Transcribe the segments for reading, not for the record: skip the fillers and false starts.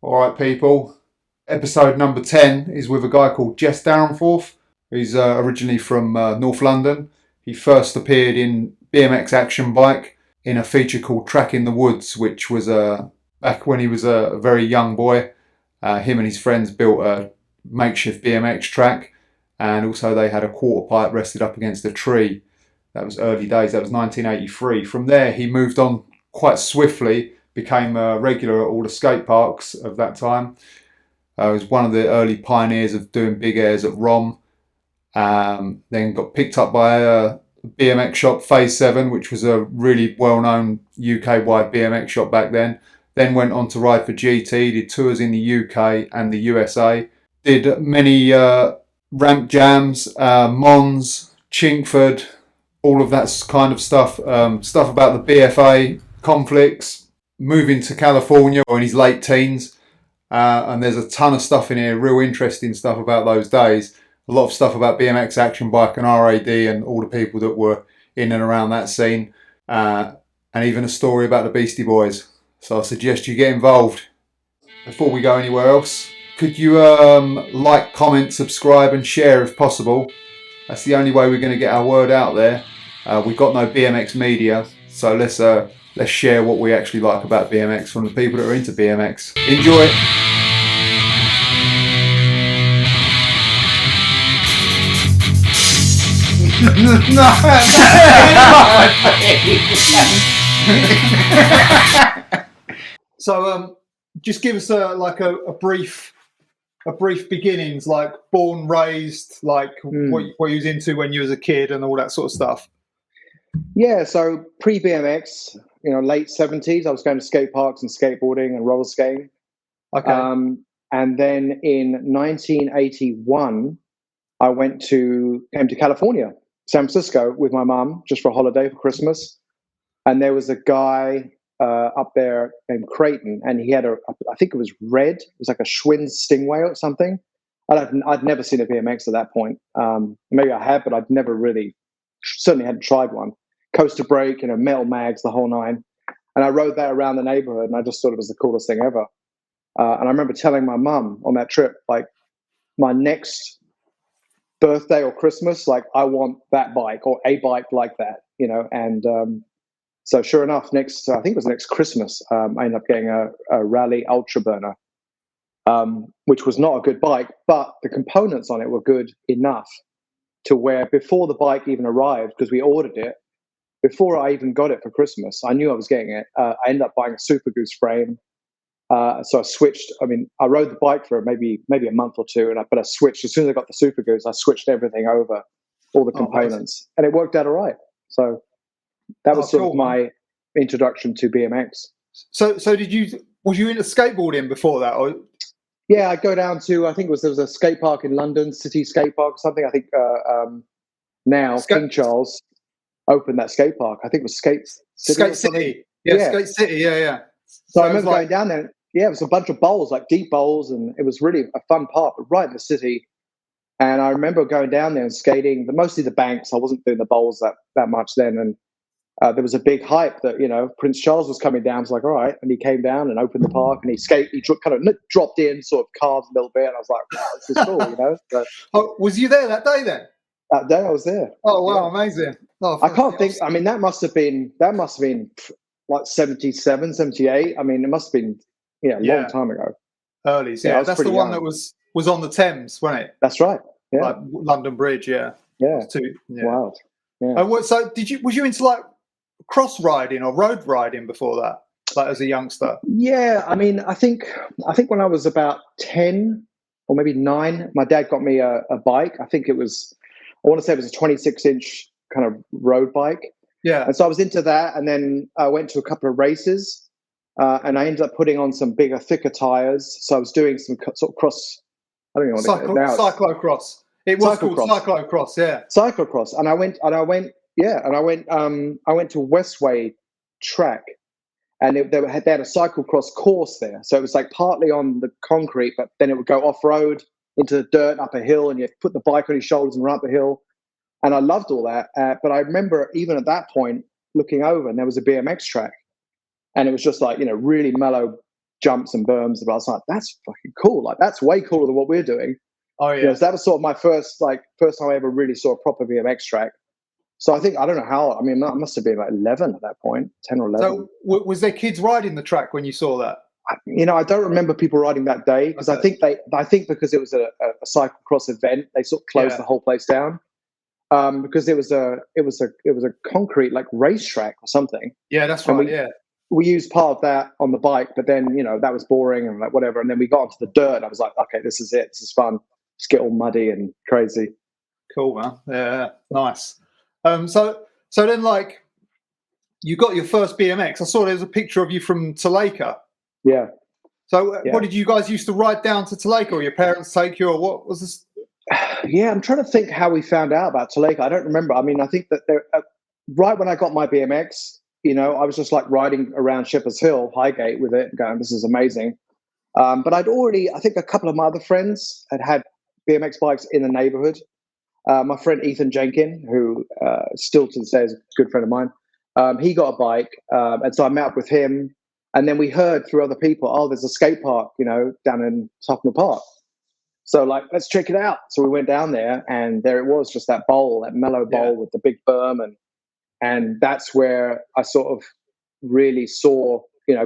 All right, people. Episode number 10 is with a guy called Jess Dyrenforth. He's originally from North London. He first appeared in BMX Action bike in a feature called Track in the Woods, which was back when he was a very young boy. Him and his friends built a makeshift BMX track, and also they had a quarter pipe rested up against a tree. That was early days. That was 1983. From there, he moved on quite swiftly, became a regular at all the skate parks of that time. He was one of the early pioneers of doing big airs at ROM. Then got picked up by a BMX shop, Faze 7, which was a really well-known UK-wide BMX shop back then. Then went on to ride for GT, did tours in the UK and the USA. Did many ramp jams, Mons, Chinkford, all of that kind of stuff. Stuff about the BFA conflicts. Moving to California in his late teens. And there's a ton of stuff in here, real interesting stuff about those days. A lot of stuff about BMX Action Bike and RAD and all the people that were in and around that scene. And even a story about the Beastie Boys. So I suggest you get involved. Before we go anywhere else, could you like, comment, subscribe and share if possible? That's the only way we're going to get our word out there. We've got no BMX media, so let's share what we actually like about BMX from the people that are into BMX. Enjoy! So just give us a brief beginnings, like born, raised, like what you was into when you was a kid and all that sort of stuff. Yeah, so pre-BMX, late 70s, I was going to skate parks and skateboarding and roller skating. Okay. And then in 1981, I came to California, San Francisco, with my mum just for a holiday for Christmas. And there was a guy up there named Creighton, and he had I think it was red. It was like a Schwinn Stingray or something. I'd never seen a BMX at that point. Maybe I had, but I'd never certainly hadn't tried one. Coaster brake, metal mags, the whole nine. And I rode that around the neighborhood, and I just thought it was the coolest thing ever. And I remember telling my mum on that trip, like, my next birthday or Christmas, like, I want that bike or a bike like that, And so sure enough, I think it was next Christmas, I ended up getting a Rally Ultra Burner, which was not a good bike, but the components on it were good enough to where before the bike even arrived, because we ordered it, before I even got it for Christmas, I knew I was getting it. I ended up buying a Super Goose frame. So I switched. I rode the bike for maybe a month or two, but I switched. As soon as I got the Super Goose, I switched everything over, all the components, and it worked out all right. So that was sort of my introduction to BMX. So was you into skateboarding before that? Or? Yeah, I'd go down to, there was a skate park in London, City Skate Park or something. I think now King Charles opened that skate park. I think it was Skate City. Yeah, Skate City, yeah. So I remember going down there. Yeah, it was a bunch of bowls, like deep bowls, and it was really a fun park, right in the city. And I remember going down there and skating, mostly the banks. I wasn't doing the bowls that much then. And there was a big hype that, Prince Charles was coming down. I was like, all right. And he came down and opened the park, and he kind of dropped in, sort of carved a little bit. And I was like, wow, this is cool, So, was you there that day then? That day I was there. Oh, wow, yeah. Amazing. Oh, I can't think. That must have been like 77, 78. It must have been, a long time ago. Early, yeah. That's the one that was on the Thames, wasn't it? That's right. Yeah. Like London Bridge, yeah. Yeah. Wow. Yeah. So was you into like cross riding or road riding before that, like as a youngster? Yeah, I think when I was about 10 or maybe 9, my dad got me a bike. I want to say it was a 26-inch kind of road bike. Yeah. And so I was into that, and then I went to a couple of races, and I ended up putting on some bigger, thicker tires. So I was doing some sort of cross. I don't know what it is now. Cyclocross. It was called cyclocross. Yeah. Cyclocross, and I went to Westway track, and they had a cyclocross course there. So it was like partly on the concrete, but then it would go off road into the dirt up a hill, and you put the bike on your shoulders and run up the hill. And I loved all that. But I remember even at that point looking over, and there was a BMX track, and it was just like, really mellow jumps and berms. But I was like, that's fucking cool. Like that's way cooler than what we're doing. Oh yeah. So that was sort of my first time I ever really saw a proper BMX track. So I don't know how. I mean, I must have been about 11 at that point, 10 or 11. So was there kids riding the track when you saw that? I don't remember people riding that day because I think because it was a cyclocross event, they sort of closed the whole place down. Because it was a concrete like racetrack or something. Yeah, that's right. We used part of that on the bike, but then that was boring and like whatever. And then we got onto the dirt, and I was like, okay, this is it. This is fun. Just get all muddy and crazy. Cool, man. Yeah, nice. So then like you got your first BMX. I saw there was a picture of you from Tuleka. Yeah. So what did you guys used to ride down to Tuleka, or your parents take you, or what was this? Yeah, I'm trying to think how we found out about Tuleka. I don't remember. I mean, I think that right when I got my BMX, I was just like riding around Shepherd's Hill, Highgate with it, going, this is amazing. But I think a couple of my other friends had BMX bikes in the neighborhood. My friend Ethan Jenkin, who still to this day is a good friend of mine, he got a bike. And so I met up with him. And then we heard through other people, oh, there's a skate park, down in Tufnell Park. So like, let's check it out. So we went down there, and there it was, just that bowl, that mellow bowl with the big berm. And that's where I sort of really saw,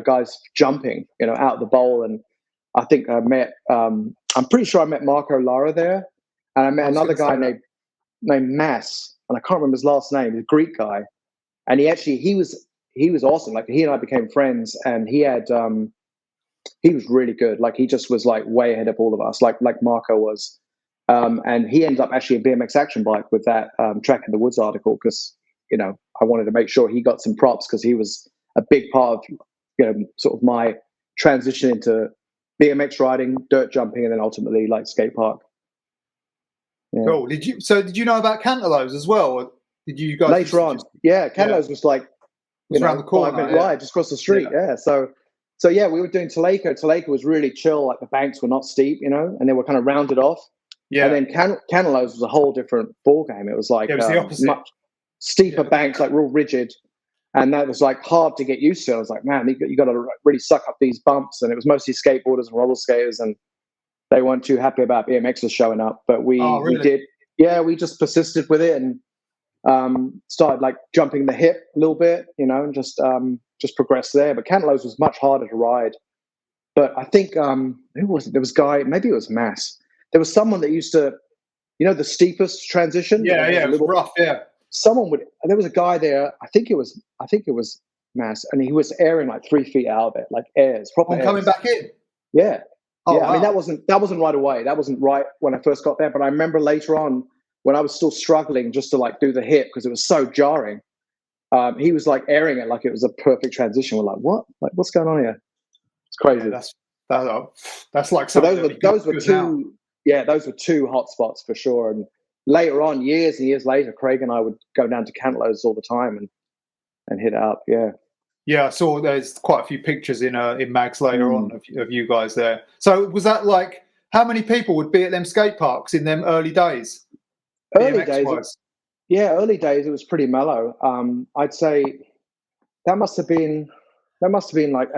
guys jumping, out of the bowl. And I think I met, I'm pretty sure I met Marco Lara there. And I met another guy named Mas, and I can't remember his last name, he's a Greek guy. And he was awesome. Like he and I became friends, and he was really good. Like he just was like way ahead of all of us, like Marco was. And he ended up actually a BMX Action bike with that Track in the Woods article, because, I wanted to make sure he got some props, because he was a big part of, sort of my transition into BMX riding, dirt jumping, and then ultimately like skate park. Yeah. Cool. Did you know about Cantaloups as well? Or did you guys later on? Cantaloups was like, around the corner, 5-minute ride just across the street. Yeah. So yeah, we were doing Tuleka. Tuleka was really chill. Like the banks were not steep, and they were kind of rounded off. Yeah. And then Cantaloups was a whole different ball game. It was like it was the opposite. Much steeper banks, like real rigid, and that was like hard to get used to. I was like, man, you got to really suck up these bumps. And it was mostly skateboarders and roller skaters, and they weren't too happy about BMXers showing up. But we did. Yeah, we just persisted with it and started like jumping the hip a little bit, and just progressed there. But Cantaloups was much harder to ride. But I think who was it? There was a guy, maybe it was Mass. There was someone that used to, the steepest transition. Yeah, it was rough. Yeah. There was a guy there. I think it was Mass, and he was airing like 3 feet out of it, like airs, proper airs. Coming back in. Yeah. Oh, yeah. Wow. I mean, that wasn't right away. That wasn't right when I first got there. But I remember later on, when I was still struggling just to like do the hip because it was so jarring, he was like airing it like it was a perfect transition. We're like, what? Like, what's going on here? It's crazy. Yeah, that's like so those were two. Yeah, those were two hot spots for sure. And later on, years and years later, Craig and I would go down to Cantaloups all the time and hit it up. Yeah. Yeah, I saw there's quite a few pictures in mags later on of you guys there. So was that like, how many people would be at them skate parks in them early days? Early days, it was pretty mellow. I'd say that must have been like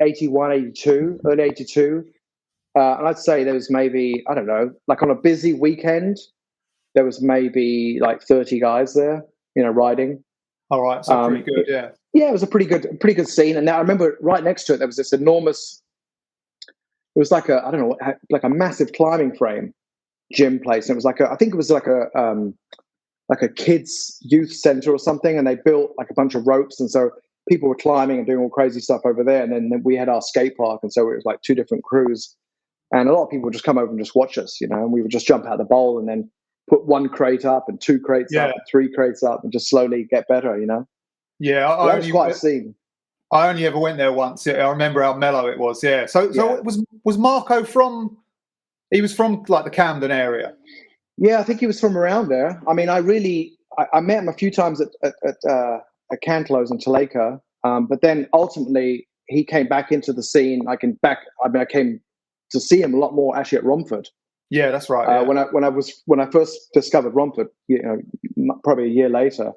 81, 82, early 82. And I'd say there was maybe, I don't know, like on a busy weekend, there was maybe like 30 guys there, riding. All right, so pretty good, yeah. Yeah, it was a pretty good scene. And now I remember right next to it, there was this enormous, it was like a massive climbing frame gym place. And it was I think it was like a kids youth center or something. And they built like a bunch of ropes. And so people were climbing and doing all crazy stuff over there. And then we had our skate park. And so it was like two different crews. And a lot of people would just come over and just watch us, and we would just jump out of the bowl and then put one crate up and two crates up and three crates up and just slowly get better, Yeah, that was quite a scene. I only ever went there once. Yeah, I remember how mellow it was. Yeah. So was Marco from? He was from like the Camden area. Yeah, I think he was from around there. I mean, I met him a few times at Cantaloups and Tuleka, but then ultimately he came back into the scene. I came to see him a lot more actually at Romford. Yeah, that's right. Yeah. When I first discovered Romford, probably a year later.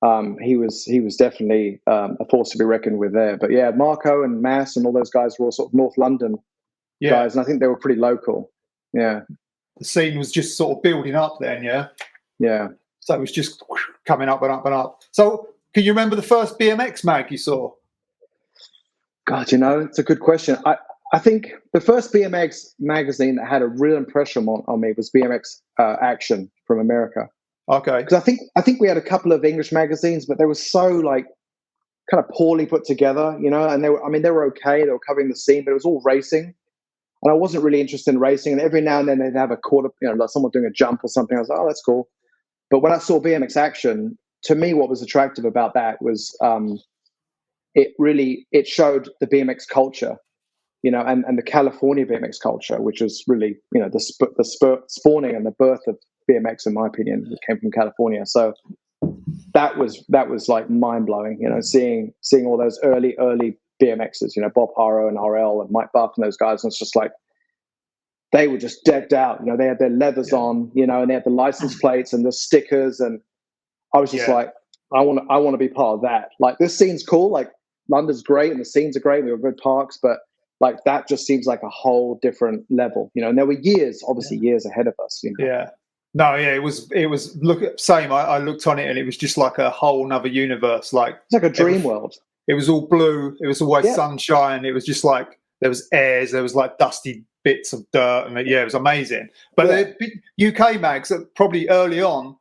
he was definitely a force to be reckoned with there. But yeah, Marco and Mass and all those guys were all sort of North London guys, and I think they were pretty local. Yeah, the scene was just sort of building up then. Yeah. So it was just coming up and up and up. So can you remember the first BMX mag you saw? God, it's a good question. I think the first BMX magazine that had a real impression on me was BMX Action from America. Okay. Because I think we had a couple of English magazines, but they were so like kind of poorly put together, and they were okay. They were covering the scene, but it was all racing. And I wasn't really interested in racing. And every now and then they'd have a quarter, like someone doing a jump or something. I was like, oh, that's cool. But when I saw BMX Action, to me, what was attractive about that was it showed the BMX culture, and the California BMX culture, which was really, the spawning and the birth of BMX, in my opinion, it came from California. So that was like mind blowing, seeing all those early BMXers, Bob Haro and RL and Mike Buff and those guys. And it's just like, they were just decked out, they had their leathers on, and they had the license plates and the stickers. And I was just like, I want to be part of that. Like, this scene's cool. Like, London's great and the scenes are great. We have good parks, but like, that just seems like a whole different level, and there were years ahead of us. Yeah. No, yeah, it was same. I looked on it and it was just like a whole nother universe. Like, it's like a dream world. It was all blue. It was always sunshine. It was just like, there was airs. There was like dusty bits of dirt, and it was amazing. But the UK mags, probably early on,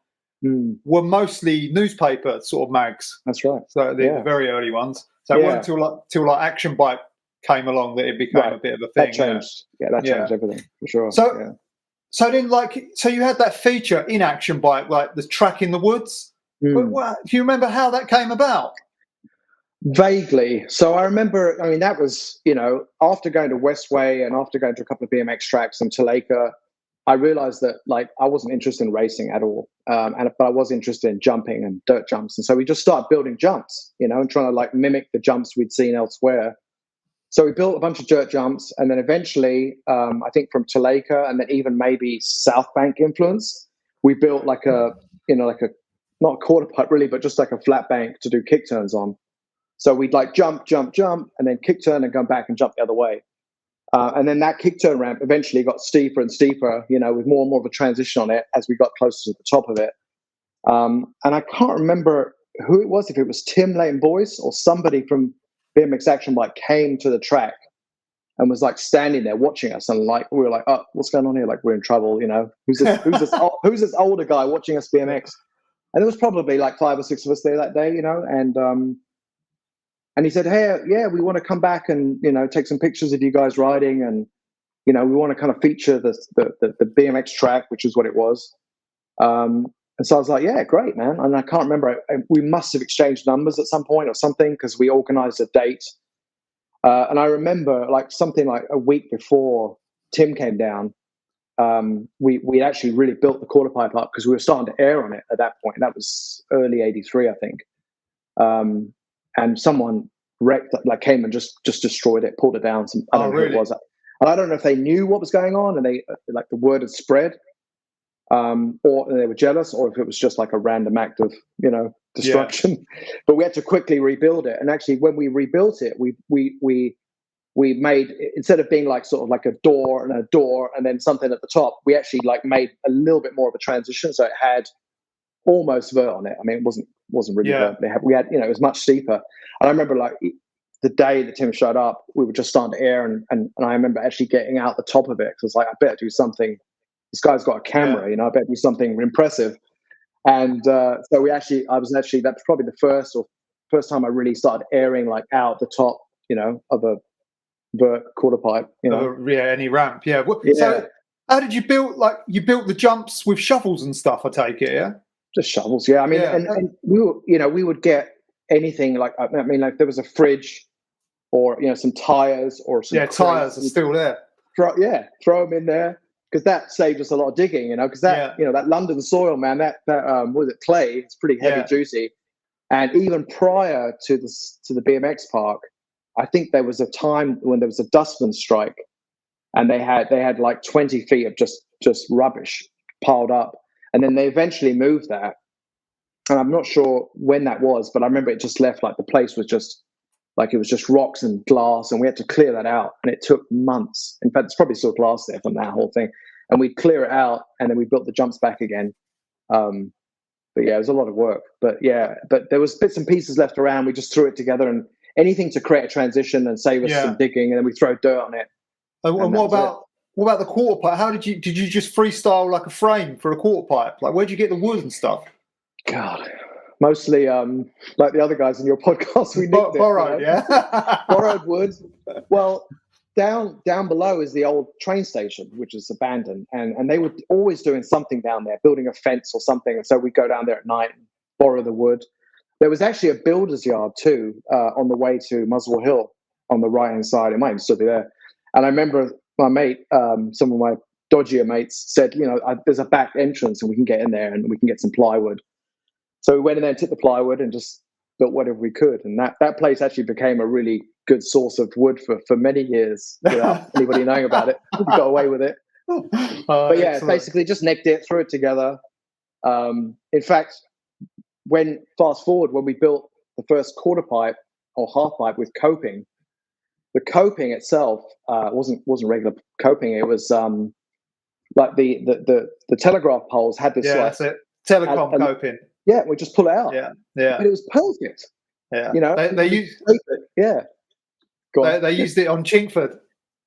were mostly newspaper sort of mags. That's right. So the very early ones. So it wasn't till like Action Bike came along that it became a bit of a thing. That changed. That changed everything for sure. So then, so you had that feature in Action Bike, like the track in the woods. Do you remember how that came about? Vaguely. So I remember, that was, after going to Westway and after going to a couple of BMX tracks in Tulaika, I realized that, like, I wasn't interested in racing at all. But I was interested in jumping and dirt jumps. And so we just started building jumps, and trying to like mimic the jumps we'd seen elsewhere. So we built a bunch of dirt jumps, and then eventually, I think from Tulaika and then even maybe South Bank influence, we built like a not a quarter pipe really, but just like a flat bank to do kick turns on. So we'd like jump, and then kick turn and go back and jump the other way. And then that kick turn ramp eventually got steeper and steeper, with more and more of a transition on it as we got closer to the top of it. And I can't remember who it was, if it was Tim Leighton Boyce or somebody from BMX Action Bike came to the track and was like standing there watching us, and like we were like, oh, what's going on here? Like, we're in trouble, who's this older guy watching us BMX? And there was probably like 5 or 6 of us there that day, and he said, hey, we want to come back and take some pictures of you guys riding, and we want to kind of feature the BMX track, which is what it was. And so I was like, yeah, great, man. And I can't remember. We must have exchanged numbers at some point or something, because we organized a date. And I remember like something like a week before Tim came down, we actually really built the quarter pipe up because we were starting to air on it at that point. That was early 83, I think. And someone came and just destroyed it, pulled it down. I don't know who it was. And I don't know if they knew what was going on and they like the word had spread. Or they were jealous, or if it was just like a random act of destruction. But we had to quickly rebuild it. And actually, when we rebuilt it, we made, instead of being like sort of like a door and then something at the top, we actually like made a little bit more of a transition, so it had almost vert on it. I mean, it wasn't really vert. We had it was much steeper. And I remember like the day that Tim showed up, we were just starting to air, and I remember actually getting out the top of it because I was like, I better do something. This guy's got a camera, I better do something impressive. And so that's probably the first time I really started airing like out the top, of a vert quarter pipe, any ramp. So how did you build the jumps with shovels and stuff, I take it, Just shovels, I mean, and we would get anything like, I mean, like there was a fridge or, some tires or some tires are still there. Throw them in there. Because that saved us a lot of digging, because that that London soil, man, that was it clay? It's pretty heavy, juicy. And even prior to the BMX park, I think there was a time when there was a dustman strike, and they had like 20 feet of just rubbish piled up, and then they eventually moved that. And I'm not sure when that was, but I remember it just left like the place was just like it was just rocks and glass, and we had to clear that out, and it took months. In fact, there's probably still glass there from that whole thing, and we'd clear it out, and then we built the jumps back again. But yeah, it was a lot of work. But yeah, but there was bits and pieces left around. We just threw it together, and anything to create a transition and save us some digging, and then we throw dirt on it. And what about the quarter pipe? How did you just freestyle like a frame for a quarter pipe? Like, where'd you get the wood and stuff? God, mostly like the other guys in your podcast, we borrowed, borrowed wood. Well, down below is the old train station, which is abandoned, and they were always doing something down there, building a fence or something. And so we'd go down there at night and borrow the wood. There was actually a builder's yard too on the way to Muswell Hill on the right hand side. It might even still be there. And I remember my mate, some of my dodgier mates said, there's a back entrance and we can get in there and we can get some plywood. So we went in there and took the plywood and just built whatever we could. And that place actually became a really good source of wood for many years without anybody knowing about it. We got away with it. But yeah, basically just nicked it, threw it together. In fact, fast forward when we built the first quarter pipe or half pipe with coping, the coping itself wasn't regular coping. It was like the telegraph poles had this. Yeah, that's it. Telecom coping. Yeah, we just pull it out. Yeah. But it was perfect. Yeah. They used. Yeah. They used it on Chingford.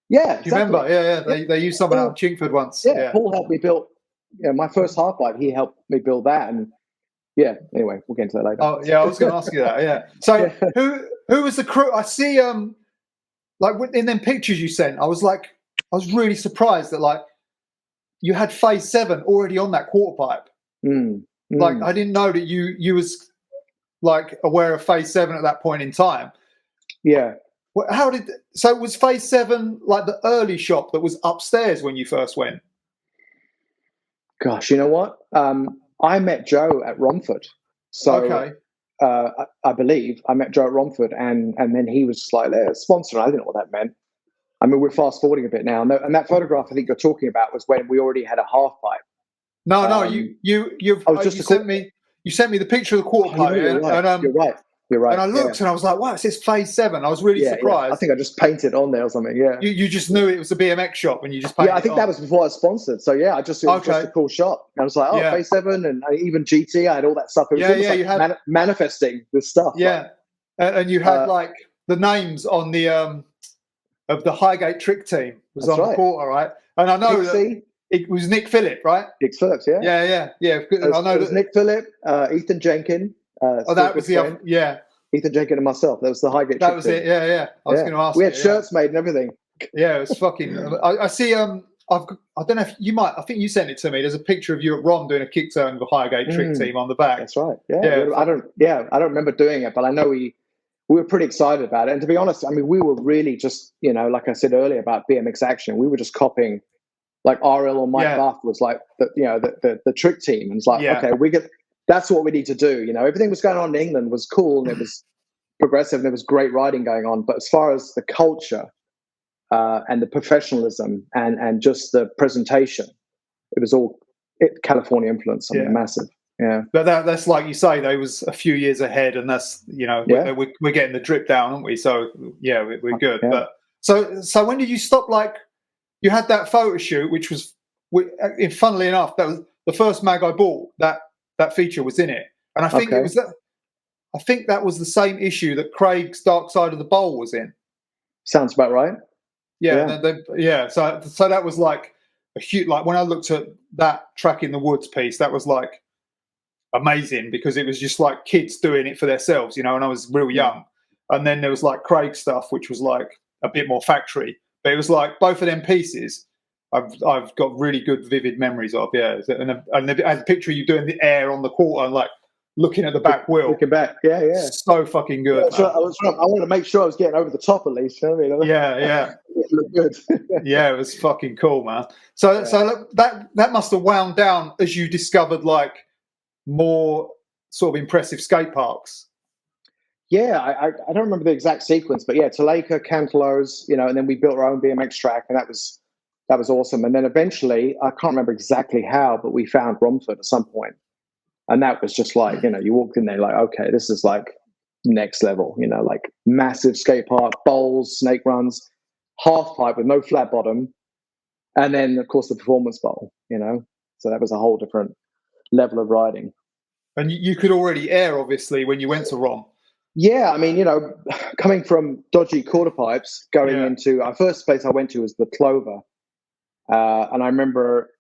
Yeah. Do you remember? Yeah. They used some of that on Chingford once. Yeah. Paul helped me build. My first half pipe. He helped me build that, and anyway, we'll get into that later. Oh yeah, I was going to ask you that. Yeah. So who was the crew? I see. Like in them pictures you sent, I was really surprised that like you had Faze 7 already on that quarter pipe. Like I didn't know that you was like aware of Faze 7 at that point in time. Yeah. So was Faze 7 like the early shop that was upstairs when you first went? Gosh, you know what? I met Joe at Romford. So okay. I believe I met Joe at Romford, and then he was just like, "They're sponsoring." I didn't know what that meant. I mean, we're fast forwarding a bit now, and that photograph I think you're talking about was when we already had a half pipe. No, you sent me the picture of the quarter pipe, you're right. You're right. And I looked and I was like, "Wow, it says Faze 7." I was really surprised. I think I just painted on there or something. Yeah. You just knew it was a BMX shop and you just painted. Yeah, I think that was before I was sponsored. So yeah, it was just a cool shot. And I was like, Faze 7, and even GT. I had all that stuff. It was you had manifesting this stuff. Yeah, and you had like the names on the of the Highgate trick team was on the quarter, right? And I know that it was Nick Phillip, right? Nick Phillips, yeah. Yeah. I know that Nick Phillip, Ethan Jenkins. That was the other, Ethan Jenkins and myself. That was the Highgate. That was it. Yeah. I was going to ask. We had shirts made and everything. Yeah, it was fucking. I see. I don't know if you might. I think you sent it to me. There's a picture of you at Rom doing a kick turn with the Highgate trick team on the back. That's right. Yeah. I don't remember doing it, but I know we were pretty excited about it. And to be honest, I mean, we were really just, like I said earlier about BMX Action, we were just copying. Like RL or Mike Buff was like the trick team, and it's like okay, that's what we need to do. Everything was going on in England was cool and it was progressive and there was great riding going on, but as far as the culture and the professionalism and just the presentation, it was all California influence. I mean, massive. Yeah, but that's like you say, they was a few years ahead, and that's we're getting the drip down, aren't we? So we're good. Yeah. But so when did you stop? Like you had that photo shoot, which was, funnily enough, that was the first mag I bought. That feature was in it, and I think it was that. I think that was the same issue that Craig's Dark Side of the Bowl was in. Sounds about right. Yeah. So that was like a huge. Like when I looked at that Track in the Woods piece, that was like amazing because it was just like kids doing it for themselves, and I was real young. And then there was like Craig stuff, which was like a bit more factory, but it was like both of them pieces. I've got really good, vivid memories of. Yeah, and a picture of you doing the air on the quarter and like looking at the back wheel. Looking back, yeah. So fucking good. I wanted to make sure I was getting over the top at least. You know what I mean? Yeah. It looked good. Yeah, it was fucking cool, man. So look, that must have wound down as you discovered like more sort of impressive skate parks. Yeah, I don't remember the exact sequence, but yeah, Taleka, Cantelos, and then we built our own BMX track, and that was awesome. And then eventually, I can't remember exactly how, but we found Romford at some point. And that was just like, you walked in there like, okay, this is like next level, like massive skate park, bowls, snake runs, half pipe with no flat bottom. And then, of course, the performance bowl, So that was a whole different level of riding. And you could already air, obviously, when you went to ROM. Yeah, I mean, coming from dodgy quarter pipes, going into our first place I went to was the Clover. And I remember,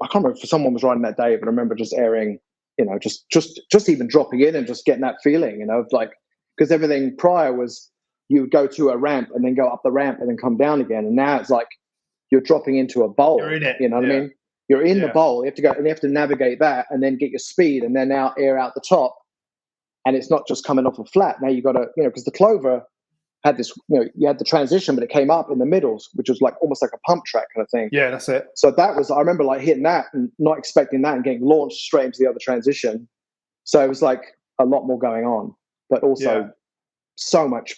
I can't remember if someone was riding that day, but I remember just airing, just even dropping in and just getting that feeling, of like, because everything prior was you would go to a ramp and then go up the ramp and then come down again. And now it's like you're dropping into a bowl. You're in it. You know what I mean? You're in the bowl. You have to go and you have to navigate that and then get your speed and then now air out the top. And it's not just coming off a flat. Now you got to, because the Clover had this, you had the transition, but it came up in the middles, which was like almost like a pump track kind of thing. Yeah, that's it. So that was, I remember like hitting that and not expecting that and getting launched straight into the other transition. So it was like a lot more going on, but also so much,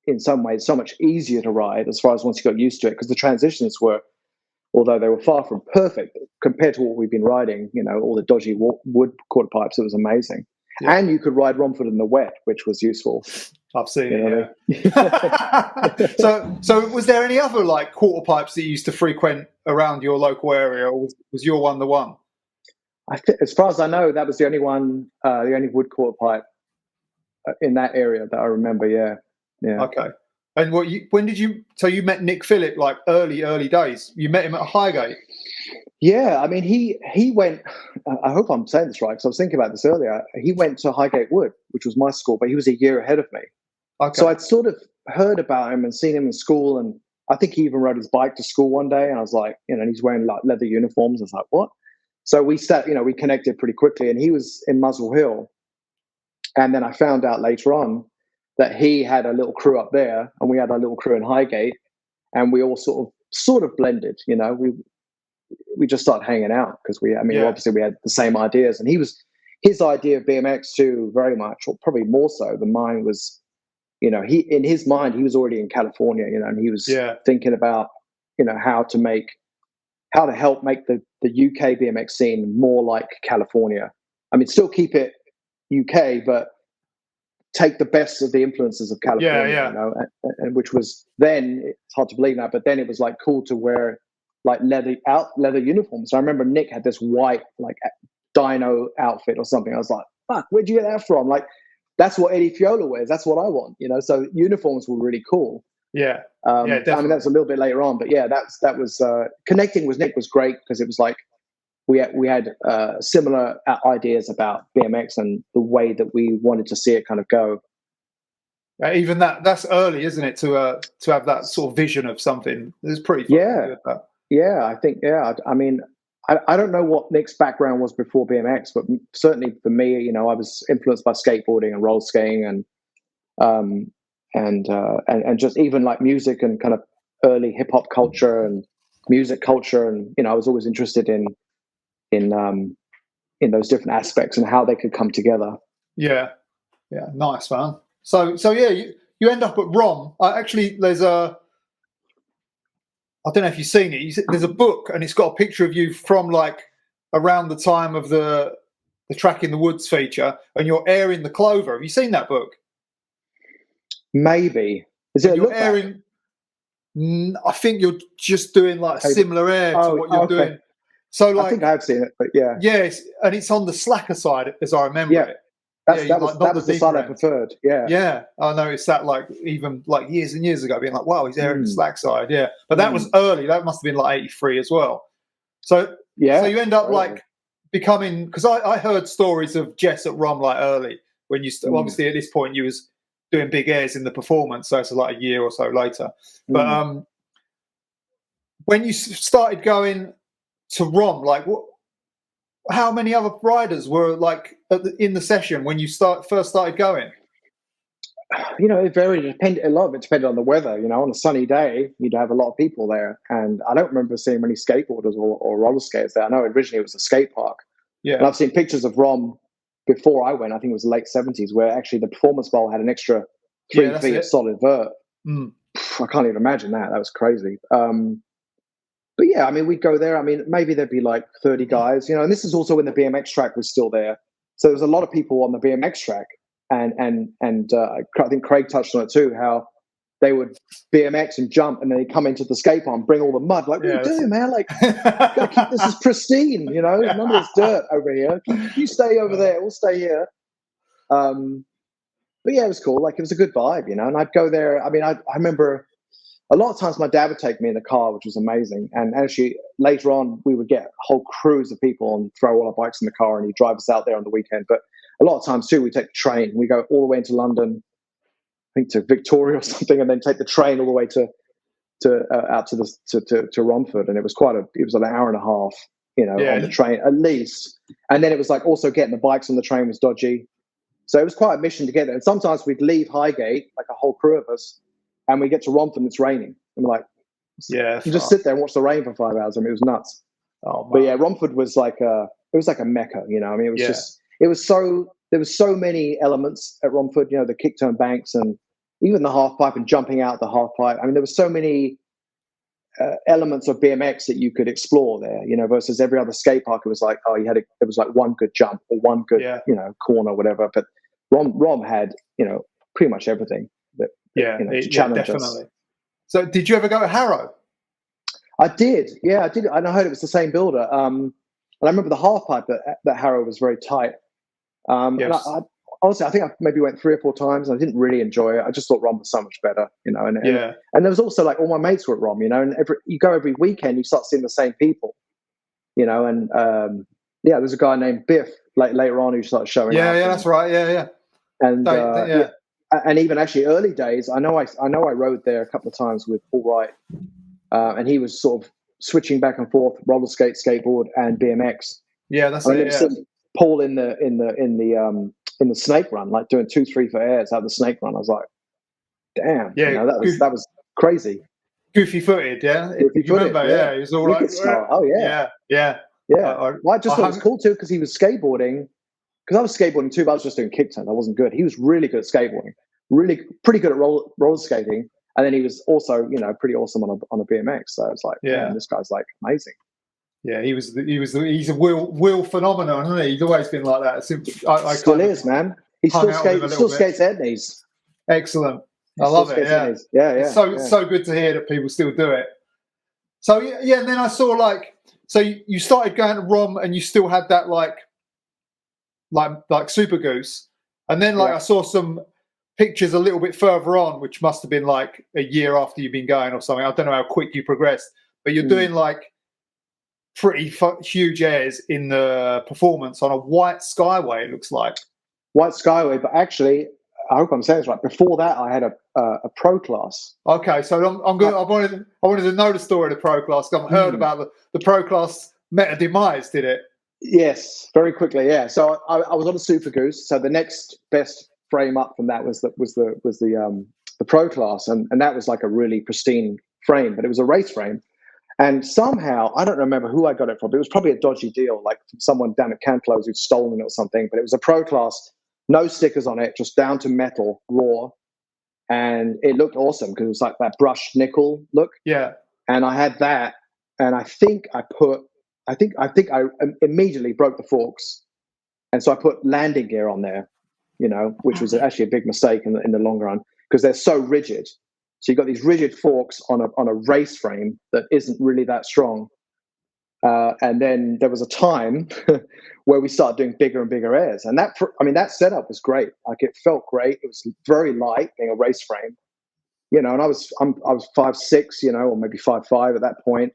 in some ways, so much easier to ride as far as once you got used to it, because the transitions were, although they were far from perfect compared to what we've been riding, all the dodgy wood quarter pipes, it was amazing. Yeah. And you could ride Romford in the wet, which was useful. I've seen it. So was there any other like quarter pipes that you used to frequent around your local area, or was your one the one? As far as I know, that was the only one, the only wood quarter pipe in that area that I remember. Yeah. Okay. And when did you? So you met Nick Phillip like early days. You met him at Highgate. Yeah, I mean, he went. I hope I'm saying this right, because I was thinking about this earlier. He went to Highgate Wood, which was my school, but he was a year ahead of me. Okay. So I'd sort of heard about him and seen him in school, and I think he even rode his bike to school one day. And I was like, and he's wearing like leather uniforms. I was like, what? So we we connected pretty quickly, and he was in Muswell Hill, and then I found out later on that he had a little crew up there, and we had a little crew in Highgate, and we all sort of blended. We just started hanging out because obviously we had the same ideas, and his idea of BMX too, very much, or probably more so than mine was, he in his mind he was already in California, and he was thinking about, how to help make the UK BMX scene more like California. I mean, still keep it UK, but take the best of the influences of California, and which was then, it's hard to believe now, but then it was like cool to wear like leather uniforms. So I remember Nick had this white like dino outfit or something. I was like, fuck, where'd you get that from? Like, that's what Eddie Fiola wears. That's what I want, So uniforms were really cool. Yeah. Definitely. I mean, that's a little bit later on, but yeah, that was connecting with Nick was great, because it was like we had similar ideas about BMX and the way that we wanted to see it kind of go. Even that's early, isn't it, to have that sort of vision of something? It's pretty fun. Yeah, I think, I mean, I don't know what Nick's background was before BMX, but certainly for me, I was influenced by skateboarding and roller skating and just even like music and kind of early hip hop culture and music culture. And, I was always interested in those different aspects and how they could come together. Yeah. Yeah. Nice, man. So yeah, you end up at ROM. Actually, there's I don't know if you've seen it. There's a book, and it's got a picture of you from like around the time of the Track in the Woods feature, and you're airing the Clover. Have you seen that book? Maybe. Is it? You're airing. I think you're just doing like a similar air to what you're doing. So like, I think I've seen it, but yeah. Yes, and it's on the slacker side, as I remember it. That was the side I preferred. Yeah. Yeah. I noticed that like even like years and years ago, being like, wow, he's airing the slack side. Yeah. But that was early. That must have been like 83 as well. So so you end up like becoming, because I heard stories of Jess at ROM like early, when you obviously at this point you was doing big airs in the performance, so it's like a year or so later. But when you started going to ROM, like how many other riders were like in the session when you first started going? It varied. A lot of it depended on the weather. On a sunny day, you'd have a lot of people there. And I don't remember seeing many skateboarders or roller skaters there. I know originally it was a skate park. Yeah. And I've seen pictures of ROM before I went. I think it was the late 70s, where actually the performance bowl had an extra 3 feet of solid vert. I can't even imagine that. That was crazy. But yeah, I mean, we'd go there. I mean, maybe there'd be like 30 guys, and this is also when the BMX track was still there. So there was a lot of people on the BMX track, and I think Craig touched on it too, how they would BMX and jump, and then they come into the skate park and bring all the mud. Like, what are you doing, man? Like, gotta keep this is pristine, you know. None of this dirt over here. You stay over there. We'll stay here. But yeah, it was cool. Like, it was a good vibe, you know. And I'd go there. I mean, I remember a lot of times my dad would take me in the car, which was amazing. And actually, later on, we would get whole crews of people and throw all our bikes in the car, and he'd drive us out there on the weekend. But a lot of times too, we take the train. We go all the way into London, I think to Victoria or something, and then take the train all the way to out to Romford. And it was an hour and a half, you know, on the train at least. And then it was like also getting the bikes on the train was dodgy. So it was quite a mission to get there. And sometimes we'd leave Highgate, like a whole crew of us, and we get to Romford and it's raining. And we're like, you just sit there and watch the rain for 5 hours. I mean, it was nuts. Oh, but yeah, Romford was like a mecca, you know. I mean, it was there was so many elements at Romford, you know, the kick turn banks and even the half pipe and jumping out the half pipe. I mean, there were so many elements of BMX that you could explore there, you know, versus every other skate park. It was like, it was like one good jump or one good, you know, corner or whatever. But Rom had, you know, pretty much everything to challenge us. So did you ever go to Harrow? I did. Yeah, I did. And I heard it was the same builder. And I remember the half pipe that Harrow was very tight. And honestly, I think I maybe went 3 or 4 times. And I didn't really enjoy it. I just thought Rom was so much better, you know. And there was also like all my mates were at Rom, you know. And you go every weekend, you start seeing the same people, you know. And there's a guy named Biff later on who started showing up. Yeah, that's right. Yeah. And and even actually early days, I know I rode there a couple of times with Paul Wright, and he was sort of switching back and forth, roller skate, skateboard, and BMX. Yeah, that's it. Paul in the snake run, like doing 2-3 for airs out of the snake run. I was like, damn, you know, that was crazy. Goofy footed, yeah. You remember? Yeah, he was all like, oh yeah. Well, I just thought it was cool too because he was skateboarding. Because I was skateboarding too, but I was just doing kick turn. I wasn't good. He was really good at skateboarding, really pretty good at roller skating, and then he was also, you know, pretty awesome on a BMX. So it's like, man, this guy's like amazing. Yeah, he's a wheel phenomenon, isn't he? He's always been like that. Still is, man. He still skates head knees. Excellent. I love it. Yeah. Yeah. It's so good to hear that people still do it. So and then I saw you started going to Rom and you still had that like Super Goose, and then I saw some pictures a little bit further on, which must have been like a year after you've been going or something. I don't know how quick you progressed, but you're doing like pretty huge airs in the performance on a white Skyway. It looks like white Skyway, but actually, I hope I'm saying this right. Before that, I had a pro class. Okay, so I'm good. I wanted to know the story of the pro class. I've heard about the pro class met a demise. Did it? Yes, very quickly. Yeah. So I was on a Super Goose. So the next best frame up from that was the pro class, and that was like a really pristine frame, but it was a race frame. And somehow, I don't remember who I got it from, but it was probably a dodgy deal, like from someone down at Canclose who'd stolen it or something. But it was a pro class, no stickers on it, just down to metal, raw, and it looked awesome because it was like that brushed nickel look. Yeah. And I had that, and I think I immediately broke the forks, and so I put landing gear on there, you know, which was actually a big mistake in the long run because they're so rigid. So you've got these rigid forks on a race frame that isn't really that strong. And then there was a time where we started doing bigger and bigger airs, and that setup was great. Like it felt great. It was very light, being a race frame, you know. And I was 5'6", you know, or maybe 5'5" at that point,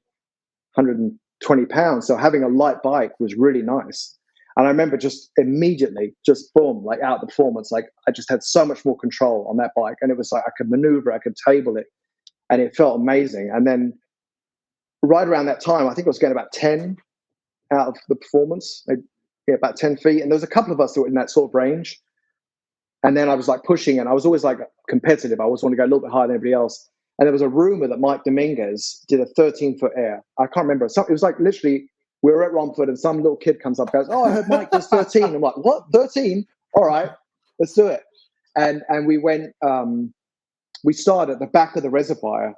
120 pounds. So having a light bike was really nice. And I remember just immediately, just boom, like out the performance, like I just had so much more control on that bike. And it was like I could maneuver, I could table it, and it felt amazing. And then right around that time, I think I was getting about 10 out of the performance, maybe, about 10 feet. And there was a couple of us that were in that sort of range. And then I was like pushing, and I was always like competitive. I always want to go a little bit higher than everybody else. And there was a rumor that Mike Dominguez did a 13-foot air. I can't remember. It was like literally, we were at Romford and some little kid comes up and goes, "Oh, I heard Mike does 13." I'm like, "What? 13? All right, let's do it." And we went, we started at the back of the reservoir,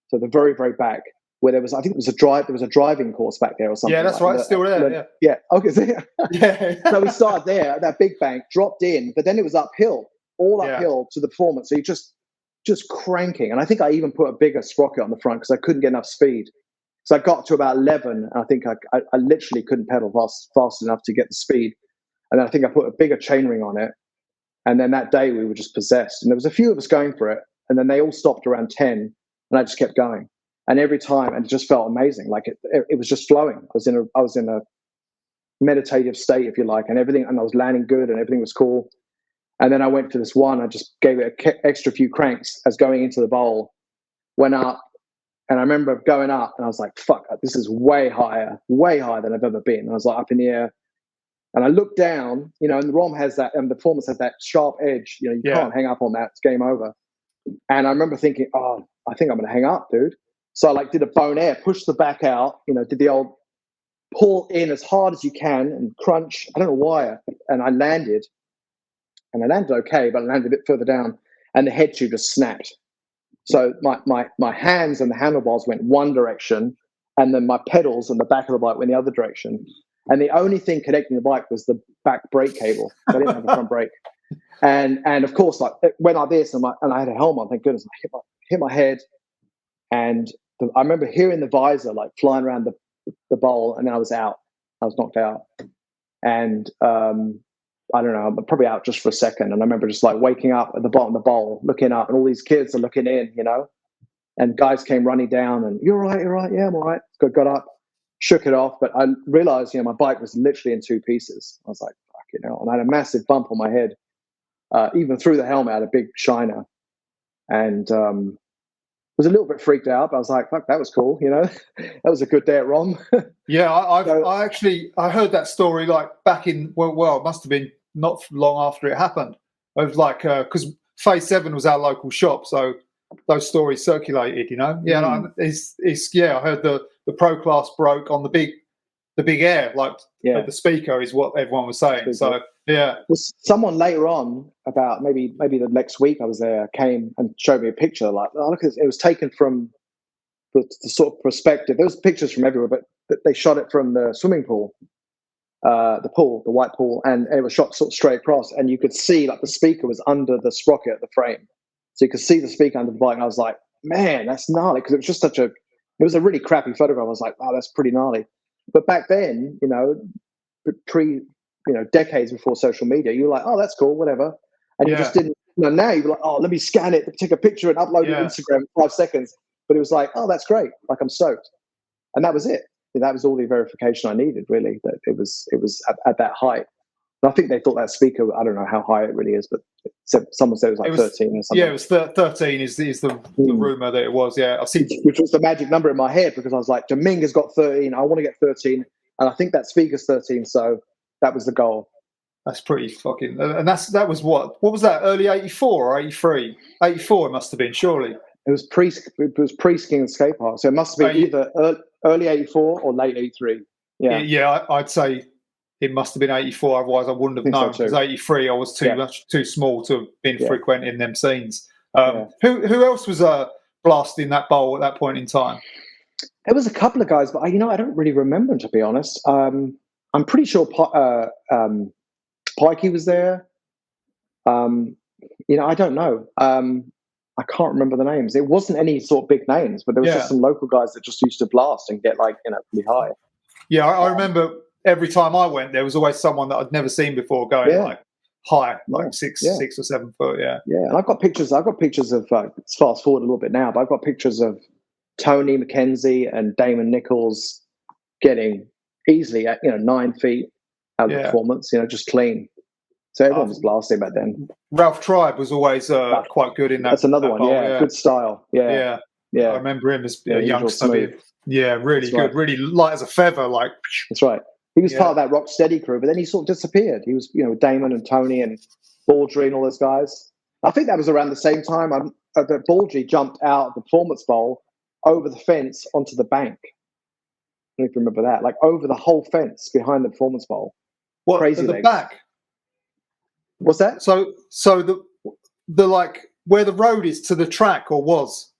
so the very, very back, where there was, I think it was there was a driving course back there or something. Yeah, that's right. It's still there. Yeah. Okay. So, Yeah. so we started there at that big bank, dropped in, but then it was uphill, all uphill to the performance. So you just cranking. And I think I even put a bigger sprocket on the front because I couldn't get enough speed. So I got to about 11, and I think I literally couldn't pedal fast enough to get the speed. And then I think I put a bigger chainring on it. And then that day we were just possessed. And there was a few of us going for it. And then they all stopped around 10, and I just kept going. And every time, and it just felt amazing. Like it was just flowing. I was in a meditative state, if you like, and everything. And I was landing good, and everything was cool. And then I went for this one. I just gave it an extra few cranks as going into the bowl. Went up, and I remember going up, and I was like, "Fuck, this is way higher than I've ever been." I was like up in the air, and I looked down. You know, and the ROM has that, and the performance has that sharp edge. You know, you can't hang up on that. It's game over. And I remember thinking, "Oh, I think I'm going to hang up, dude." So I like did a bone air, pushed the back out, you know, did the old pull in as hard as you can and crunch. I don't know why. And I landed okay, but I landed a bit further down, and the head tube just snapped. So my hands and the handlebars went one direction, and then my pedals and the back of the bike went the other direction. And the only thing connecting the bike was the back brake cable. I didn't have a front brake. And of course, like it went like this, and I had a helmet on, thank goodness. I hit my head, and I remember hearing the visor like flying around the bowl, and then I was out. I was knocked out, and I don't know, I'm probably out just for a second. And I remember just like waking up at the bottom of the bowl, looking up, and all these kids are looking in, you know. And guys came running down, and you're right, yeah, I'm all right. Got up, shook it off, but I realized, you know, my bike was literally in two pieces. I was like, fuck, you know, and I had a massive bump on my head. Even through the helmet, I had a big shiner, and was a little bit freaked out, but I was like, fuck, that was cool, you know. That was a good day at ROM. Yeah, I heard that story like back in, well, it must have been not long after it happened. It was like, because Faze 7 was our local shop, so those stories circulated, you know. Yeah, I heard the pro class broke on the big air, like the speaker is what everyone was saying. So yeah. Well, someone later on, about maybe the next week I was there, came and showed me a picture. Like, oh, look, it was taken from the sort of perspective. There was pictures from everywhere, but they shot it from the swimming pool, the white pool, and it was shot sort of straight across, and you could see like the speaker was under the sprocket at the frame, so you could see the speaker under the bike. And I was like, man, that's gnarly, because it was just it was a really crappy photograph. I was like, oh, that's pretty gnarly. But back then, you know, decades before social media, you were like, oh, that's cool, whatever. And you just didn't, you know, now you're like, oh, let me scan it, take a picture and upload it to Instagram in 5 seconds. But it was like, oh, that's great. Like, I'm stoked. And that was it. That was all the verification I needed, really, that it was at that height. And I think they thought that speaker, I don't know how high it really is, but someone said it was like 13 or something. Yeah, it was 13 is the rumor that it was, yeah. I've seen, which was the magic number in my head, because I was like, Dominguez got 13, I want to get 13, and I think that speaker's 13, so that was the goal. That's pretty fucking, and that was what was that, early 84 or 83? 84 it must have been, surely. It was pre-skiing and skate park, so it must have been either early 84 or late 83. Yeah, I'd say it must have been 84, otherwise I wouldn't have known, because 83 I was too small to have been frequenting them scenes. Who else was blasting that bowl at that point in time? There was a couple of guys, but I don't really remember them, to be honest. I'm pretty sure Pikey was there. I don't know. I can't remember the names. It wasn't any sort of big names, but there was just some local guys that just used to blast and get like, pretty high. Yeah, I remember every time I went, there was always someone that I'd never seen before going like high, like 6 or 7 foot. Yeah. And I've got pictures of, let's fast forward a little bit now, but I've got pictures of Tony McKenzie and Damon Nichols getting easily at 9 feet out of the performance, just clean. So everyone was blasting back then. Ralph Tribe was always quite good in that. That's another one, good style. Yeah. I remember him as a youngster. Yeah, really good, really light as a feather. Like, that's right. He was part of that Rock Steady crew, but then he sort of disappeared. He was, with Damon and Tony and Baldry and all those guys. I think that was around the same time that Baldry jumped out of the performance bowl over the fence onto the bank. I don't know if you remember that, like over the whole fence behind the performance bowl. What, crazy at the back? What's that? So the like where the road is to the track, or was?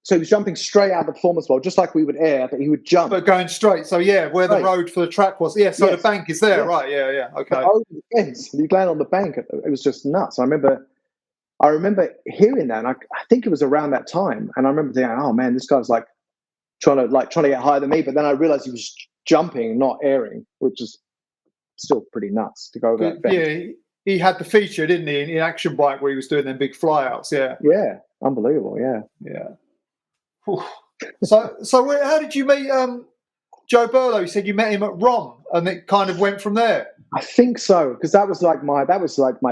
So he was jumping straight out of the performance bowl, just like we would air, but he would jump. But going straight. So where the road for the track was. Yeah. So the bank is there, right? Yeah. Okay. But over the fence, he'd land on the bank. It was just nuts. I remember hearing that, and I think it was around that time, and I remember thinking, "Oh man, this guy's like trying to get higher than me." But then I realized he was jumping, not airing, which is still pretty nuts to go over that fence. Yeah, he had the feature, didn't he, in Action Bike where he was doing them big flyouts? Yeah. Yeah, unbelievable. Yeah. Whew. So how did you meet Joe Burlow? You said you met him at ROM, and it kind of went from there. I think so, because that was like my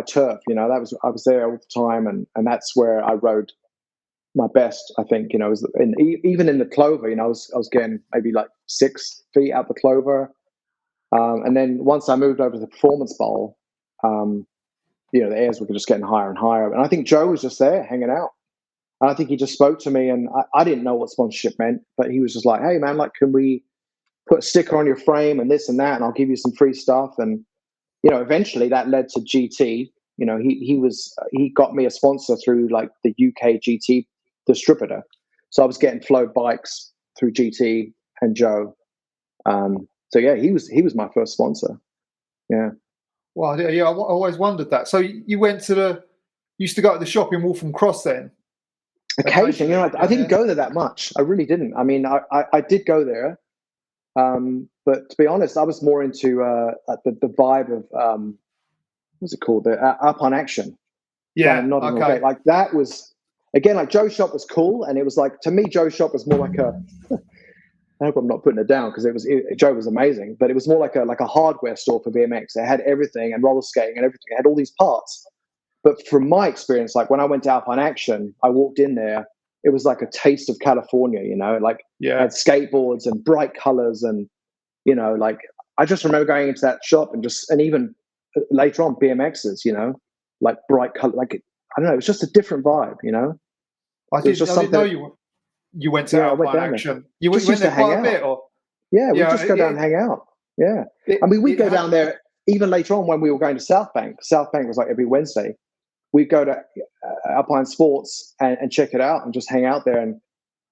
turf. I was there all the time, and that's where I rode my best. I think was even in the clover. I was getting maybe like 6 feet out the clover, and then once I moved over to the performance bowl, the airs were just getting higher and higher. And I think Joe was just there hanging out. And I think he just spoke to me, and I didn't know what sponsorship meant, but he was just like, "Hey man, like, can we put a sticker on your frame and this and that, and I'll give you some free stuff." And eventually that led to GT. He got me a sponsor through like the UK GT distributor, so I was getting Flow bikes through GT and Joe. So yeah, he was my first sponsor. Yeah. Well, yeah, I always wondered that. So you used to go to the shop in Waltham Cross then? Occasionally, I didn't go there that much. I really didn't. I mean, I did go there. But to be honest, I was more into the vibe of what's it called? The Up on Action. Yeah, okay. Like that was again, like Joe's shop was cool, and it was like, to me, Joe's shop was more like a. I hope I'm not putting it down, because Joe was amazing, but it was more like a hardware store for BMX. It had everything, and roller skating and everything. It had all these parts. But from my experience, like when I went to Up on Action, I walked in there. It was like a taste of California, like it had skateboards and bright colors, and like I just remember going into that shop and even later on BMXs, like bright color, like I don't know, it was just a different vibe, I didn't know you went to Up on Action. You went there quite a bit, or we just go down and hang out. Yeah, we'd go down there even later on when we were going to South Bank. South Bank was like every Wednesday. We'd go to Alpine Sports and check it out and just hang out there and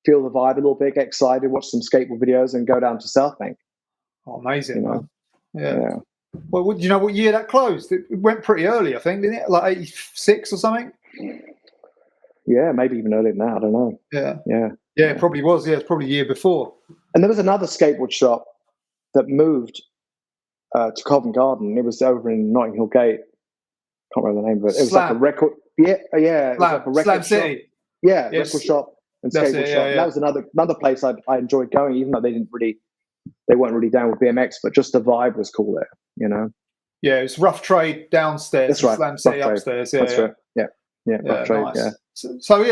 feel the vibe a little bit, get excited, watch some skateboard videos, and go down to South Bank. Oh, amazing, man. Yeah. Well, do you know what year that closed? It went pretty early, I think, didn't it? Like 86 or something? Yeah, maybe even earlier than that. I don't know. Yeah, it probably was. Yeah, it's probably a year before. And there was another skateboard shop that moved to Covent Garden. It was over in Notting Hill Gate. Can't remember the name of it. It was like a record. Yeah. It was like a record Slam shop. City. Yeah, record shop and skateboard shop. Yeah. That was another place I enjoyed going, even though they weren't really down with BMX, but just the vibe was cool there, Yeah, it's Rough Trade downstairs. That's right. Slam City upstairs. Yeah, that's right. Yeah, Rough Trade. Nice. Yeah. So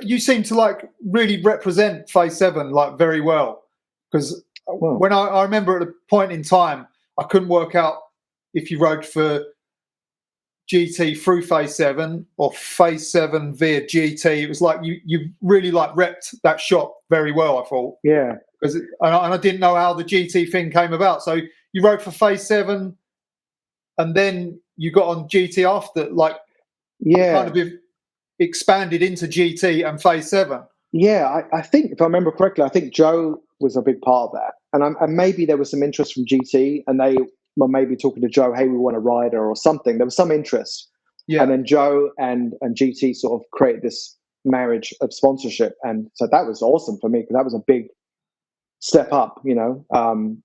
you seem to like really represent Faze 7 like very well, because when I remember at a point in time, I couldn't work out if you rode for GT through Faze 7 or Faze 7 via GT. It was like you really like repped that shop very well, I thought. Yeah. And I didn't know how the GT thing came about. So you rode for Faze 7 and then you got on GT after, like, kind of expanded into GT and Faze 7. Yeah, I think, if I remember correctly, I think Joe was a big part of that. And maybe there was some interest from GT, and they were maybe talking to Joe, hey, we want a rider or something. There was some interest. Yeah. And then Joe and GT sort of created this marriage of sponsorship. And so that was awesome for me, because that was a big step up, and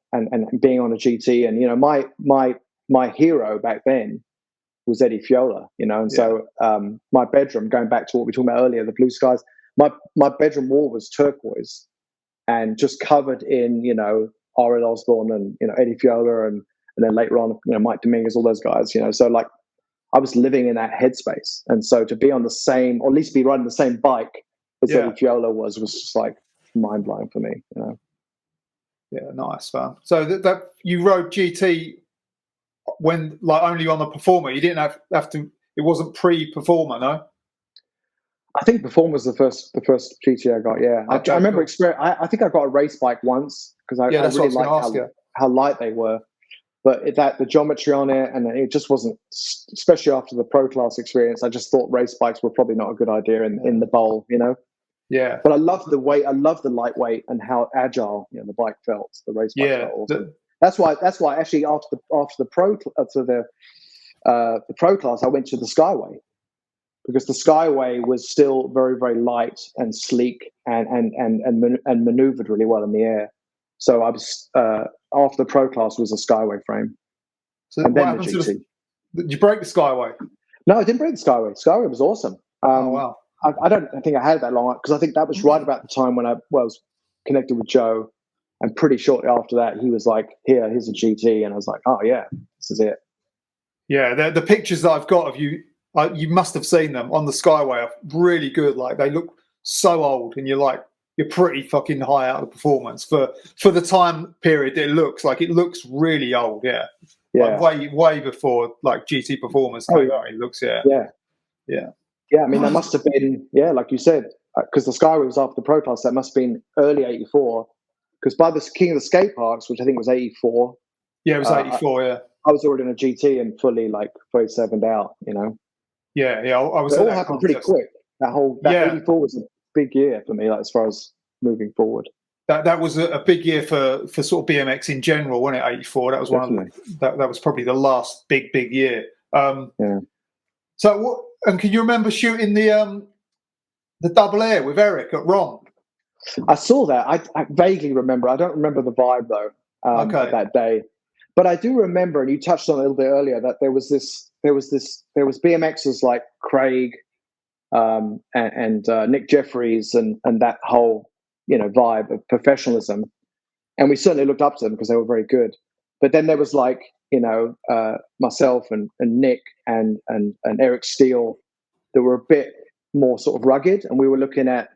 being on a GT. And, my hero back then was Eddie Fiola, and so my bedroom, going back to what we were talking about earlier, the blue skies, my bedroom wall was turquoise and just covered in, R.L. Osborne and, Eddie Fiola and then later on, Mike Dominguez, all those guys, so like I was living in that headspace. And so to be on the same, or at least be riding the same bike as Eddie Fiola was just like mind blowing for me, Yeah, nice, man. So that you rode GT when, like, only on the Performer. You didn't have to. It wasn't pre-Performer, no. I think Performer was the first GT I got. Yeah, okay, I remember I think I got a race bike once, because I really liked how light they were. But the geometry on it, and it just wasn't, especially after the Pro Class experience, I just thought race bikes were probably not a good idea in the bowl, Yeah. But I love the weight. I love the lightweight and how agile the bike felt. The race bike felt awesome. That's why actually after the pro class I went to the Skyway, because the Skyway was still very, very light and sleek and maneuvered really well in the air. So I was after the pro class was a Skyway frame. So and then the GT. Did you break the Skyway? No, I didn't break the Skyway. Skyway was awesome. Oh wow! I don't think I had it that long, because I think that was right about the time when I was connected with Joe, and pretty shortly after that he was like, here's a GT, and I was like, oh yeah, this is it. Yeah, the pictures that I've got of you, you must have seen them on the Skyway, are really good. Like, they look so old, and you're pretty fucking high out of performance for the time period. It looks really old. Yeah. Like way before like GT Performance came out. It looks yeah. I mean, that must have been like you said, because the Skyway was after the Pro Class. That must have been early '84, because by the King of the Skate Parks, which I think was '84. Yeah, it was '84. Yeah, I was already in a GT and fully like 37'd out. Yeah. I was. It all happened pretty quick. That '84 was a big year for me, like as far as moving forward. That was a big year for sort of BMX in general, wasn't it? '84. That was that was probably the last big year. So what? And can you remember shooting the double air with Eric at ROM? I saw that. I vaguely remember. I don't remember the vibe though. That day, but I do remember, and you touched on it a little bit earlier, that there was BMXers like Craig and Nick Jeffries and that whole vibe of professionalism, and we certainly looked up to them because they were very good. But then there was like myself and Nick and Eric Steele that were a bit more sort of rugged, and we were looking at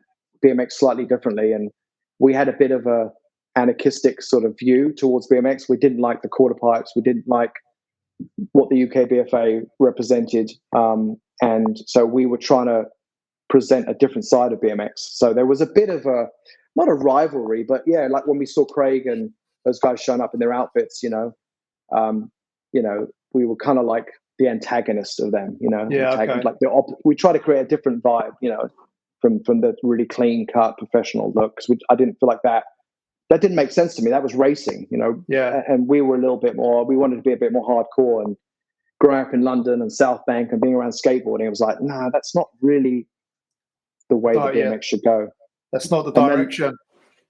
BMX slightly differently, and we had a bit of a anarchistic sort of view towards BMX. We didn't like the quarter pipes. We didn't like what the UKBFA represented, and so we were trying to present a different side of BMX. So there was a bit of not a rivalry, but like when we saw Craig and those guys showing up in their outfits, we were kind of like the antagonist of them, like we try to create a different vibe, from the really clean cut professional look, because I didn't feel like that didn't make sense to me. That was racing, and we were we wanted to be a bit more hardcore. And growing up in London and South Bank and being around skateboarding, it was like, no, that's not really the way the BMX should go. That's not the direction.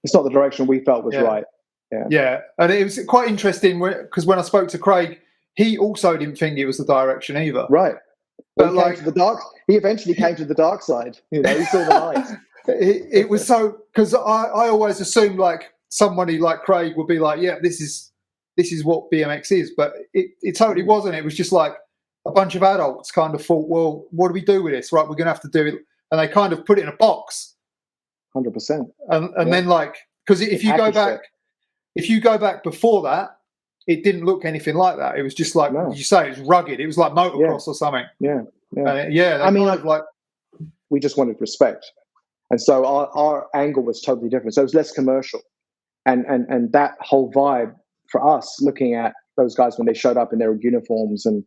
It's not the direction we felt was right. Yeah, and it was quite interesting because when I spoke to Craig, he also didn't think it was the direction either. Right. But he eventually came to the dark side. He saw the light. It was so, because I always assumed like somebody like Craig would be like, yeah, this is what BMX is, but it totally wasn't. It was just like a bunch of adults kind of thought, well, what do we do with this? Right, we're going to have to do it, and they kind of put it in a box. 100%. And then like, because if you go back before that, it didn't look anything like that. It was just like you say, it was rugged. It was like motocross or something. I mean, we just wanted respect, and so our angle was totally different. So it was less commercial, and that whole vibe for us, looking at those guys when they showed up in their uniforms, and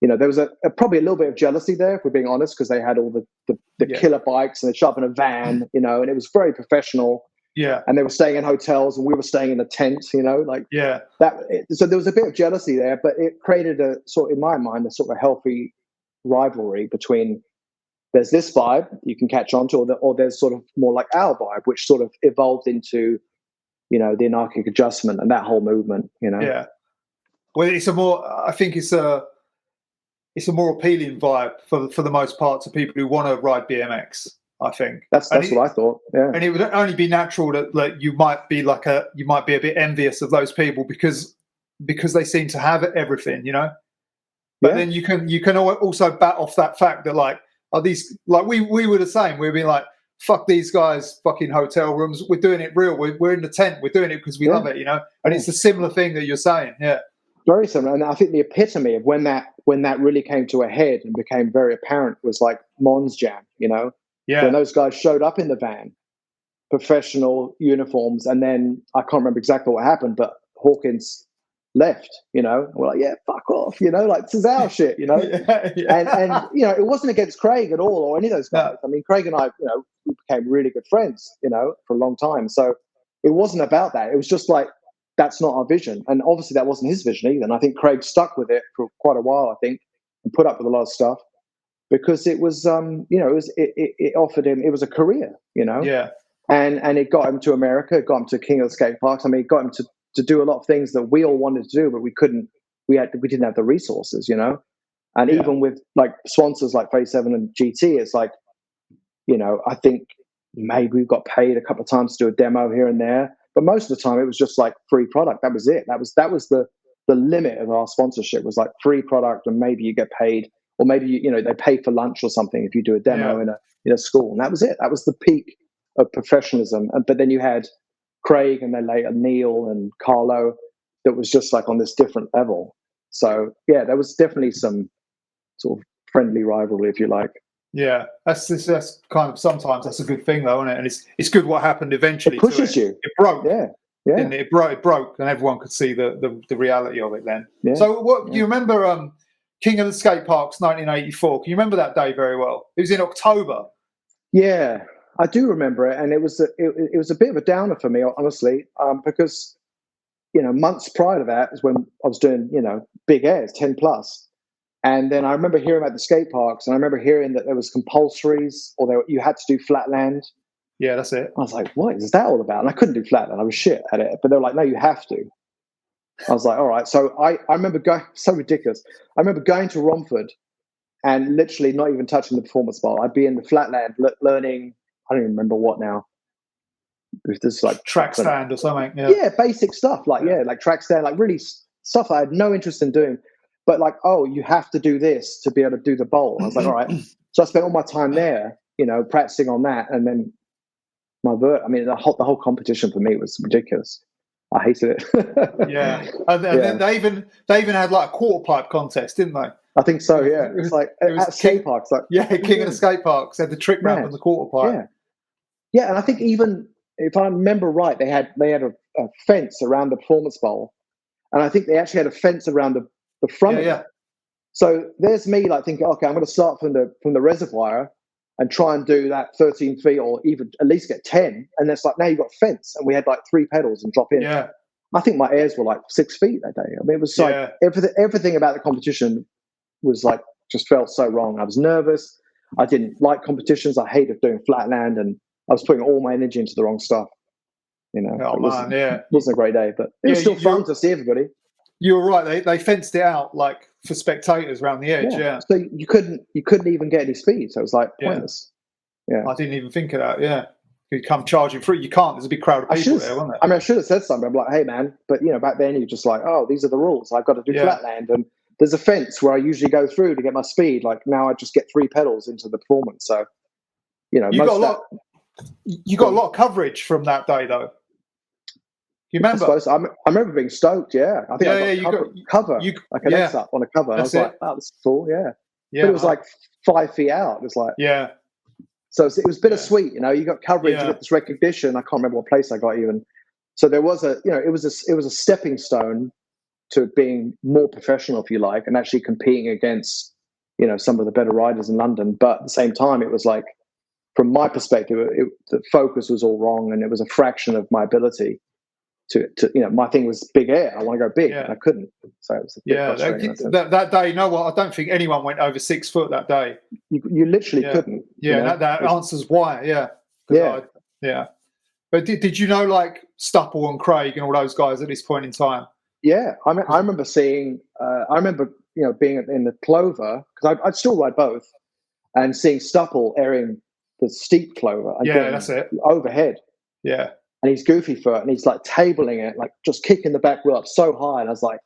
there was probably a little bit of jealousy there, if we're being honest, because they had all the killer bikes and they showed up in a van, and it was very professional. Yeah, and they were staying in hotels, and we were staying in a tent. So there was a bit of jealousy there, but it created in my mind, a sort of a healthy rivalry between. There's this vibe you can catch on to, or there's sort of more like our vibe, which sort of evolved into, the anarchic adjustment and that whole movement. Yeah. Well, I think it's a more appealing vibe for the most part to people who want to ride BMX. I think that's what I thought. Yeah, and it would only be natural that you might be a bit envious of those people because they seem to have everything, But then you can also bat off that fact that like, are these, like we were the same. We'd be like, fuck these guys, fucking hotel rooms. We're doing it real. We're in the tent. We're doing it because we love it, And it's a similar thing that you're saying. Yeah, very similar. And I think the epitome of when that really came to a head and became very apparent was like Mons Jam, Yeah. When those guys showed up in the van, professional uniforms, and then I can't remember exactly what happened, but Hawkins left, and we're like, yeah, fuck off, like this is our shit, and it wasn't against Craig at all or any of those guys. I mean, Craig and I, we became really good friends, for a long time. So it wasn't about that. It was just like, that's not our vision. And obviously that wasn't his vision either. And I think Craig stuck with it for quite a while, I think, and put up with a lot of stuff because it was, it offered him, it was a career, Yeah. And it got him to America, it got him to King of the Skate Parks. I mean, it got him to do a lot of things that we all wanted to do, but we didn't have the resources, And even with like sponsors like Faze 7 and GT, it's like, I think maybe we got paid a couple of times to do a demo here and there, but most of the time it was just like free product. That was it. That was the limit of our sponsorship, was like free product, and maybe you get paid, or maybe they pay for lunch or something if you do a demo in a school, and that was it. That was the peak of professionalism. But then you had Craig, and then later Neil and Carlo, that was just like on this different level. So yeah, there was definitely some sort of friendly rivalry, if you like. Yeah, that's kind of, sometimes that's a good thing though, isn't it? And it's good what happened eventually. It pushes you. It broke. Yeah. Didn't it? It broke, and everyone could see the reality of it then. Yeah. So what you remember? King of the Skate Parks, 1984. Can you remember that day very well? It was in October. Yeah, I do remember it, and it was a bit of a downer for me, honestly, because months prior to that is when I was doing big airs, 10 plus. And then I remember hearing about the skate parks, and I remember hearing that there was compulsories, or you had to do flatland. Yeah, that's it. I was like, what is that all about? And I couldn't do flatland. I was shit at it. But they were like, no, you have to. I was like, all right. So I remember going, so ridiculous. I remember going to Romford and literally not even touching the performance bowl. I'd be in the flatland learning, I don't even remember what now. This like track stand or something. Yeah, basic stuff. Like track stand, like really stuff I had no interest in doing. But like, oh, you have to do this to be able to do the bowl. I was like, all right. So I spent all my time there, practicing on that. And then the whole competition for me was ridiculous. I hated it. Yeah. And then they even had like a quarter pipe contest, didn't they? I think so, yeah. It was like at skate parks. Like, King of the Skate Parks had the trick ramp and the quarter pipe. Yeah, and I think even if I remember right, they had a fence around the performance bowl. And I think they actually had a fence around the front of it. So there's me like thinking, okay, I'm going to start from the reservoir and try and do that 13 feet, or even at least get 10. And it's like, now you've got fence, and we had like 3 pedals and drop in. Yeah. I think my airs were like 6 feet that day. I mean, it was like everything about the competition was like, just felt so wrong. I was nervous. I didn't like competitions. I hated doing flatland, and I was putting all my energy into the wrong stuff. It wasn't a great day, but it was still fun to see everybody. You were right. They fenced it out like for spectators around the edge. Yeah. So you couldn't even get any speed. So it was like pointless. Yeah. I didn't even think of that. Yeah. You'd come charging through. You can't. There's a big crowd of people there, wasn't there? I mean, I should have said something. I'm like, hey man, but back then you're just like, oh, these are the rules. I've got to do flatland, and there's a fence where I usually go through to get my speed. Like now, I just get 3 pedals into the performance. So you got a lot of coverage from that day, though. You remember? I remember being stoked. Yeah, I think I got cover. Like an X up on a cover. And I was like, "Oh, this is cool." Yeah, but it was like 5 feet out. It was like, So it was bittersweet. You got coverage, you got this recognition. I can't remember what place I got even. So there was it was a stepping stone to being more professional, if you like, and actually competing against some of the better riders in London. But at the same time, it was like, from my perspective, the focus was all wrong, and it was a fraction of my ability. To my thing was big air. I want to go big, and I couldn't. So it was a bit frustrating. That day, you know what? I don't think anyone went over 6 foot that day. You literally couldn't. Yeah, that answers why. Yeah. But did you know like Stupple and Craig and all those guys at this point in time? Yeah, I remember seeing. I remember being in the Clover, because I'd still ride both, and seeing Stupple airing the steep Clover. And that's it. Overhead. Yeah. And he's goofy foot, and he's like tabling it, like just kicking the back wheel up so high. And I was like,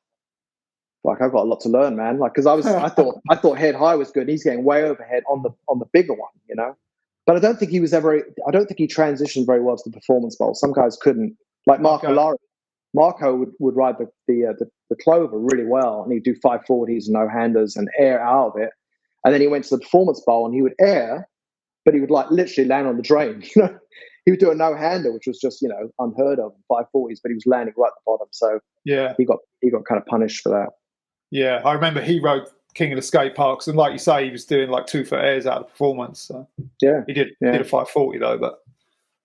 I've got a lot to learn, man. Like, because I thought head high was good. And he's getting way overhead on the bigger one, But I don't think he transitioned very well to the performance bowl. Some guys couldn't. Like Marco Marco would ride the Clover really well, and he'd do 540s and no handers and air out of it. And then he went to the performance bowl, and he would air, but he would like literally land on the drain. he was doing no hander, which was just unheard of in 540s, but he was landing right at the bottom, so Yeah, he got kind of punished for that. yeah. I remember he rode King of the Skate Parks, and like you say, he was doing like 2-foot airs out of the performance. So Yeah, he did a 540 though, but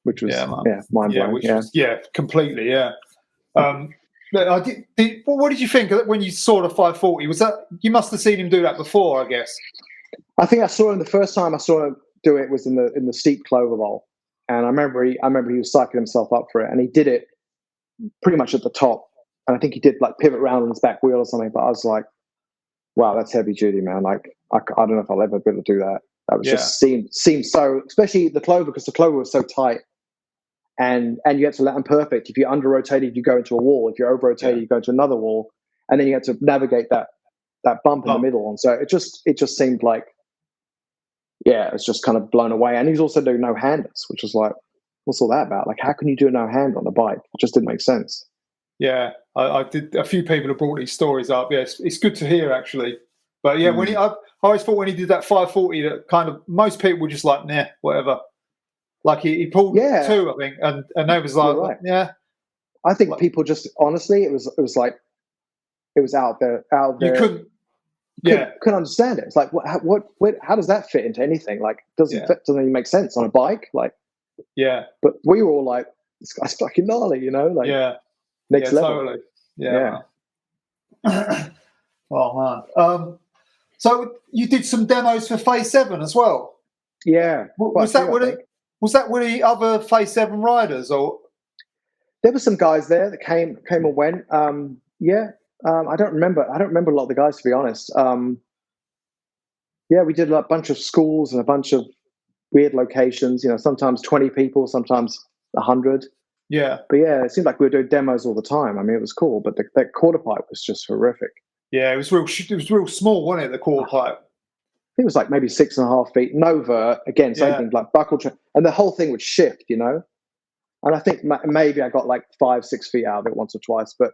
which was mind blowing. Completely. Yeah. I did. What did you think when you saw the 540? Was that, you must have seen him do that before, I guess? I think I saw him the first time I saw him do it was in the steep clover bowl, and I remember he was psyching himself up for it, and he did it pretty much at the top, and I think he did like pivot round on his back wheel or something. But I was like, wow, that's heavy duty, man. Like I don't know if I'll ever be able to do that. That was just seemed so, especially the clover, because the clover was so tight. And you had to land perfect. If you under rotated, you go into a wall. If you're over rotated, you go to another wall, and then you had to navigate that bump in the middle. And so it just seemed like, it was just kind of blown away. And he was also doing no handers, which was like, what's all that about? Like, how can you do a no hand on a bike? It just didn't make sense. Yeah, I did. A few people have brought these stories up. Yes, it's good to hear actually. But yeah, when I always thought when he did that 540, that kind of most people were just like, nah, whatever. Like he pulled 2, I think, and they was like, right. yeah. I think people just honestly, it was like it was out there. You couldn't understand it. It's like what how does that fit into anything? Like doesn't even make sense on a bike. Like but we were all like, this guy's fucking gnarly, like next level. Totally. Yeah. Oh man. So you did some demos for Faze 7 as well. Yeah. Was that with the other Faze 7 riders, or there were some guys there that came and went? I don't remember a lot of the guys, to be honest. We did a bunch of schools and a bunch of weird locations. Sometimes 20 people, sometimes 100. Yeah. But it seemed like we were doing demos all the time. I mean, it was cool, but that quarter pipe was just horrific. Yeah, it was real small, wasn't it? The quarter pipe. I think it was like maybe 6.5 feet. No vert. Again, same thing, like buckle and the whole thing would shift, And I think maybe I got like 5-6 feet out of it once or twice. But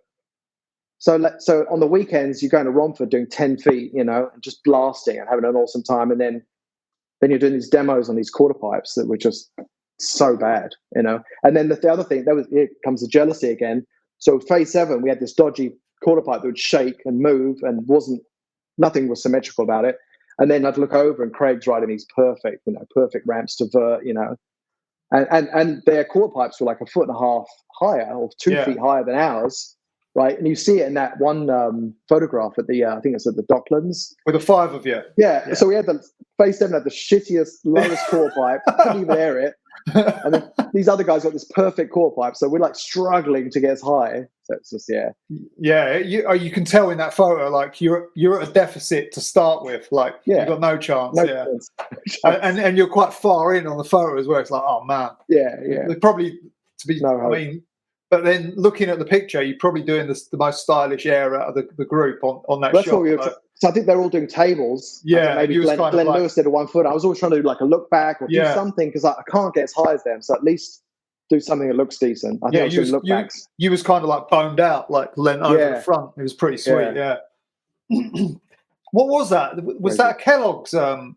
so on the weekends, you're going to Romford doing 10 feet, and just blasting and having an awesome time. And then you're doing these demos on these quarter pipes that were just so bad, And then the other thing, here comes the jealousy again. So Faze 7, we had this dodgy quarter pipe that would shake and move and nothing was symmetrical about it. And then I'd look over and Craig's riding these perfect ramps to vert, and their quarter pipes were like 1.5 feet higher or 2 feet higher than ours, right? And you see it in that one photograph at the, I think it's at the Docklands. With the 5 of you. Yeah. So we had the Faze 7 had the shittiest, lowest quarter pipe, couldn't even air it. And then these other guys got this perfect core pipe, so we're like struggling to get as high. So it's just you can tell in that photo, like you're at a deficit to start with, like you've got no chance. Chance. And you're quite far in on the photo as well. It's like, oh man, probably to be. I mean, but then looking at the picture, you're probably doing the most stylish air out of the group on that shot. So I think they're all doing tables. Yeah, maybe Glenn Lewis did a 1 foot. I was always trying to do like a look back or do something because I can't get as high as them. So at least do something that looks decent. I think I was doing look backs. You was kind of like boned out, like leant over the front. It was pretty sweet. Yeah. What was that? Was that Kellogg's promo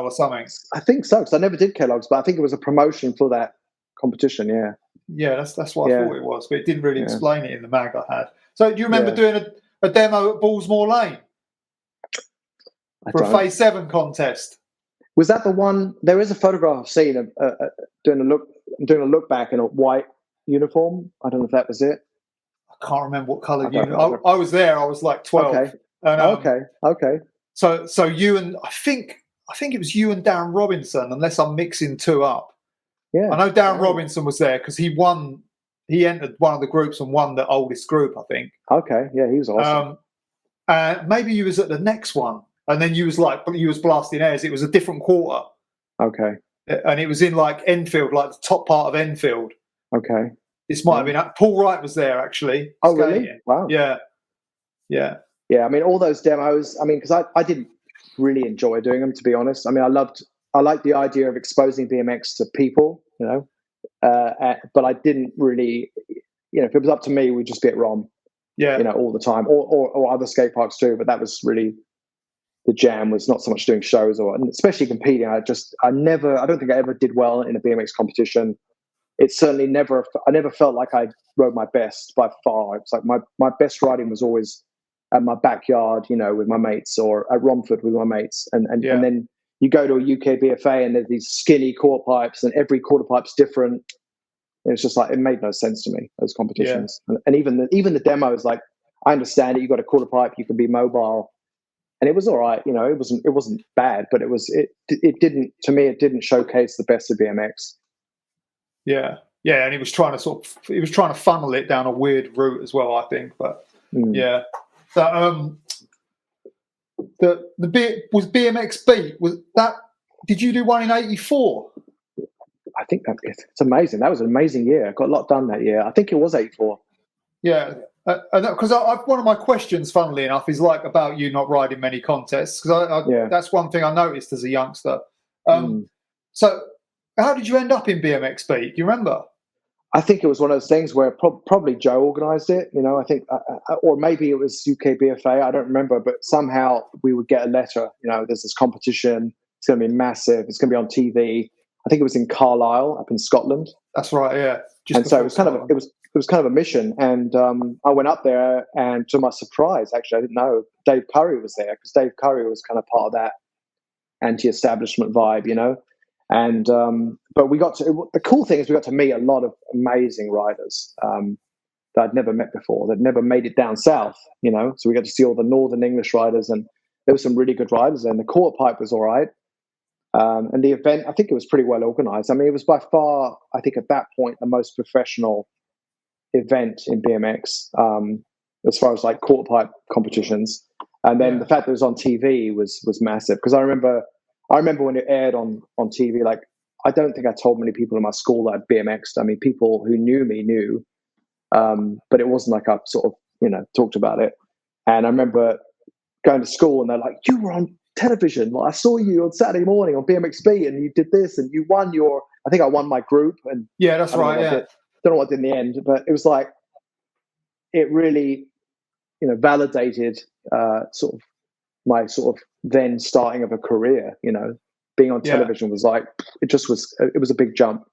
or something? I think so, because I never did Kellogg's, but I think it was a promotion for that competition. Yeah, that's what I thought it was, but it didn't really explain it in the mag I had. So do you remember doing a demo at Ballsmore Lane for a Faze 7 contest? Was that the one? There is a photograph I've seen of doing a look back in a white uniform. I don't know if that was it. I can't remember what colour uniform. I was there. I was like 12. Okay. And, okay. So you and I think it was you and Darren Robinson, unless I'm mixing two up. Yeah. I know Darren Robinson was there because he won. He entered one of the groups and won the oldest group, I think. Okay, yeah, he was awesome. Maybe you was at the next one, and then you was blasting airs. It was a different quarter. Okay. And it was in like Enfield, like the top part of Enfield. Okay. This might have been Paul Wright was there actually. Oh, really? Wow. Yeah. I mean, all those demos. I mean, because I didn't really enjoy doing them, to be honest. I mean, I liked the idea of exposing BMX to people, but I didn't really, if it was up to me, we'd just be at ROM, all the time, or other skate parks too. But that was really, the jam was not so much doing shows and especially competing. I don't think I ever did well in a BMX competition. It certainly I never felt like I rode my best by far. It's like my best riding was always at my backyard, with my mates, or at Romford with my mates. And then you go to a UKBFA and there's these skinny quarter pipes and every quarter pipe's different. And it's just like, it made no sense to me, those competitions. And even the demos, like, I understand it. You got a quarter pipe, you can be mobile. And it was all right, it wasn't bad, but it didn't showcase the best of BMX. Yeah, and he was trying to funnel it down a weird route as well, I think. But yeah, so was BMX Beat, was that? Did you do one in '84? I think it's amazing. That was an amazing year. I got a lot done that year. I think it was '84. Yeah. Because one of my questions, funnily enough, is like about you not riding many contests. Because that's one thing I noticed as a youngster. So, how did you end up in BMX Beat? Do you remember? I think it was one of those things where probably Joe organised it. I think, or maybe it was UKBFA. I don't remember, but somehow we would get a letter. There's this competition. It's going to be massive. It's going to be on TV. I think it was in Carlisle, up in Scotland. That's right. Yeah. And so it was kind of a mission, and I went up there, and to my surprise, actually, I didn't know Dave Curry was there, because Dave Curry was kind of part of that anti-establishment vibe, And but the cool thing is we got to meet a lot of amazing riders that I'd never met before, that never made it down south, So we got to see all the Northern English riders, and there were some really good riders there. And the quarter pipe was all right. And the event, I think it was pretty well organized. I mean, it was by far, I think at that point, the most professional event in BMX as far as like quarter pipe competitions. And then the fact that it was on TV was massive, because I remember when it aired on TV, like, I don't think I told many people in my school that I'd BMX'd. I mean, people who knew me knew, but it wasn't like I sort of, talked about it. And I remember going to school and they're like, you were on television. Like, I saw you on Saturday morning on BMXB and you did this and you won I think I won my group. And yeah, that's right. Yeah. Don't know what I did in the end, but it was like, it really, validated sort of my sort of then starting of a career. Being on television was like, it was a big jump.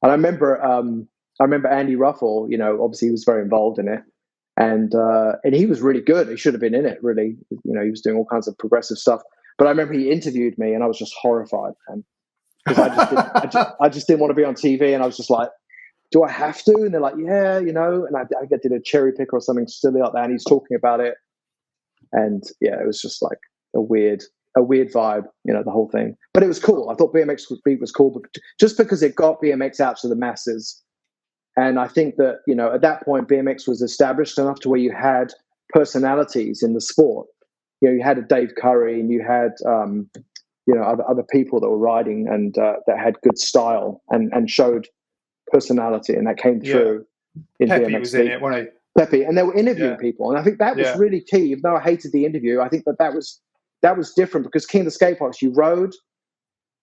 And I remember Andy Ruffle, obviously he was very involved in it, and he was really good. He should have been in it, really. He was doing all kinds of progressive stuff. But I remember he interviewed me, and I was just horrified, because I just didn't want to be on TV, and I was just like, do I have to? And they're like, yeah, and I did a cherry pick or something silly like that, and he's talking about it, and it was just like a weird vibe, the whole thing. But it was cool. I thought BMX Beat was cool, but just because it got BMX out to the masses. And I think that, at that point, BMX was established enough to where you had personalities in the sport. You had a Dave Curry, and you had, other people that were riding and that had good style and showed personality, and that came through in Pepe BMX was Beat. in it, wasn't he? Pepe, and they were interviewing people, and I think that was really key. Even though I hated the interview, I think that was different, because King of the Skateparks, you rode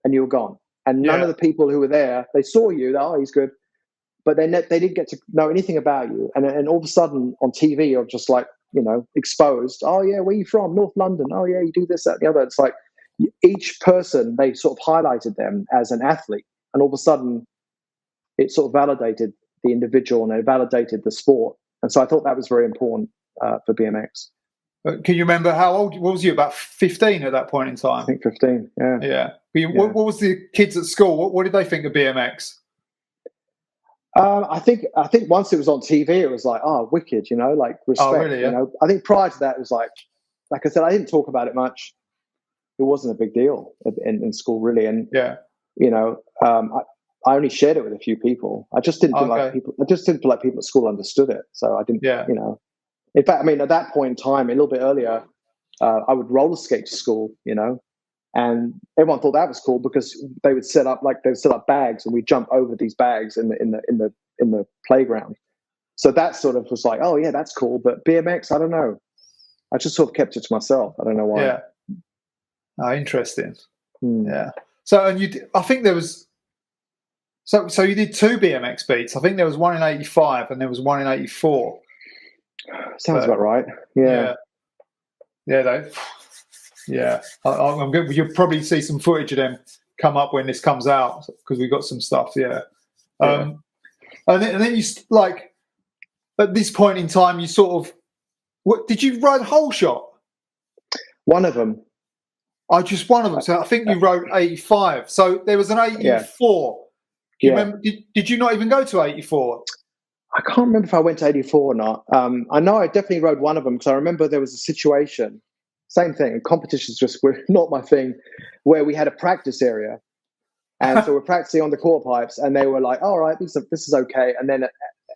and you were gone, and none of the people who were there, they saw you, he's good, but they didn't get to know anything about you, and all of a sudden on TV you're just like, exposed. Oh yeah, where are you from? North London. Oh yeah, you do this, that, and the other. It's like each person, they sort of highlighted them as an athlete, and all of a sudden it sort of validated the individual and it validated the sport. And so I thought that was very important for BMX. Can you remember how old? What was you, about 15 at that point in time? I think 15. Yeah. What was the kids at school? What did they think of BMX? I think once it was on TV, it was like, oh, wicked, like respect. Oh, really? Yeah. I think prior to that, it was like I said, I didn't talk about it much. It wasn't a big deal in school, really. And I only shared it with a few people. I just didn't feel like people. I just didn't feel like people at school understood it. So I didn't. In fact, I mean, at that point in time, a little bit earlier, I would roller skate to school. And everyone thought that was cool, because they would set up bags, and we'd jump over these bags in the playground. So that sort of was like, oh yeah, that's cool. But BMX, I don't know. I just sort of kept it to myself. I don't know why. Yeah. Oh, interesting. Yeah. So, and I think there was. So you did 2 BMX beats. I think there was one in '85 and there was one in '84. Sounds about right. Yeah. Yeah, I'm good. You'll probably see some footage of them come up when this comes out because we've got some stuff. Yeah. And then you like at this point in time, you sort of what did you ride whole shot? One of them. Oh, just one of them. So I think you rode 85. So there was an 84. Do you remember? Did you not even go to 84? I can't remember if I went to 84 or not. I know I definitely rode one of them because I remember there was a situation. Same thing. Competitions just were not my thing. Where we had a practice area, and so we're practicing on the quarter pipes, and they were like, "All right, this is okay." And then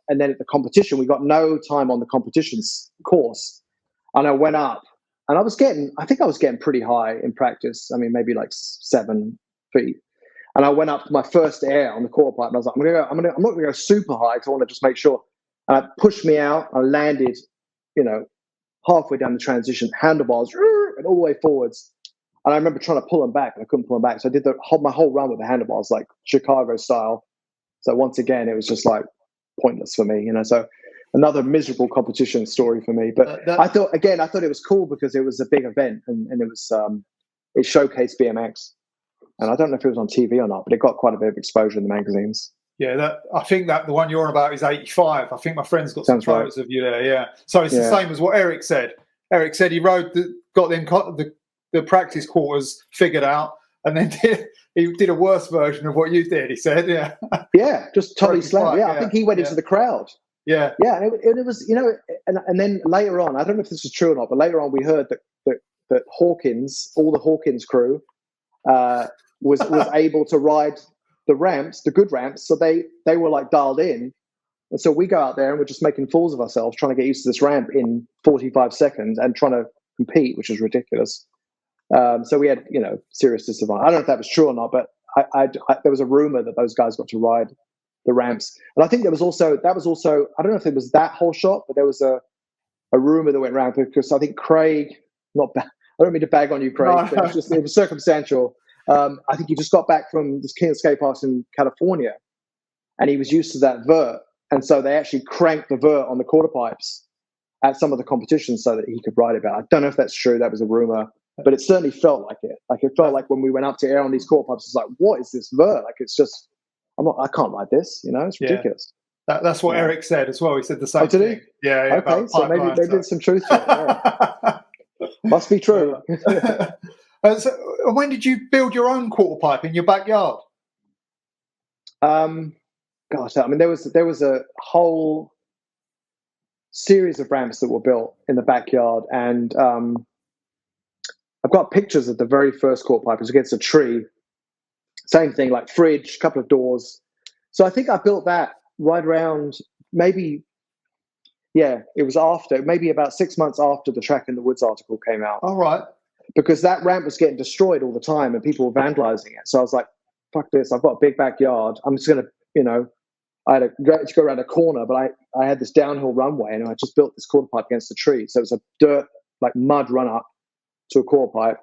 at the competition, we got no time on the competitions course, and I went up, and I think I was getting pretty high in practice. I mean, maybe like 7 feet. And I went up to my first air on the quarter pipe, and I was like, I'm not going to go super high because I want to just make sure. And it pushed me out. I landed, halfway down the transition, handlebars, and all the way forwards. And I remember trying to pull them back, and I couldn't pull them back. So I did my whole run with the handlebars, like Chicago style. So once again, it was just like pointless for me, So another miserable competition story for me. But I thought it was cool because it was a big event, and it was it showcased BMX. And I don't know if it was on TV or not, but it got quite a bit of exposure in the magazines. Yeah, I think that the one you're on about is 85. I think my friend's got some photos of you there. Yeah, so it's the same as what Eric said. Eric said he got the practice quarters figured out, and then he did a worse version of what you did. He said, yeah, just totally slam. Yeah, I think he went into the crowd. Yeah, and it was and then later on, I don't know if this is true or not, but later on we heard that Hawkins, all the Hawkins crew, was able to ride the ramps, the good ramps, so they were like dialed in, and so we go out there and we're just making fools of ourselves trying to get used to this ramp in 45 seconds and trying to compete, which is ridiculous. So we had serious disadvantage. I don't know if that was true or not, but I there was a rumor that those guys got to ride the ramps, and I think that was also I don't know if it was that whole shot, but there was a rumor that went around because I think Craig, I don't mean to bag on you, Craig, but it was circumstantial. I think he just got back from this King of Skateparks in California, and he was used to that vert, and so they actually cranked the vert on the quarter pipes at some of the competitions so that he could ride it better. I don't know if that's true. That was a rumor, but it certainly felt like it. Like it felt like when we went up to air on these quarter pipes, it's like, what is this vert? Like it's just, I can't ride this. It's ridiculous. That's what Eric said as well. He said the same thing. Did he? Yeah. Okay, so maybe there did some truth to it. Yeah. Must be true. So when did you build your own quarter pipe in your backyard? Gosh, I mean, there was a whole series of ramps that were built in the backyard, and I've got pictures of the very first quarter pipe. It was against a tree. Same thing, like fridge, couple of doors. So I think I built that right around maybe, it was maybe about 6 months after the Track in the Woods article came out. All right. Because that ramp was getting destroyed all the time and people were vandalizing it. So I was like, fuck this, I've got a big backyard. I'm just going to, I had to go around a corner, but I had this downhill runway and I just built this quarter pipe against the tree. So it was a dirt, like mud run up to a quarter pipe.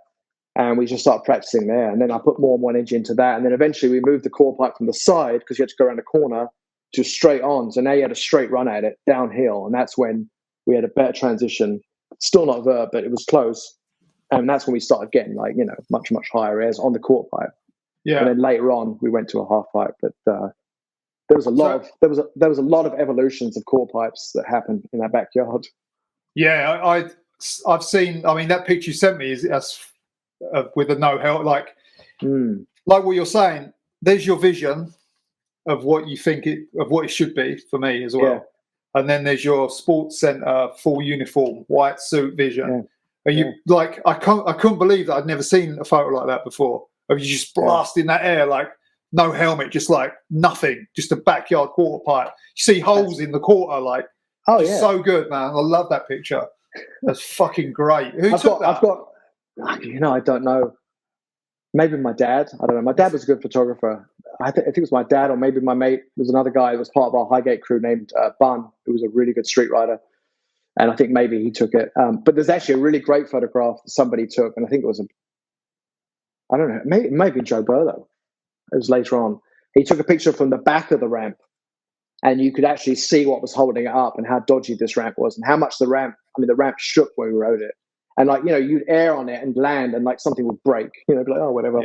And we just started practicing there. And then I put more and more energy into that. And then eventually we moved the quarter pipe from the side because you had to go around a corner to straight on. So now you had a straight run at it downhill. And that's when we had a better transition. Still not vert, but it was close. And that's when we started getting much, much higher airs on the quarter pipe. Yeah. And then later on we went to a half pipe. But there was a lot of evolutions of quarter pipes that happened in that backyard. Yeah, I've seen. I mean, that picture you sent me is with the no help, like what you're saying. There's your vision of what you think of what it should be for me as well. Yeah. And then there's your sports center full uniform white suit vision. Yeah. And you I couldn't believe that I'd never seen a photo like that before. Of you just blasting that air, like no helmet, just like nothing, just a backyard quarter pipe. You see holes in the quarter, like so good, man. I love that picture. That's fucking great. Who took that? I've got, I don't know. Maybe my dad. I don't know. My dad was a good photographer. I think it was my dad, or maybe my mate. There was another guy who was part of our Highgate crew named Bun, who was a really good street rider. And I think maybe he took it. But there's actually a really great photograph that somebody took, and I think it was I don't know, maybe Joe Burlow. It was later on. He took a picture from the back of the ramp, and you could actually see what was holding it up and how dodgy this ramp was and how much the ramp shook when we rode it. And like, you'd air on it and land and like something would break, be like, oh, whatever,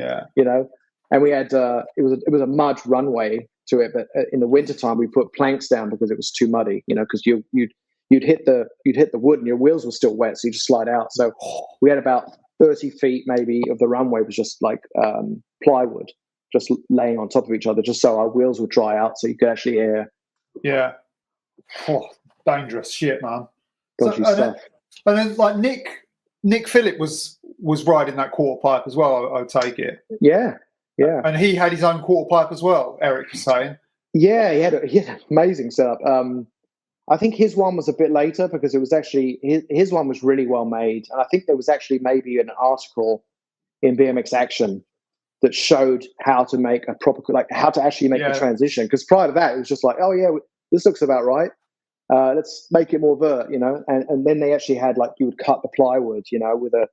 And we had, it was a mud runway to it, but in the wintertime we put planks down because it was too muddy, because you'd hit the wood and your wheels were still wet. So you just slide out. So we had about 30 feet maybe of the runway was just like plywood, just laying on top of each other, just so our wheels would dry out so you could actually air. Yeah. Oh, dangerous shit, man. Dodgy stuff. And then like Nick Phillip was riding that quarter pipe as well, I take it. Yeah. Yeah. And he had his own quarter pipe as well, Eric was saying. Yeah, he had an amazing setup. I think his one was a bit later because it was actually his one was really well made. And I think there was actually maybe an article in BMX Action that showed how to make a proper, like how to actually make the transition. Because prior to that, it was just like, oh yeah, this looks about right. Let's make it more vert, And then they actually had like you would cut the plywood, with a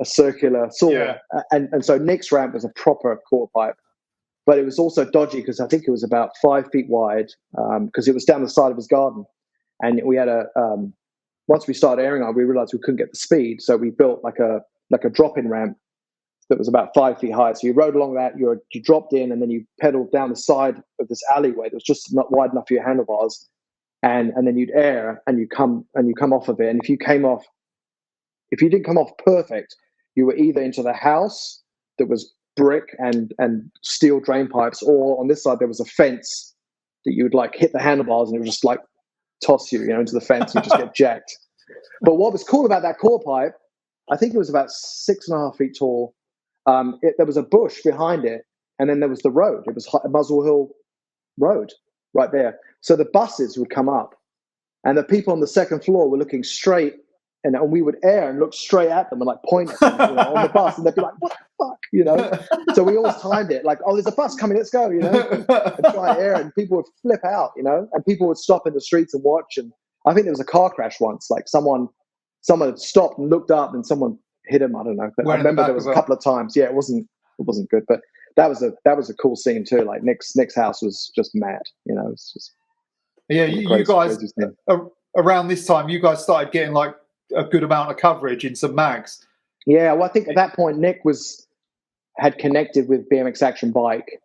circular saw. Yeah. And so Nick's ramp was a proper quarter pipe. But it was also dodgy because I think it was about 5 feet wide because it was down the side of his garden. And we had once we started airing on, we realized we couldn't get the speed. So we built like a drop-in ramp that was about 5 feet high. So you rode along that, you dropped in, and then you pedaled down the side of this alleyway that was just not wide enough for your handlebars. And then you'd air and you come off of it. And if you didn't come off perfect, you were either into the house that was brick and steel drain pipes, or on this side there was a fence that you would like hit the handlebars and it would just like toss you, into the fence. You just get jacked. But what was cool about that core pipe, I think it was about 6.5 feet tall. There was a bush behind it, and then there was the road. It was Muswell Hill Road right there. So the buses would come up, and the people on the second floor were looking straight. And we would air and look straight at them and like point at them, on the bus, and they'd be like, "What the fuck?" So we always timed it like, "Oh, there's a bus coming, let's go," and try air, and people would flip out, and people would stop in the streets and watch. And I think there was a car crash once, like someone had stopped and looked up, and someone hit him. I don't know, but I remember there was a couple of times. Yeah, it wasn't good, but that was a cool scene too. Like Nick's house was just mad, It's just you guys around this time, you guys started getting like a good amount of coverage in some mags. Yeah, well, I think at that point Nick had connected with BMX Action Bike,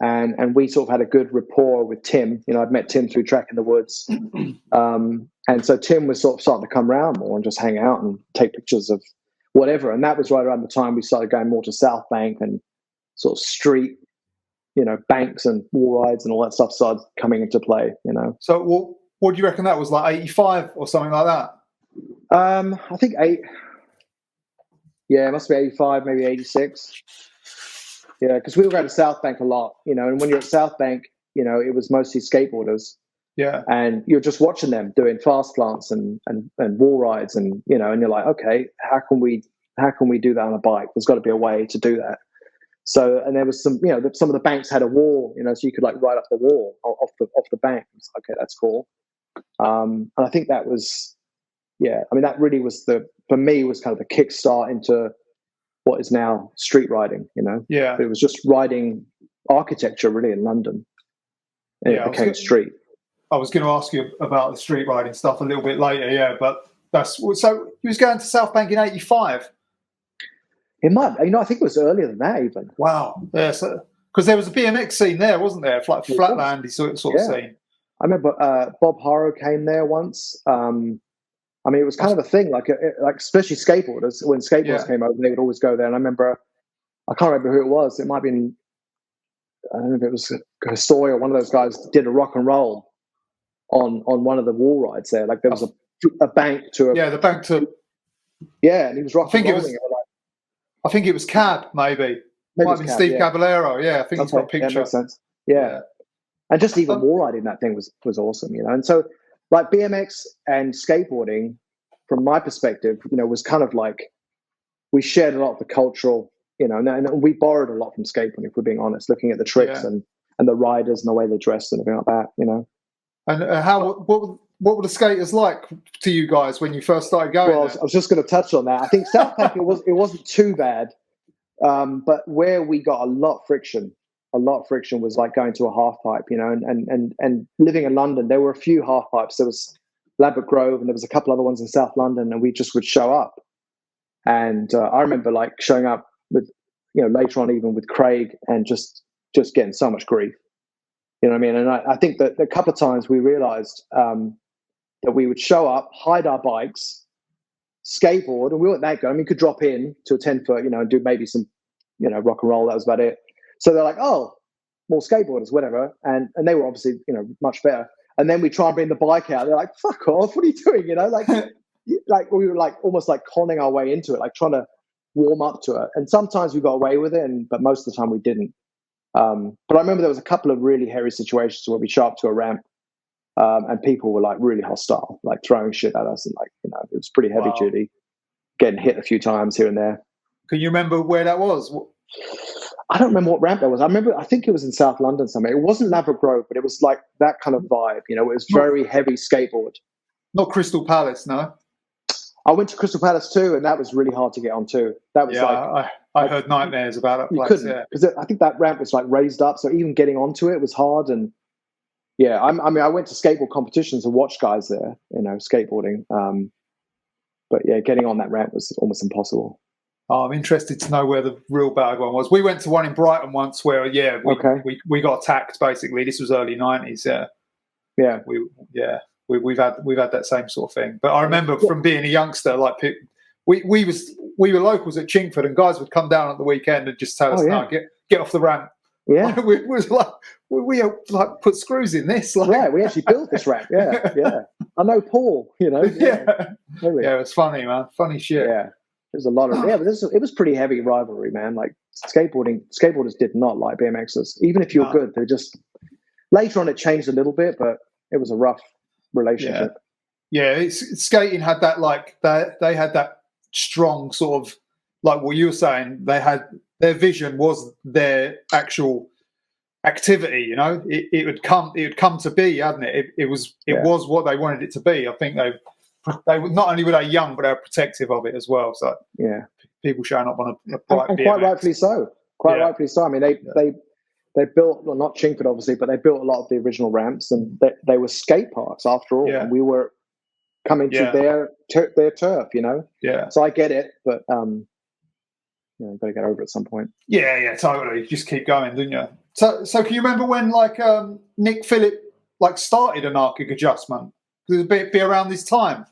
and we sort of had a good rapport with Tim. I'd met Tim through Track in the Woods, and so Tim was sort of starting to come around more and just hang out and take pictures of whatever. And that was right around the time we started going more to South Bank and sort of street, banks and wall rides and all that stuff started coming into play. So what do you reckon that was, like 85 or something like that? I think 8. Yeah, it must be 85, maybe 86. Yeah, because we were going to South Bank a lot, and when you're at South Bank, it was mostly skateboarders. Yeah. And you're just watching them doing fast plants and wall rides, and and you're like, okay, how can we do that on a bike? There's got to be a way to do that. So, and there was some, some of the banks had a wall, so you could like ride up the wall off the bank. It's like, okay, that's cool. And I think that was. Yeah, I mean, that really was for me, was kind of the kickstart into what is now street riding, Yeah. It was just riding architecture really in London. And it became street. I was going to ask you about the street riding stuff a little bit later, yeah, but so you was going to South Bank in 85? It might, I think it was earlier than that even. Wow. Yeah, because there was a BMX scene there, wasn't there? Like flatlandy sort of scene. I remember Bob Haro came there once. I mean, it was kind of a thing, like especially skateboarders. When skateboarders came over, they would always go there. And I remember, I can't remember who it was. It might have been, I don't know if it was Soy or one of those guys did a rock and roll on one of the wall rides there. Like there was a bank to the bank to. Yeah, and he was rocking. I think it was Cab, maybe. Might have been Steve Caballero. Yeah, I think he's got a picture. That makes sense. Yeah. And just even wall riding that thing was awesome, And so, like BMX and skateboarding, from my perspective, was kind of like we shared a lot of the cultural, and we borrowed a lot from skateboarding, if we're being honest, looking at the tricks and the riders and the way they dressed and everything like that, And what were the skaters like to you guys when you first started going? Well, I was just going to touch on that. I think South Bank, it wasn't too bad, but where we got a lot of friction was like going to a half pipe, and living in London, there were a few half pipes. There was Ladbroke Grove, and there was a couple other ones in South London, and we just would show up. And I remember like showing up with, later on even with Craig, and just getting so much grief. You know what I mean? And I think that a couple of times we realized that we would show up, hide our bikes, skateboard, and we weren't that good. I mean, you could drop in to a 10-foot, and do maybe some, rock and roll. That was about it. So they're like, oh, more skateboarders, whatever. And they were obviously, much better. And then we try and bring the bike out. They're like, fuck off. What are you doing? Like we were like almost like conning our way into it, like trying to warm up to it. And sometimes we got away with it, but most of the time we didn't. But I remember there was a couple of really hairy situations where we showed up to a ramp, and people were like really hostile, like throwing shit at us, and like, it was pretty heavy duty, getting hit a few times here and there. Can you remember where that was? I don't remember what ramp that was. I think it was in South London somewhere. It wasn't Ladbroke Grove, but it was like that kind of vibe. It was very heavy skateboard. Not Crystal Palace, no. I went to Crystal Palace too, and that was really hard to get on too. That was I heard nightmares about it. You couldn't, because I think that ramp was like raised up, so even getting onto it was hard. And yeah, I went to skateboard competitions and watched guys there, skateboarding. But yeah, getting on that ramp was almost impossible. I'm interested to know where the real bad one was. We went to one in Brighton once where, we got attacked basically. This was early 90s. Yeah. We've had that same sort of thing. But I remember from being a youngster, like we were locals at Chingford, and guys would come down at the weekend and just tell us, "No, get off the ramp." Yeah, we was like we put screws in this. Like. Yeah, we actually built this ramp. Yeah. I know Paul. Yeah, it was funny, man. Funny shit. Yeah, there's a lot of but it was pretty heavy rivalry, man. Like skateboarders did not like BMXers, even if you were good. They just later on it changed a little bit, but it was a rough relationship. Yeah, skating had that they had that strong sort of like what you were saying. They had their vision was their actual activity. It would come to be, hadn't it? It was what they wanted it to be. I think they were not only were they young, but they were protective of it as well. So people showing up on a bike, and quite rightfully so. Rightfully so. I mean, they built, well, not Chingford obviously, but they built a lot of the original ramps, and they were skate parks after all. And we were coming to their turf, Yeah. So I get it, but you've got to get over it at some point. Yeah, totally. You just keep going, didn't you? So can you remember when Nick Phillip started Anarchic Adjustment? Because it would be around this time.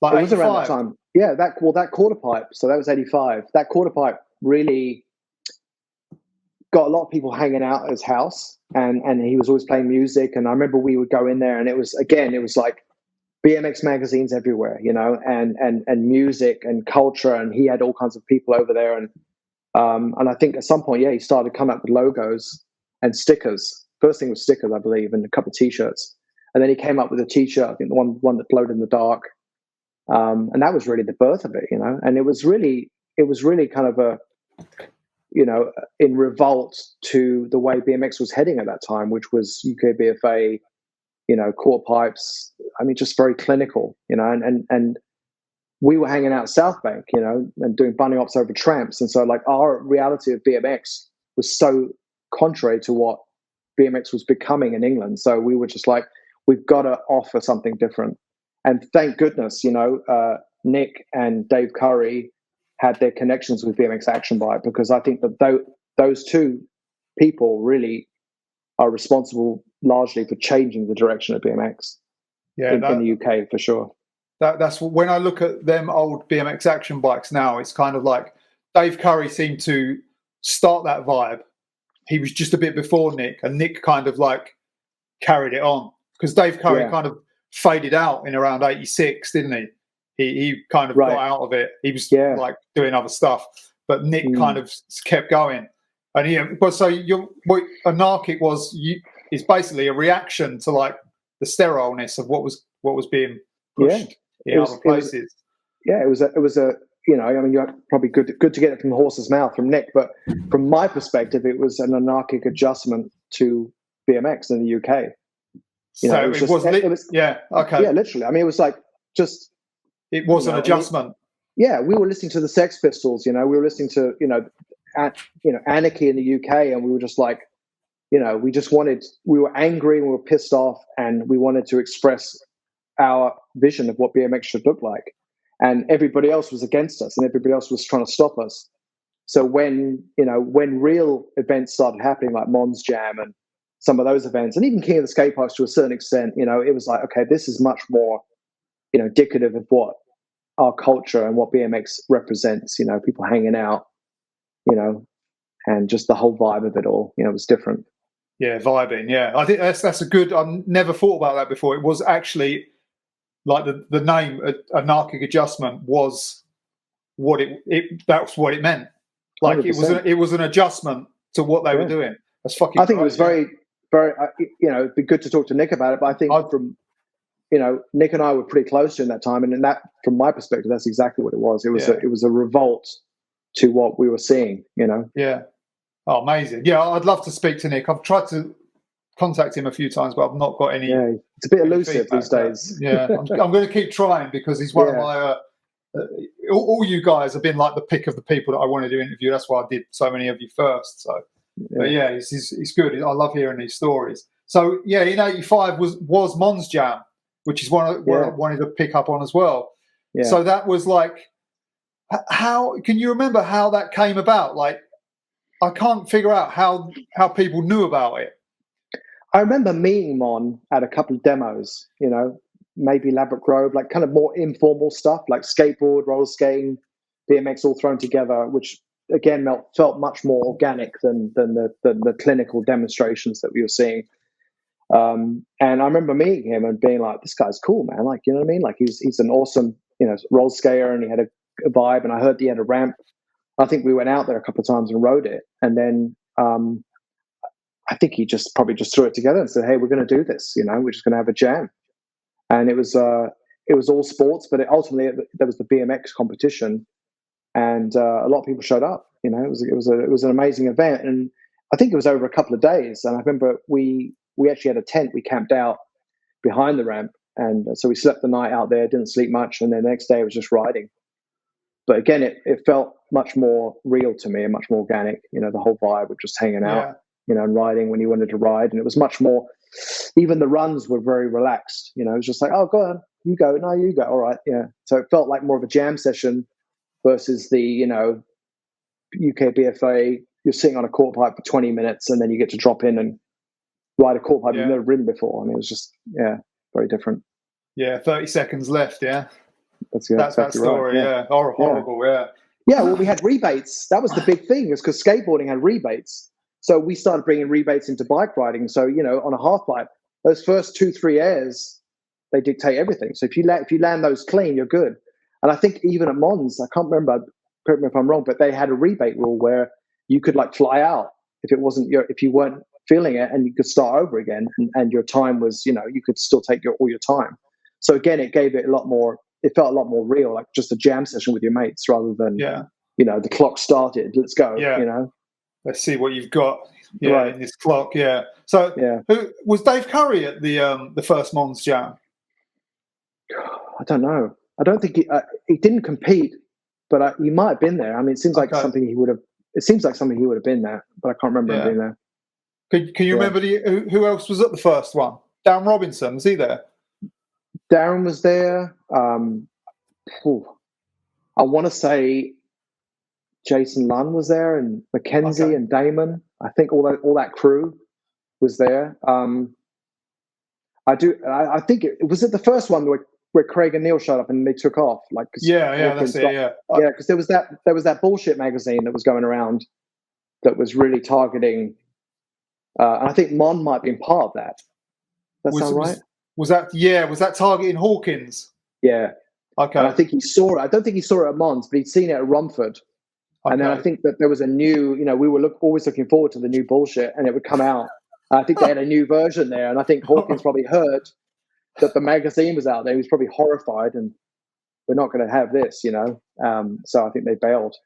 It was around that time. Yeah, that quarter pipe. So that was 85. That quarter pipe really got a lot of people hanging out at his house, and he was always playing music. And I remember we would go in there, and it was like BMX magazines everywhere, and music and culture, and he had all kinds of people over there. And I think at some point, he started coming up with logos and stickers. First thing was stickers, I believe, and a couple of T-shirts. And then he came up with a T-shirt, I think the one that glowed in the dark. And that was really the birth of it, And it was really kind of a, in revolt to the way BMX was heading at that time, which was UKBFA, quarter pipes. I mean, just very clinical, and we were hanging out at South Bank, and doing bunny hops over tramps. And so like our reality of BMX was so contrary to what BMX was becoming in England. So we were just like, we've got to offer something different. And thank goodness, Nick and Dave Curry had their connections with BMX Action Bike, because I think that those two people really are responsible largely for changing the direction of BMX in the UK, for sure. That's when I look at them old BMX Action bikes now, it's kind of like Dave Curry seemed to start that vibe. He was just a bit before Nick, and Nick kind of carried it on, because Dave Curry kind of faded out in around 86, didn't he? He kind of got out of it. He was doing other stuff, but Nick kind of kept going. And what Anarchic is basically a reaction to the sterileness of what was being pushed in other places. It was a you're probably good to get it from the horse's mouth from Nick, but from my perspective, it was an anarchic adjustment to BMX in the UK. Literally. I mean, it was it was an adjustment. We were listening to the Sex Pistols. We were listening to Anarchy in the UK, and we were just we were angry and we were pissed off, and we wanted to express our vision of what BMX should look like. And everybody else was against us, and everybody else was trying to stop us. So when real events started happening, like Mons Jam and some of those events, and even King of the Skateparks to a certain extent, it was like, okay, this is much more, indicative of what our culture and what BMX represents. People hanging out, and just the whole vibe of it all. It was different. Yeah, vibing. Yeah, I think that's a good. I've never thought about that before. It was actually like the name anarchic adjustment was what that's what it meant. Like 100%. It was an adjustment to what they were doing. That's fucking. I think it was very, very. It'd be good to talk to Nick about it. But I think Nick and I were pretty close during that time, and that, from my perspective, that's exactly what it was. It was a revolt to what we were seeing. Yeah. Oh, amazing. Yeah, I'd love to speak to Nick. I've tried to contact him a few times, but I've not got any. Yeah, it's a bit elusive these days. Yeah, I'm going to keep trying, because he's one of my. All you guys have been like the pick of the people that I wanted to interview. That's why I did so many of you first. So, but yeah, he's good. I love hearing these stories. So yeah, in '85 was Mons Jam, which is one I wanted to pick up on as well. Yeah. So that was like, how can you remember how that came about? Like, I can't figure out how people knew about it. I remember meeting Mon at a couple of demos, maybe Ladbroke Grove, like kind of more informal stuff, like skateboard, roller skating, BMX all thrown together, which again felt much more organic than the clinical demonstrations that we were seeing. And I remember meeting him and being like, this guy's cool, man. Like, you know what I mean? Like he's an awesome, roller skater, and he had a vibe, and I heard he had a ramp. I think we went out there a couple of times and rode it. And then I think he probably just threw it together and said, hey, we're going to do this, we're just going to have a jam. And it was all sports, but ultimately there was the BMX competition, and a lot of people showed up. It was an amazing event, and I think it was over a couple of days. And I remember we actually had a tent. We camped out behind the ramp, and so we slept the night out there. Didn't sleep much, and then the next day it was just riding. But again, it felt much more real to me and much more organic. The whole vibe of just hanging out, and riding when you wanted to ride, and it was much more. Even the runs were very relaxed. It was just like, oh, go on, you go, no, you go, all right, yeah. So it felt like more of a jam session versus the UKBFA. You're sitting on a quarter pipe for 20 minutes, and then you get to drop in and ride a quarter pipe you've never ridden before. I mean, it was just very different. Yeah, 30 seconds left. Yeah, that's exactly that story. Right. Yeah, horrible. Yeah. Yeah, well, we had rebates. That was the big thing, is because skateboarding had rebates. So we started bringing rebates into bike riding. So, on a half pipe, those first 2-3 airs, they dictate everything. So if you land those clean, you're good. And I think even at Mons, I can't remember, correct me if I'm wrong, but they had a rebate rule where you could like fly out if you weren't feeling it, and you could start over again, and your time was, you could still take all your time. So again, it gave it a lot more. It felt a lot more real, like just a jam session with your mates, rather than the clock started. Let's go. Let's see what you've got. In this clock. Yeah. So who was Dave Curry at the first Mons Jam? I don't know. I don't think he didn't compete, but he might have been there. I mean, it seems like something he would have. It seems like something he would have been there, but I can't remember him being there. Can you remember who else was at the first one? Darren Robinson, was he there? Darren was there. I want to say Jason Lunn was there, and Mackenzie and Damon. I think all that crew was there. I think it was the first one where Craig and Neil showed up and they took off. Like, that's it. Yeah, because there was that bullshit magazine that was going around that was really targeting. And I think Mon might be part of that. That sound right? Was that targeting Hawkins? Yeah. Okay. And I think he saw it. I don't think he saw it at Mons, but he'd seen it at Romford. Okay. And then I think that there was a new, we were always looking forward to the new bullshit, and it would come out. I think they had a new version there, and I think Hawkins probably heard that the magazine was out there. He was probably horrified, and we're not going to have this, So I think they bailed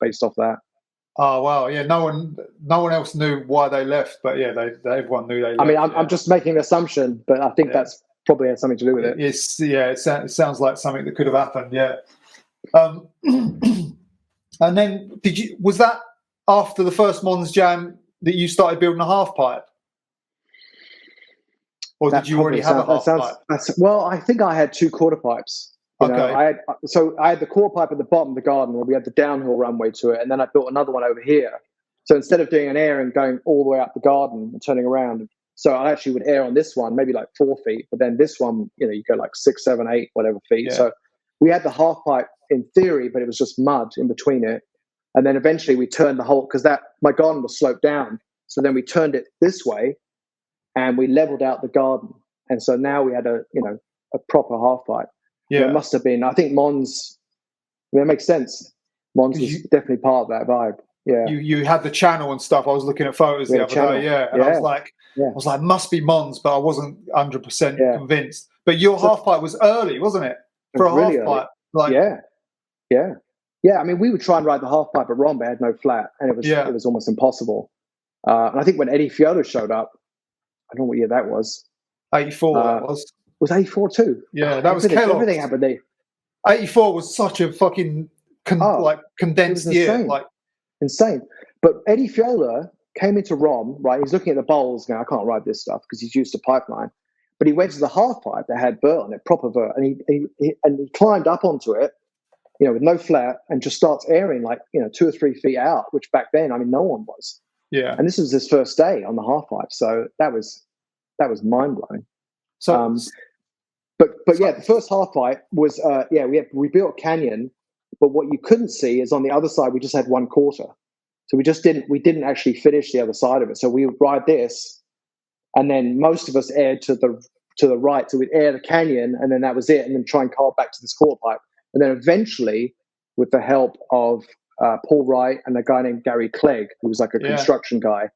based off that. Oh wow, yeah. No one else knew why they left, but everyone knew they left. I mean, I'm just making an assumption, but I think that's probably had something to do with it. It sounds like something that could have happened. Yeah. And then was that after the first Mons Jam that you started building a half pipe? Or did you already have a half pipe? Well, I think I had 2 quarter pipes. I had the quarter pipe at the bottom of the garden where we had the downhill runway to it, and then I built another one over here. So instead of doing an air and going all the way up the garden and turning around, so I actually would air on this one, maybe like 4 feet, but then this one, you go like 6, 7, 8, whatever feet. Yeah. So we had the half pipe in theory, but it was just mud in between it. And then eventually we turned the whole, because my garden was sloped down. So then we turned it this way and we leveled out the garden. And so now we had a proper half pipe. Yeah. It must have been, I think Mons, that makes sense. Mons was definitely part of that vibe. Yeah. You had the channel and stuff. I was looking at photos the other day. Yeah. And I was like, must be Mons, but I wasn't 100% convinced. But your half pipe was early, wasn't it? For a really half pipe. Yeah. I mean, we would try and ride the half pipe at Rom, but it had no flat, and it was almost impossible. And I think when Eddie Fiola showed up, I don't know what year that was. 84 that was. Was 84 too? Yeah, that was Kellogg's. Everything happened there. 84 was such a fucking condensed year. Insane. But Eddie Fiola came into Rom, right? He's looking at the bowls going, I can't ride this stuff because he's used to pipeline. But he went to the half pipe that had vert on it, proper vert, and he climbed up onto it, with no flat, and just starts airing 2 or 3 feet out, which back then, I mean, no one was. Yeah. And this was his first day on the half pipe, so that was mind blowing. So, but the first half pipe was we built a canyon, but what you couldn't see is on the other side we just had 1 quarter, so we didn't actually finish the other side of it. So we would ride this, and then most of us aired to the right, so we'd air the canyon, and then that was it, and then try and carve back to this quarter pipe, and then eventually, with the help of Paul Wright and a guy named Gary Clegg, who was like a construction guy,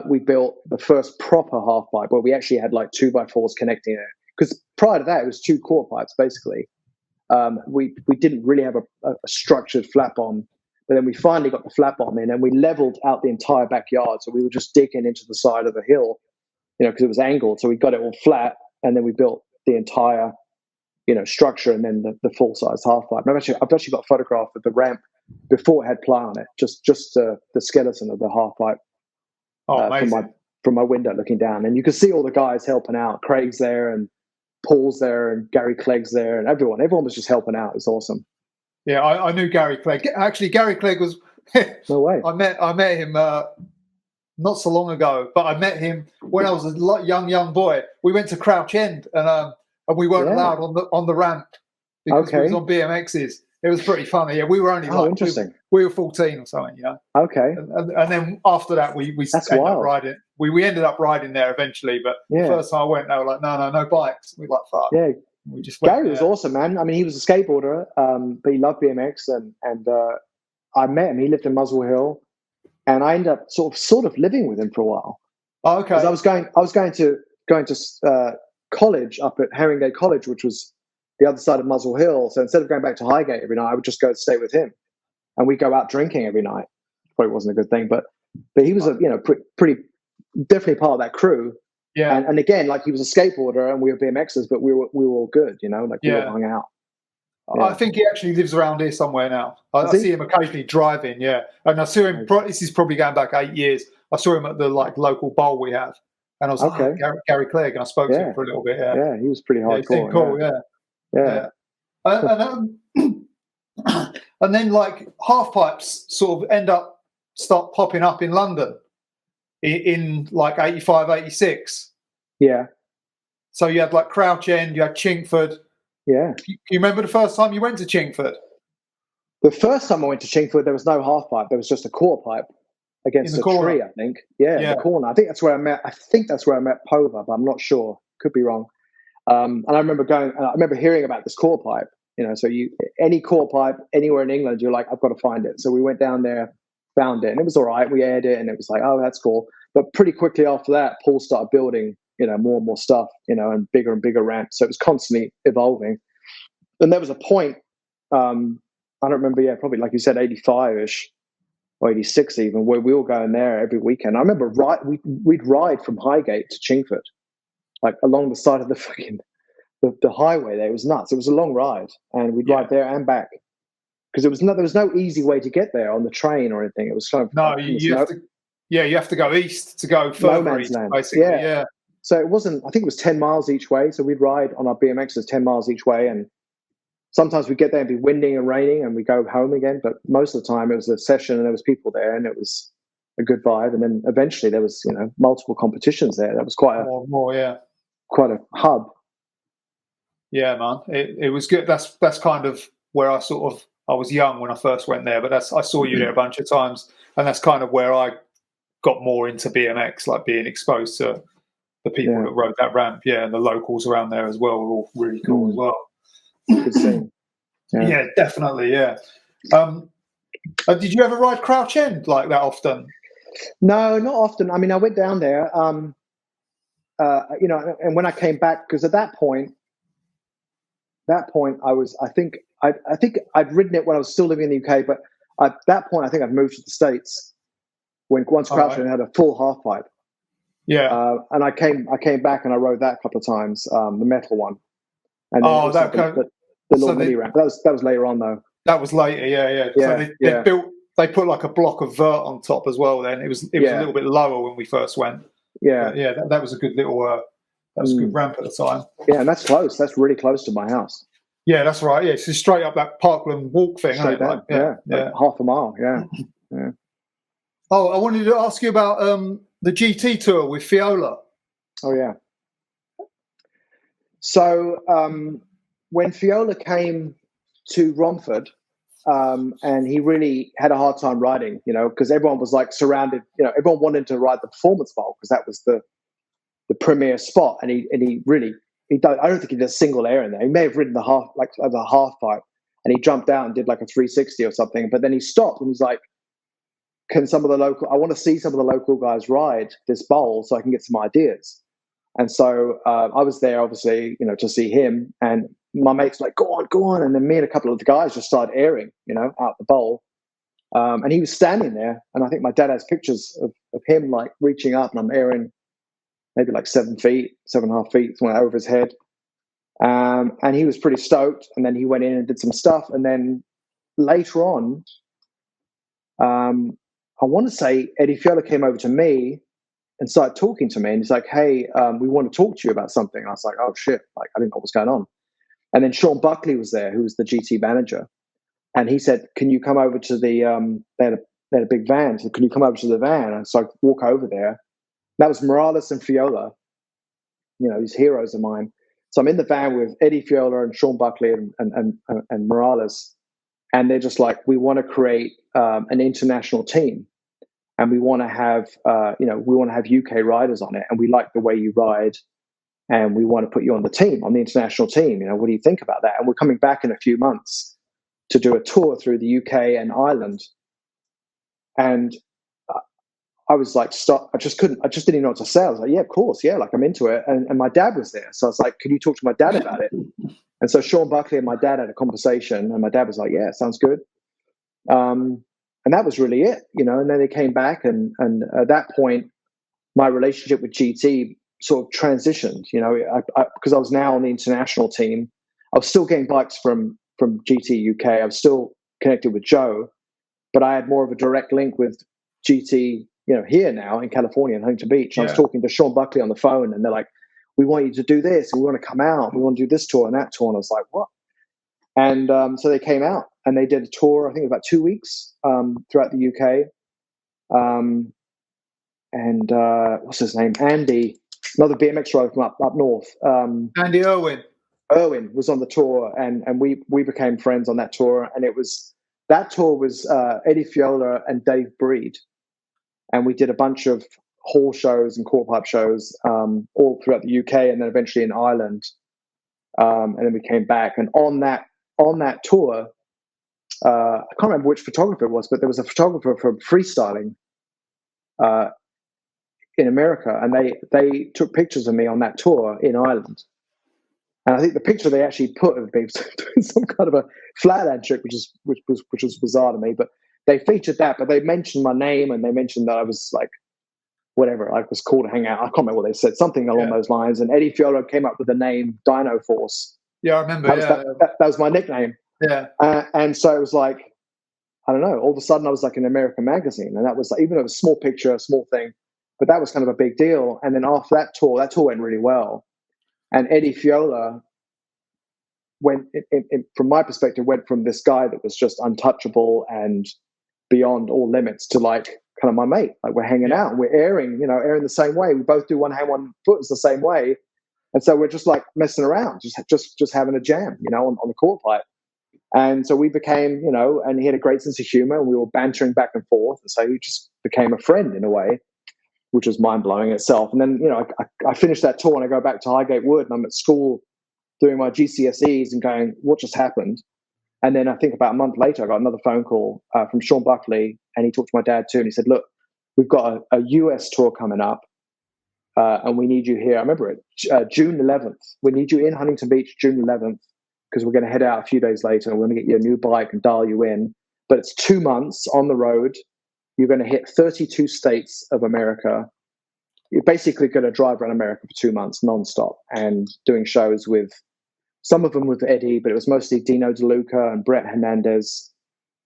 we built the first proper half pipe where we actually had 2x4s connecting it. Because prior to that, it was 2 quarter pipes basically. We didn't really have a structured flat bottom, but then we finally got the flat bottom in, and we leveled out the entire backyard. So we were just digging into the side of the hill, because it was angled. So we got it all flat, and then we built the entire, structure, and then the full size half pipe. And I've actually got a photograph of the ramp before it had ply on it, just the skeleton of the half pipe. From my window looking down, and you could see all the guys helping out. Craig's there, and Paul's there, and Gary Clegg's there, and everyone was just helping out. It's awesome. Yeah, I knew Gary Clegg. Actually, Gary Clegg was no way. I met him not so long ago, but I met him when I was a young boy. We went to Crouch End, and we weren't allowed on the ramp because we was on BMXs. It was pretty funny. Yeah, we were only interesting. We were 14 or something, Okay. And then after that, we ended up riding. We ended up riding there eventually, but the first time I went, they were like, no bikes. We were like, fuck. Yeah. We just Gary was awesome, man. I mean, he was a skateboarder, but he loved BMX, and I met him. He lived in Muswell Hill, and I ended up sort of living with him for a while. Oh, okay. Because I was going to college up at Haringey College, which was the other side of Muswell Hill. So instead of going back to Highgate every night, I would just go stay with him, and we'd go out drinking every night. Probably wasn't a good thing, but he was pretty definitely part of that crew. Yeah. And again, he was a skateboarder and we were BMXers, but we were all good, we all hung out. Yeah. I think he actually lives around here somewhere now. I see him occasionally driving, and I saw him, this is probably going back 8 years, I saw him at the local bowl we have, and I was like, Gary Clegg, and I spoke to him for a little bit. Yeah, he was pretty hardcore. He seemed cool, yeah. And then half pipes sort of start popping up in London in 85, 86. Yeah. So you had Crouch End, you had Chingford. Yeah. You remember the first time you went to Chingford? The first time I went to Chingford, there was no half pipe. There was just a quarter pipe against a tree, I think. Yeah, in the corner. I think that's where I met Pova, but I'm not sure. Could be wrong. And I remember hearing about this quarter pipe. So any quarter pipe anywhere in England, you're like, I've got to find it. So we went down there, found it, and it was all right. We aired it, and it was like, oh, that's cool. But pretty quickly after that, Paul started building, more and more stuff, and bigger ramps. So it was constantly evolving. And there was a point, I don't remember, probably like you said, 85-ish or 86 even, where we were going there every weekend. I remember we'd ride from Highgate to Chingford, along the side of the highway there. It was nuts. It was a long ride, and we'd ride there and back. Because there was no easy way to get there on the train or anything. It was kind of you have to go east to go further east, basically. Yeah. So it wasn't. I think it was 10 miles each way. So we'd ride on our BMXs 10 miles each way, and sometimes we'd get there and be winding and raining, and we go home again. But most of the time, it was a session, and there was people there, and it was a good vibe. And then eventually, there was multiple competitions there. That was quite a hub. Yeah, man, it was good. That's kind of where I was young when I first went there, but I saw you there a bunch of times, and that's kind of where I got more into BMX, like being exposed to the people that rode that ramp. Yeah, and the locals around there as well were all really cool as well. Good scene. Yeah, definitely. Yeah. Did you ever ride Crouch End like that often? No, not often. I mean, I went down there, and when I came back, because at that point, I think I'd ridden it when I was still living in the UK, but at that point, I think I'd moved to the States once Crouch End had a full half pipe. Yeah. And I came back and I rode that a couple of times, the metal one. And the little mini ramp. That was later on though. That was later, yeah. So they put like a block of vert on top as well. Then it was a little bit lower when we first went. Yeah, but that was a good little that was a good ramp at the time. Yeah, and that's close. That's really close to my house. Yeah, that's right. Yeah, so straight up that Parkland walk thing. Straight down. Like half a mile. Yeah. Oh, I wanted to ask you about the GT tour with Fiola. Oh yeah. So when Fiola came to Romford, and he really had a hard time riding, because everyone was like surrounded. Everyone wanted to ride the performance bowl because that was the premier spot, and he I don't think he did a single air in there. He may have ridden the half, like as a half pipe, and he jumped out and did like a 360 or something. But then he stopped and he's like, I want to see some of the local guys ride this bowl so I can get some ideas. And so I was there, obviously, to see him. And my mate's like, go on. And then me and a couple of the guys just started airing, out the bowl. And he was standing there. And I think my dad has pictures of him like reaching up, and I'm airing maybe like 7.5 feet, somewhere over his head. And he was pretty stoked. And then he went in and did some stuff. And then later on, I want to say Eddie Fiola came over to me and started talking to me. And he's like, hey, we want to talk to you about something. And I was like, oh, shit. Like, I didn't know what was going on. And then Sean Buckley was there, who was the GT manager. And he said, can you come over to they had a big van. So can you come over to the van? And so I walk over there. That was Morales and Fiola, these heroes of mine. So I'm in the van with Eddie Fiola and Sean Buckley and Morales. And they're just like, we want to create an international team. And we want to have, UK riders on it. And we like the way you ride. And we want to put you on the team, on the international team. What do you think about that? And we're coming back in a few months to do a tour through the UK and Ireland. And I was like, stop. I just didn't even know what to say. I was like, yeah, of course. Yeah, like I'm into it. And my dad was there. So I was like, can you talk to my dad about it? And so Sean Buckley and my dad had a conversation, and my dad was like, yeah, sounds good. And that was really it, and then they came back. And at that point, my relationship with GT sort of transitioned, because I was now on the international team. I was still getting bikes from GT UK. I was still connected with Joe, but I had more of a direct link with GT, here now in California in Huntington Beach. Yeah. I was talking to Sean Buckley on the phone, and they're like, we want you to do this, and we want to come out, we want to do this tour and that tour. And I was like, what? And so they came out and they did a tour, I think about 2 weeks throughout the UK. And what's his name? Andy, another BMX rider from up north. Andy Irwin. Irwin was on the tour, and we became friends on that tour. And that tour was Eddie Fiola and Dave Breed. And we did a bunch of hall shows and quarter pipe shows all throughout the UK, and then eventually in Ireland. And then we came back. And on that tour, I can't remember which photographer it was, but there was a photographer from Freestyling in America, and they took pictures of me on that tour in Ireland. And I think the picture they actually put of me doing some kind of a flatland trick, which was bizarre to me. But they featured that, but they mentioned my name, and they mentioned that I was like, whatever, I was called to hang out. I can't remember what they said, something along those lines. And Eddie Fiola came up with the name Dino Force. Yeah, I remember. That was my nickname. Yeah. And so it was like, I don't know, all of a sudden I was like an American magazine. And that was like, even though it was a small picture, a small thing, But that was kind of a big deal. And then after that tour went really well. And Eddie Fiola went, from my perspective, went from this guy that was just untouchable and beyond all limits to like kind of my mate. Like we're hanging out and we're airing the same way. We both do one hand, one foot is the same way. And so we're just like messing around, just having a jam, on the quarter pipe. And so we became, and he had a great sense of humor and we were bantering back and forth. And so he just became a friend in a way, which was mind blowing itself. And then, I finished that tour and I go back to Highgate Wood and I'm at school doing my GCSEs and going, what just happened? And then I think about a month later, I got another phone call from Sean Buckley, and he talked to my dad too. And he said, look, we've got a US tour coming up and we need you here. I remember it, June 11th. We need you in Huntington Beach, June 11th, because we're going to head out a few days later and we're going to get you a new bike and dial you in. But it's 2 months on the road. You're going to hit 32 states of America. You're basically going to drive around America for 2 months nonstop and doing shows with some of them with Eddie, but it was mostly Dino DeLuca and Brett Hernandez.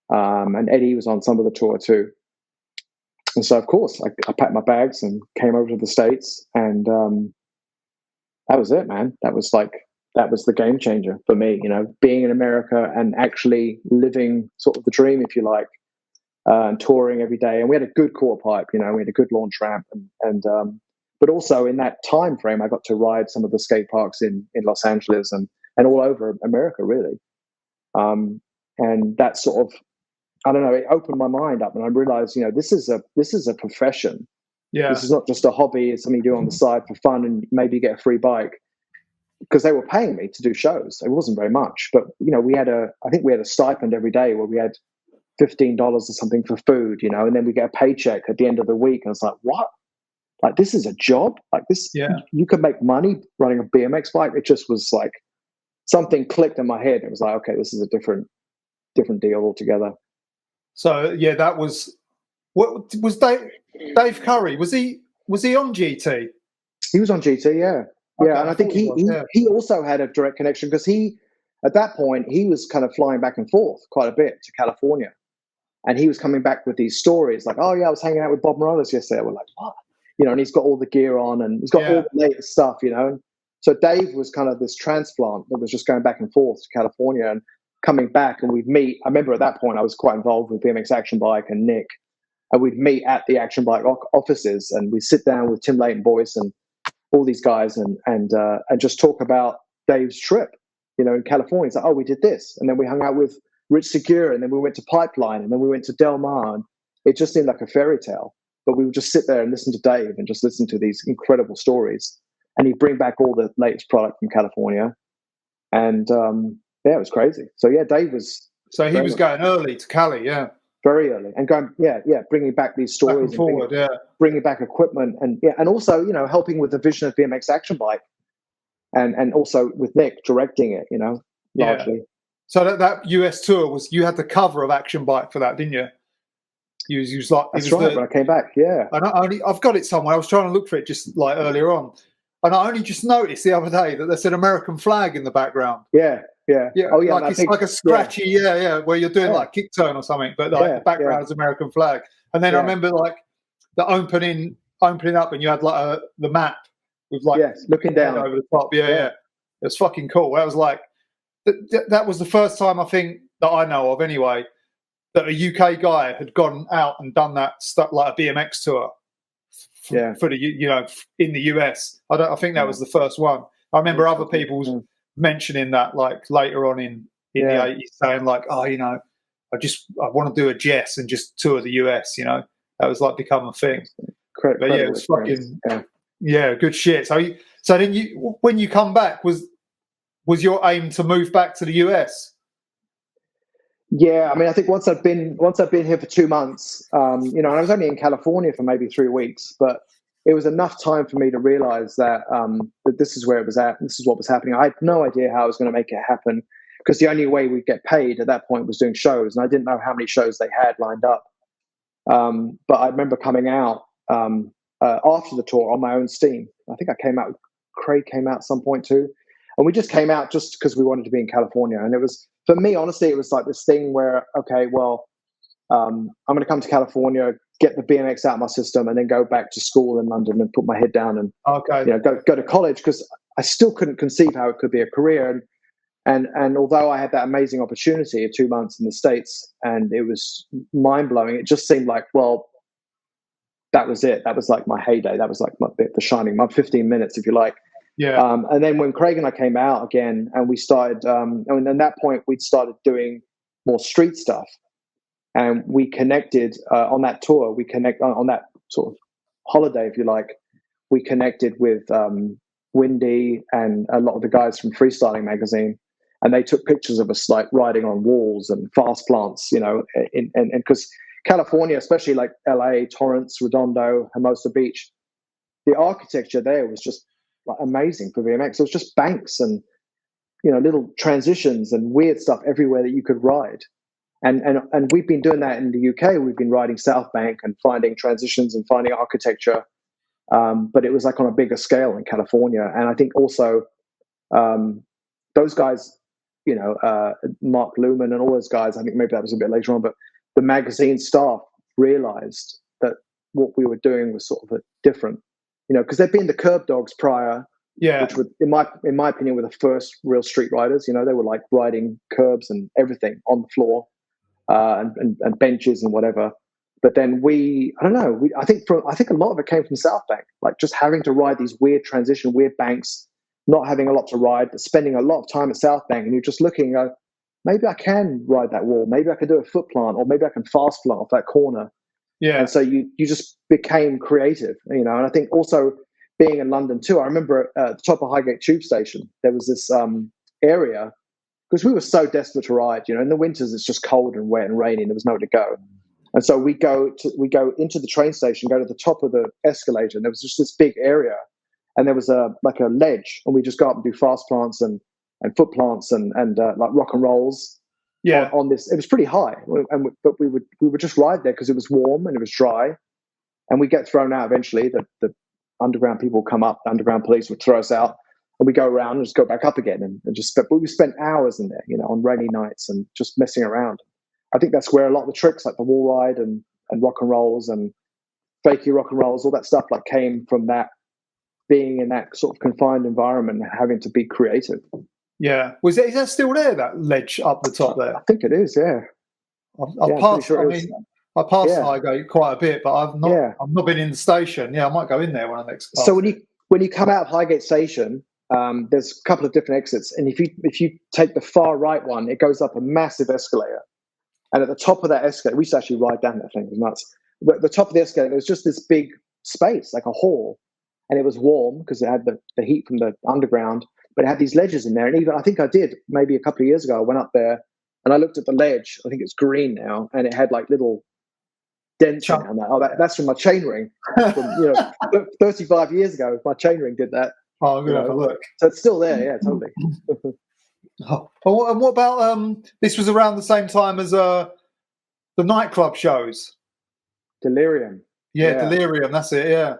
And Eddie was on some of the tour too. And so, of course, I packed my bags and came over to the States. And that was it, man. That was the game changer for me, being in America and actually living sort of the dream, if you like, and touring every day. And we had a good quarter pipe, we had a good launch ramp. But also in that time frame, I got to ride some of the skate parks in Los Angeles and all over America, really. And that sort of, I don't know, it opened my mind up and I realized, this is a profession. Yeah. This is not just a hobby. It's something you do on the side for fun and maybe get a free bike, because they were paying me to do shows. It wasn't very much, but I think we had a stipend every day where we had $15 or something for food, and then we get a paycheck at the end of the week. And it's like, what? Like, this is a job? Like this, you could make money running a BMX bike? It just was like, something clicked in my head. It was like, okay, this is a different deal altogether. So yeah, that was what was Dave Curry. Was he on GT? He was on GT, yeah. Okay, and I think he also had a direct connection because at that point he was kind of flying back and forth quite a bit to California, and he was coming back with these stories like, oh yeah, I was hanging out with Bob Morales yesterday. We're like, what? And he's got all the gear on and he's got all the latest stuff, And so Dave was kind of this transplant that was just going back and forth to California and coming back, and we'd meet. I remember at that point I was quite involved with BMX Action Bike and Nick, and we'd meet at the Action Bike offices and we'd sit down with Tim Leighton Boyce and all these guys and just talk about Dave's trip, in California. It's like, oh, we did this, and then we hung out with Rich Segura, and then we went to Pipeline, and then we went to Del Mar, and it just seemed like a fairy tale. But we would just sit there and listen to Dave and just listen to these incredible stories. And he'd bring back all the latest product from California. And it was crazy. So yeah, Dave was. So he was going early to Cali, yeah. Very early, and going, bringing back these stories, bringing back equipment, and also, helping with the vision of BMX Action Bike, and also with Nick directing it, largely. Yeah. So that US tour you had the cover of Action Bike for that, didn't you? You was like, that's right. When I came back, yeah. And I've got it somewhere. I was trying to look for it just like earlier on, and I only just noticed the other day that there's an American flag in the background. Yeah. Oh yeah, like it's like a scratchy, where you're doing like kick turn or something, but like the background is American flag. And then I remember like the opening up, and you had like the map with like looking down over the top. Yeah. It was fucking cool. That was like that was the first time I think that I know of anyway that a UK guy had gone out and done that stuff like a BMX tour. For the in the US. I think that was the first one. I remember other people mentioning that like later on in the 80s, saying like, oh, I want to do a Jess and just tour the US. That was like become a thing. But it was fucking good shit. So then when you come back, was your aim to move back to the US? Yeah, I mean, I think once I've been here for 2 months, and I was only in California for maybe 3 weeks, but it was enough time for me to realize that that this is where it was at. This is what was happening. I had no idea how I was going to make it happen, because the only way we'd get paid at that point was doing shows, and I didn't know how many shows they had lined up. But I remember coming out after the tour on my own steam. I think Craig came out at some point too. And we just came out just because we wanted to be in California. And it was, for me, honestly, it was like this thing where, okay, well, I'm going to come to California, get the BMX out of my system, and then go back to school in London and put my head down and go to college, because I still couldn't conceive how it could be a career. And although I had that amazing opportunity of 2 months in the States, and it was mind blowing, it just seemed like, well, that was it. That was like my heyday. That was like the shining, my 15 minutes, if you like. Yeah. And then when Craig and I came out again, and we started, and at that point we'd started doing more street stuff, and we connected on that tour. We connect on that sort of holiday, if you like. We connected with Windy and a lot of the guys from Freestyling magazine, and they took pictures of us like riding on walls and fast plants, and because California, especially like LA, Torrance, Redondo, Hermosa Beach, the architecture there was just like amazing for BMX. It was just banks and little transitions and weird stuff everywhere that you could ride. And we've been doing that in the UK. We've been riding South Bank and finding transitions and finding architecture, but it was like on a bigger scale in California. And I think also those guys, Mark Luman and all those guys, I think maybe that was a bit later on, but the magazine staff realized that what we were doing was sort of different, because they'd been the Curb Dogs prior, which were, in my opinion, were the first real street riders. They were like riding curbs and everything on the floor, and benches and whatever. But then I don't know. I think a lot of it came from South Bank, like just having to ride these weird banks, not having a lot to ride, but spending a lot of time at South Bank, and you're just looking. Maybe I can ride that wall. Maybe I can do a foot plant, or maybe I can fast plant off that corner. Yeah. And so you just became creative, And I think also being in London too, I remember at the top of Highgate tube station, there was this area, because we were so desperate to ride. In the winters it's just cold and wet and rainy, and there was nowhere to go. And so we go into the train station, go to the top of the escalator, and there was just this big area, and there was a ledge, and we just go up and do fast plants and foot plants and like rock and rolls. Yeah. On this, it was pretty high, but we would just ride there because it was warm and it was dry, and we get thrown out eventually. The underground people come up, the underground police would throw us out, and we go around and just go back up again, and just. But we spent hours in there, on rainy nights and just messing around. I think that's where a lot of the tricks, like the wall ride and rock and rolls and fakey rock and rolls, all that stuff, like came from that, being in that sort of confined environment and having to be creative. Yeah. Is that still there, that ledge up the top there? I think it is, yeah. I've passed, sure I passed Highgate quite a bit, but I've not been in the station. Yeah, I might go in there when I next pass. So when you come out of Highgate Station, there's a couple of different exits, and if you take the far right one, it goes up a massive escalator. And at the top of that escalator, we used to actually ride down that thing. It was nuts. But at the top of the escalator, there was just this big space, like a hall, and it was warm because it had the heat from the underground. But it had these ledges in there, and even I think I did maybe a couple of years ago. I went up there and I looked at the ledge. I think it's green now, and it had like little dents in it. I'm like, oh, that's from my chain ring. From 35 years ago, my chain ring did that. Oh, I'm gonna have a look. So it's still there, yeah, totally. And what about this was around the same time as the nightclub shows? Delirium. Yeah, Delirium. That's it. Yeah.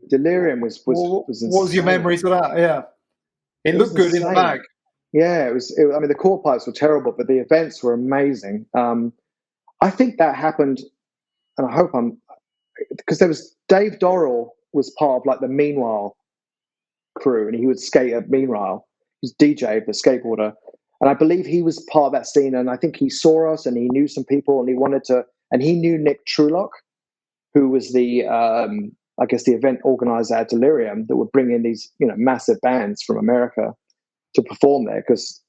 Delirium was what was your memories of that? Yeah, it looked good in the bag. Yeah, it was. I mean, the core pipes were terrible, but the events were amazing. I think that happened, and I hope because there was Dave Dorrell was part of like the Meanwhile crew, and he would skate at Meanwhile. He was DJ, the skateboarder, and I believe he was part of that scene. And I think he saw us, and he knew some people, and he wanted to, and he knew Nick Trulock, who was the I guess the event organizer at Delirium, that would bring in these, massive bands from America to perform there, because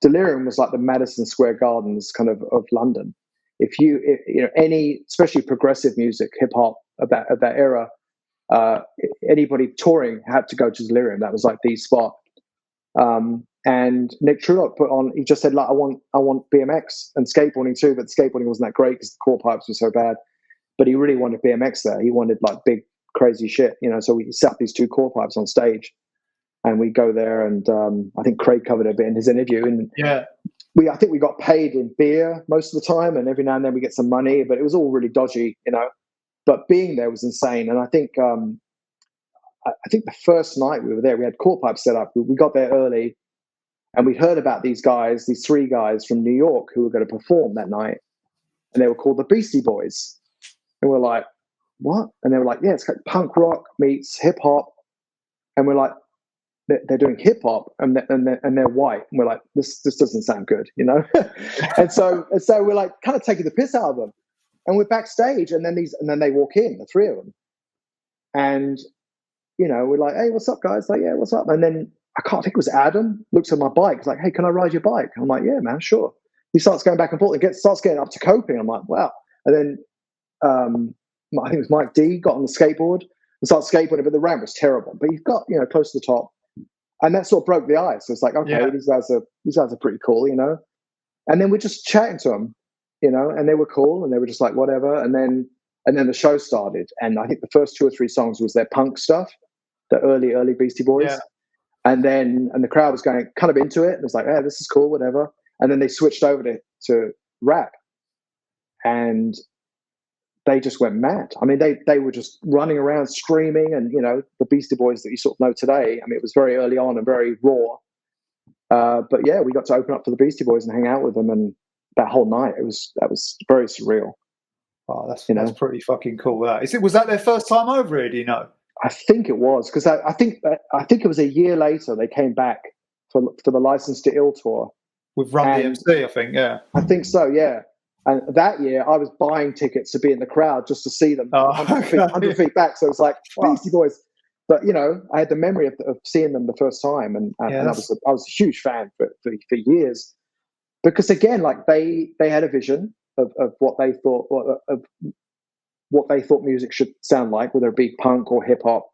Delirium was like the Madison Square Gardens kind of London. If any, especially progressive music, hip hop of that era, anybody touring had to go to Delirium. That was like the spot. And Nick Trulock he just said, like, I want BMX and skateboarding too, but skateboarding wasn't that great because the core pipes were so bad. But he really wanted BMX there. He wanted like big, crazy shit, So we set up these two core pipes on stage, and we go there. And I think Craig covered a bit in his interview. And I think we got paid in beer most of the time, and every now and then we get some money, but it was all really dodgy, But being there was insane. And I think the first night we were there, we had core pipes set up. We got there early, and we heard about these three guys from New York who were going to perform that night. and they were called the Beastie Boys. And we're like, what? And they were like, yeah, it's like punk rock meets hip hop. And we're like, they're doing hip hop and they're white. And we're like, this doesn't sound good, you know? and so we're like kind of taking the piss out of them. And we're backstage, and then they walk in, the three of them. And, you know, we're like, hey, what's up, guys? Like, yeah, what's up? And then I can't think it was Adam, looks at my bike. He's like, hey, can I ride your bike? I'm like, yeah, man, sure. He starts going back and forth and starts getting up to coping. I'm like, wow. And then I think it was Mike D got on the skateboard and started skateboarding, but the ramp was terrible. But he got, you know, close to the top. And that sort of broke the ice. So it's like, okay, these guys are pretty cool, you know? And then we're just chatting to them, you know, and they were cool and they were just like, whatever. And then the show started. And I think the first 2 or 3 songs was their punk stuff, the early Beastie Boys. Yeah. And the crowd was going kind of into it. And it was like, yeah, this is cool, whatever. And then they switched over to rap. And they just went mad. I mean, they were just running around screaming, and, you know, the Beastie Boys that you sort of know today. I mean, it was very early on and very raw. But yeah, we got to open up for the Beastie Boys and hang out with them, and that whole night, that was very surreal. Oh, that's pretty fucking cool. Was that their first time over here? Do you know? I think it was, because I think it was a year later they came back for the License to Ill tour with Run DMC. I think, yeah. I think so, yeah. And that year, I was buying tickets to be in the crowd just to see them 100 feet back. So it was like, Beastie Boys. But, you know, I had the memory of seeing them the first time. And I was a huge fan for years. Because, again, like they had a vision of what they thought, of what they thought music should sound like, whether it be punk or hip hop.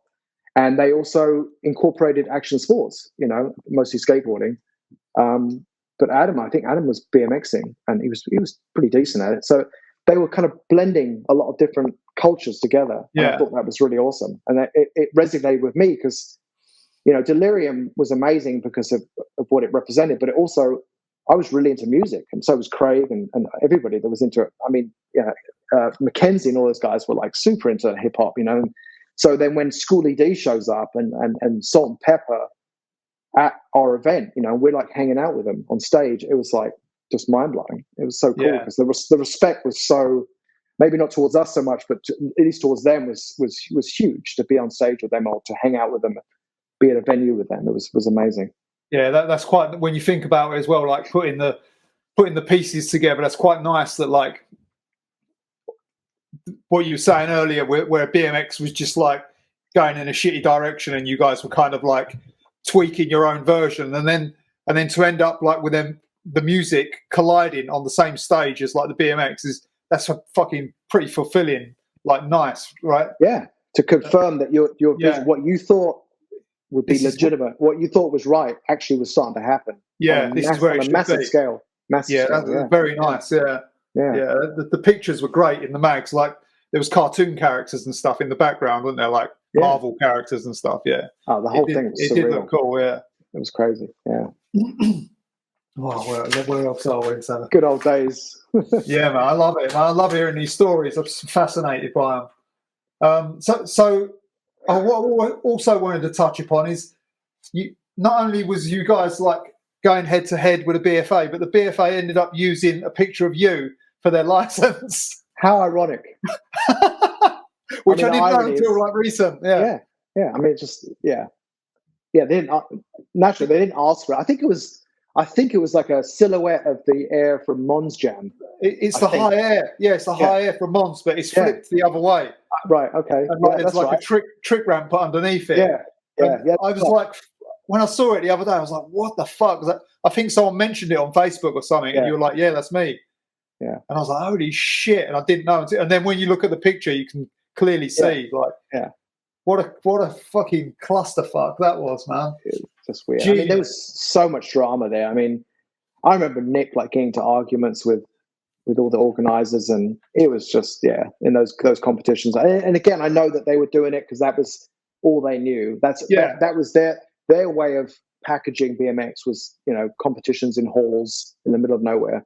And they also incorporated action sports, you know, mostly skateboarding. But I think Adam was BMXing, and he was pretty decent at it. So they were kind of blending a lot of different cultures together. And I thought that was really awesome. And it resonated with me because, you know, Delirium was amazing because of what it represented, but it also, I was really into music, and so was Craig and everybody that was into it. I mean, Mackenzie and all those guys were like super into hip hop, you know. And so then when Schoolie D shows up and Salt and Pepper at our event, you know, we're like hanging out with them on stage. It was like just mind blowing. It was so cool because the respect was so, maybe not towards us so much, but at least towards them was huge to be on stage with them or to hang out with them, be at a venue with them. It was amazing. Yeah, that's quite, when you think about it as well, like putting the pieces together. That's quite nice. That, like what you were saying earlier, where BMX was just like going in a shitty direction, and you guys were kind of like tweaking your own version, and then to end up like with them, the music colliding on the same stage as like the BMX that's a fucking pretty fulfilling, like nice, right? Yeah, to confirm that your vision, what you thought would be legitimate, what you thought was right, actually was starting to happen. Yeah, this is where it should massive be. Scale. Massive scale. That's very nice. Yeah. The pictures were great in the mags. Like there was cartoon characters and stuff in the background, weren't there? Like Marvel characters and stuff. Yeah. Oh, the whole thing was surreal. It did look cool. Yeah. It was crazy. Yeah. Where else are we? So, good old days. Yeah, man, I love it. Man. I love hearing these stories. I'm fascinated by them. So what I also wanted to touch upon is, not only was you guys like going head to head with a BFA, but the BFA ended up using a picture of you for their license. How ironic. Which I didn't know until like recent. Yeah. I mean, they didn't naturally. They didn't ask for it. I think it was like a silhouette of the air from Mons Jam. It's the high air. Yeah, it's the high air from Mons, but it's flipped the other way. Right. Okay. And like, it's like a trick ramp underneath it. Yeah. I was like, when I saw it the other day, I was like, what the fuck? I think someone mentioned it on Facebook or something, and you were like, yeah, that's me. Yeah. And I was like, holy shit! And I didn't know until. And then when you look at the picture, you can clearly see what a fucking clusterfuck that was, man. It was just weird. I mean, there was so much drama there. I mean, I remember Nick like getting into arguments with all the organizers, and it was just in those competitions. And again, I know that they were doing it because that was all they knew. That was their way of packaging BMX was, you know, competitions in halls in the middle of nowhere.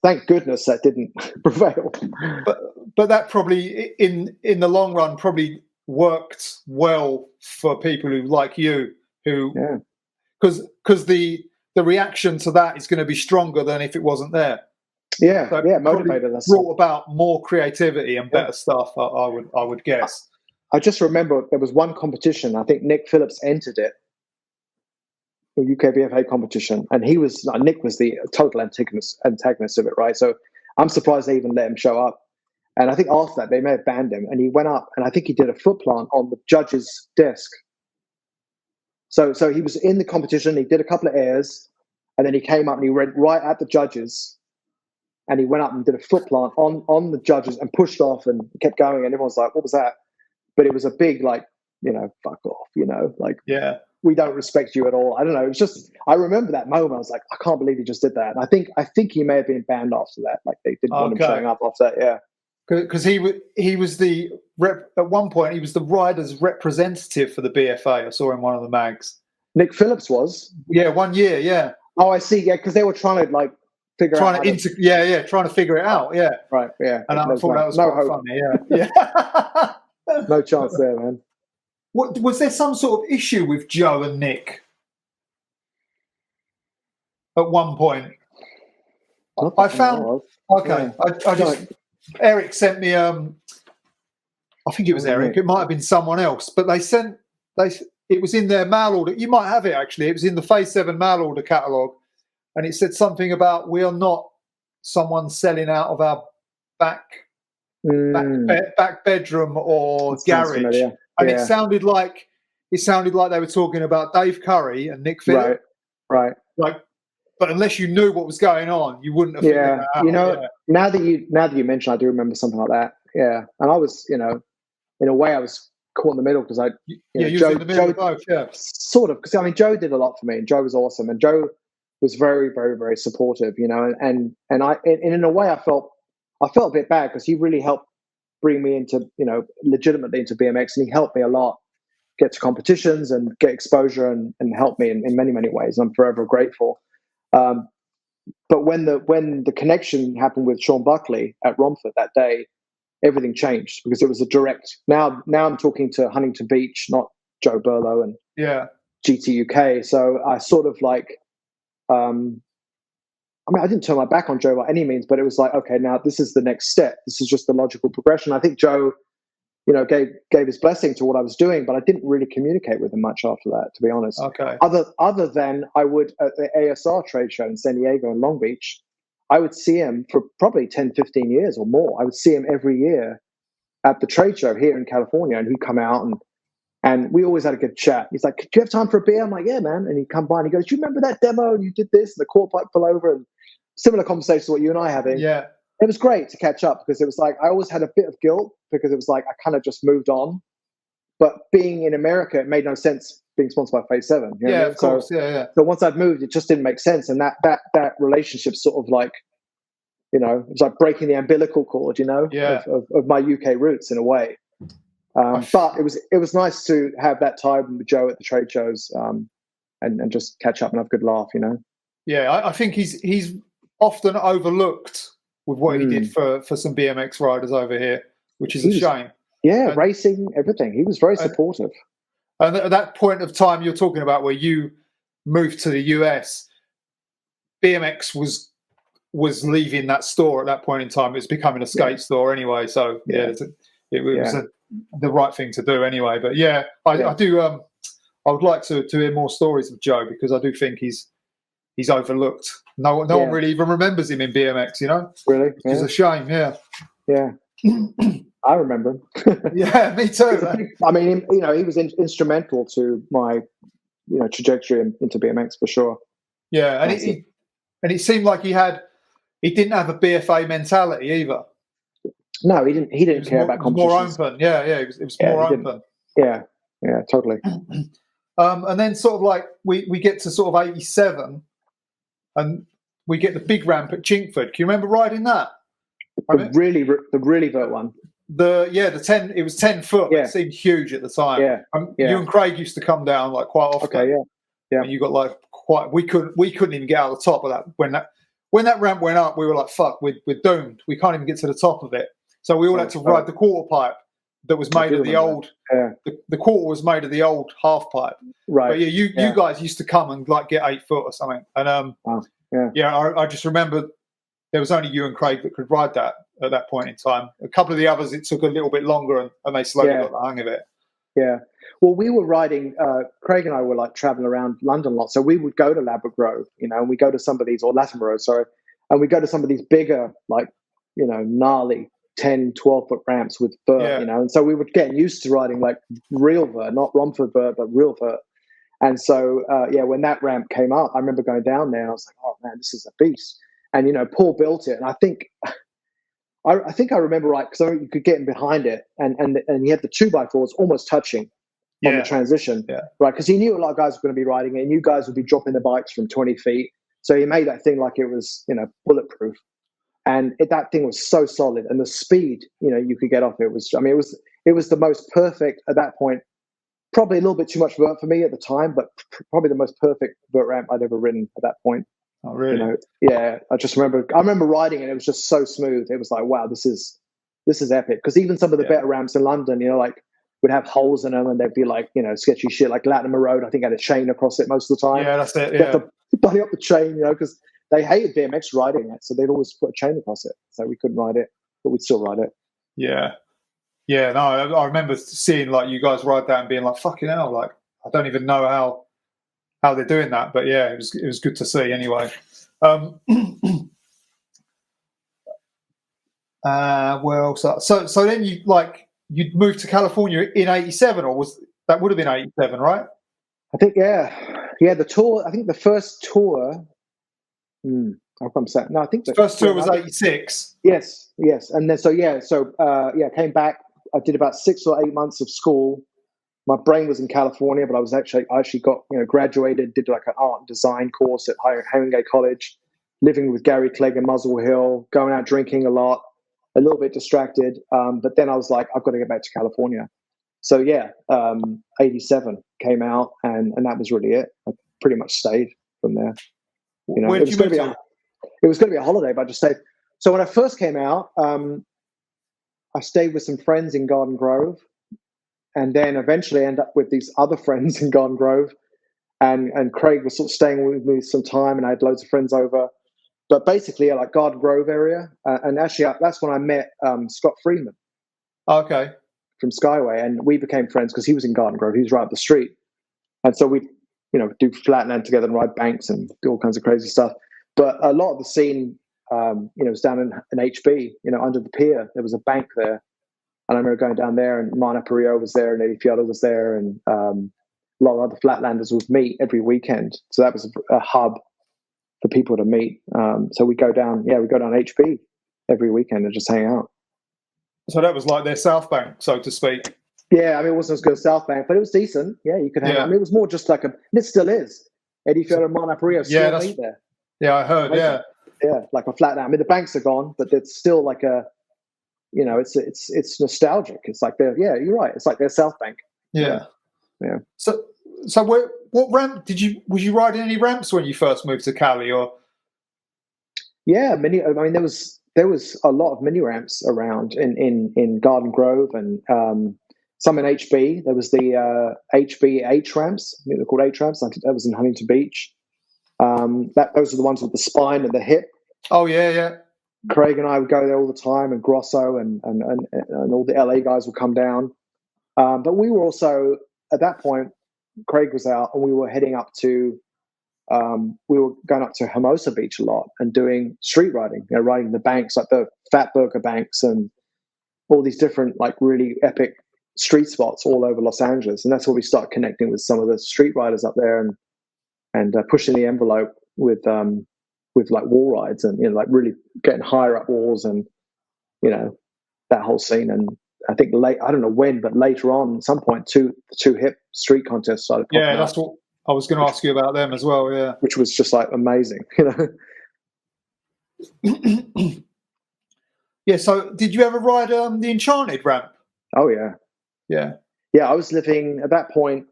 Thank goodness that didn't prevail. But that probably in the long run probably worked well for people who like you, who because the reaction to that is going to be stronger than if it wasn't there. Yeah, So yeah, it probably motivated us. brought about more creativity and better stuff. I would guess. I just remember there was one competition. I think Nick Phillips entered it, the UKBFA competition, and Nick was the total antagonist of it, right? So I'm surprised they even let him show up. And I think after that they may have banned him. And he went up, and I think he did a foot plant on the judge's desk. So he was in the competition. He did a couple of airs, and then he came up and he went right at the judges, and he went up and did a foot plant on the judges and pushed off and kept going. And everyone's like, "What was that?" But it was a big, like, fuck off, like, yeah, we don't respect you at all. I don't know. It was just, I remember that moment. I was like, I can't believe he just did that. And I think he may have been banned after that. Like, they didn't want him showing up after that. Yeah. Because he was at one point he was the riders' representative for the BFA. I saw in one of the mags. Nick Phillips was. Yeah, 1 year. Yeah. Oh, I see. Yeah, because they were trying to like figure out. Trying to figure it out. Yeah. Right. Yeah. And I thought that was quite funny. Yeah. Yeah. No chance there, man. What was there some sort of issue with Joe and Nick at one point? I found okay. Yeah. I just Eric sent me. I think it was Eric. It might have been someone else, but it was in their mail order. You might have it actually. It was in the Phase 7 mail order catalogue, and it said something about we are not someone selling out of our back bedroom or garage. And it sounded like they were talking about Dave Curry and Nick Phillips. Right. Like, but unless you knew what was going on, you wouldn't have figured that out. Now that you mention, I do remember something like that. Yeah, and I was, in a way, I was caught in the middle because you were in the middle of both. Yeah, sort of. Because Joe did a lot for me, and Joe was awesome, and Joe was very, very, very supportive. And in a way, I felt a bit bad because he really helped bring me into, legitimately into BMX, and he helped me a lot get to competitions and get exposure and help me in many, many ways. I'm forever grateful. But when the connection happened with Sean Buckley at Romford that day, everything changed because it was a direct. Now I'm talking to Huntington Beach, not Joe Burlow and GT UK. So I sort of like, I didn't turn my back on Joe by any means, but it was like, okay, now this is the next step. This is just the logical progression. I think Joe, gave his blessing to what I was doing, but I didn't really communicate with him much after that, to be honest. Okay. Other than I would at the ASR trade show in San Diego and Long Beach, I would see him for probably 10, 15 years or more. I would see him every year at the trade show here in California, and he'd come out and we always had a good chat. He's like, "Do you have time for a beer?" I'm like, "Yeah, man." And he'd come by and he goes, "Do you remember that demo? And you did this, and the quarter pipe fell over." And similar conversations to what you and I are having. Yeah. It was great to catch up because it was like I always had a bit of guilt because it was like I kind of just moved on. But being in America, it made no sense being sponsored by Phase 7. Of course. Yeah. So once I'd moved, it just didn't make sense. And that relationship sort of like, it's like breaking the umbilical cord, of my UK roots in a way. But it was nice to have that time with Joe at the trade shows and just catch up and have a good laugh, Yeah, I think he's often overlooked with what he did for some BMX riders over here, which is a shame. Yeah, racing, everything. He was very supportive. And at that point of time you're talking about where you moved to the US, BMX was leaving that store at that point in time. It was becoming a skate store anyway. So it was the right thing to do anyway. But I do. I would like to hear more stories of Joe because I do think he's overlooked. No one really even remembers him in BMX. Really, which is a shame. Yeah. I remember him. Yeah, me too. I mean, he was instrumental to my, trajectory into BMX for sure. Yeah, and it seemed like he didn't have a BFA mentality either. No, he didn't. He didn't care about competitions. More open. Yeah. It was more open. Yeah, totally. And then sort of like we get to sort of 87, and we get the big ramp at Chinkford. Can you remember riding that? The really vert one. The 10. It was 10 foot. Yeah. It seemed huge at the time. Yeah. You and Craig used to come down like quite often. Okay. Yeah. And you got like quite. We couldn't even get out of the top of that when that ramp went up. We were like, fuck, we're doomed. We can't even get to the top of it. So we all had to ride the quarter pipe that was made of the old. Yeah. The quarter was made of the old half pipe. Right. But you guys used to come and like get 8 foot or something. And I just remember there was only you and Craig that could ride that at that point in time. A couple of the others, it took a little bit longer, and they slowly got the hang of it. Yeah. Well, we were riding, Craig and I were like traveling around London a lot. So we would go to Ladbroke Grove, and we go to some of these, or Latimer Road, sorry, and we go to some of these bigger, like, gnarly 10, 12-foot ramps with vert, and so we were getting used to riding like real vert, not Romford vert, but real vert. And so, when that ramp came up, I remember going down there and I was like, oh man, this is a beast. And, Paul built it. And I think I remember right, because you could get in behind it and he had the 2x4s almost touching on the transition, right? Because he knew a lot of guys were going to be riding it, and you guys would be dropping the bikes from 20 feet. So he made that thing like it was, bulletproof. And that thing was so solid, and the speed, you could get off it was, it was the most perfect at that point. Probably a little bit too much vert for me at the time, but probably the most perfect vert ramp I'd ever ridden at that point. Oh, really? Yeah. I remember riding it. It was just so smooth. It was like, wow, this is epic. Because even some of the better ramps in London, like would have holes in them, and they'd be like, sketchy shit. Like Latimer Road, I think had a chain across it most of the time. Yeah, that's it. You have to bunny up the chain, because they hated BMX riding it, so they'd always put a chain across it. So we couldn't ride it, but we'd still ride it. Yeah. Yeah, no, I remember seeing like you guys ride that and being like, fucking hell, like I don't even know how they're doing that, but yeah, it was good to see anyway. So then you'd moved to California in '87, or that would have been '87, right? I think the tour. I think the first tour. I'm saying no. I think the first tour was '86. Yes, and then came back. I did about 6 or 8 months of school. My brain was in California, but I actually got graduated. Did like an art and design course at Highgate College. Living with Gary Clegg in Muswell Hill, going out drinking a lot, a little bit distracted. But then I was like, I've got to get back to California. So '87 came out, and that was really it. I pretty much stayed from there. Where did you move to? It was going to be a holiday, but I just stayed. So when I first came out, I stayed with some friends in Garden Grove, and then eventually end up with these other friends in Garden Grove. And Craig was sort of staying with me some time, and I had loads of friends over. But basically, like Garden Grove area, and actually that's when I met Scott Freeman. Okay. From Skyway, and we became friends because he was in Garden Grove. He was right up the street, and so we, do flatland together and ride banks and do all kinds of crazy stuff. But a lot of the scene, was down in HB, under the pier. There was a bank there, and I remember going down there, and Mana Perio was there, and Eddie Fiola was there, and a lot of other flatlanders would meet every weekend. So that was a hub for people to meet. So we go down HB every weekend and just hang out. So that was like their South Bank, so to speak. Yeah, it wasn't as good as South Bank, but it was decent. Yeah, you could hang out. It was more just like it still is. Eddie Fiola and Mana Perio still meet there. Yeah, I heard. Yeah, like a flatland. The banks are gone, but it's still like a, it's nostalgic. It's like you're right. It's like their South Bank. Yeah. So what ramp was you riding any ramps when you first moved to Cali, or? Yeah, many. I mean, there was a lot of mini ramps around in Garden Grove, and some in HB. There was the HB H ramps. I think they're called H ramps. I think that was in Huntington Beach. Those are the ones with the spine and the hip. Oh yeah. Craig and I would go there all the time, and Grosso and all the LA guys would come down. But we were also at that point. Craig was out, and we were heading up to. We were going up to Hermosa Beach a lot and doing street riding. Riding the banks, like the Fat Burger banks, and all these different like really epic street spots all over Los Angeles. And that's where we started connecting with some of the street riders up there, and pushing the envelope with like wall rides, and like really getting higher up walls, and that whole scene. And I think I don't know when, but later on, at some point, the two hip street contests started popping up. That's what I was going to ask you about them as well. Yeah, which was just like amazing, Yeah. So, did you ever ride the Enchanted ramp? Oh yeah. I was living at that point.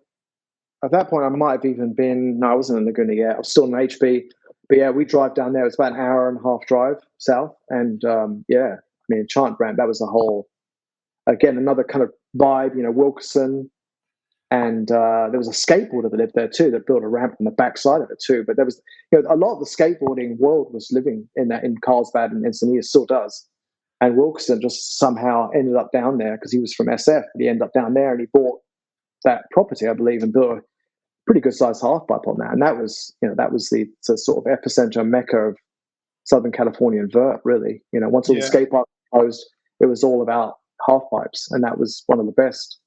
At that point, I might have even been. No, I wasn't in Laguna yet. I was still in HB. But yeah, we drive down there. It's about an hour and a half drive south, and Enchanted ramp. That was a whole, again, another kind of vibe. Wilkerson, And there was a skateboarder that lived there too that built a ramp on the back side of it too. But there was, a lot of the skateboarding world was living in Carlsbad and Encinitas, still does. And Wilkerson just somehow ended up down there because he was from SF. But he ended up down there and he bought that property, I believe, and built a pretty good sized half pipe on that. And that was, the sort of epicenter mecca of Southern California and vert, really. Once all the skate parks closed, it was all about half pipes, and that was one of the best.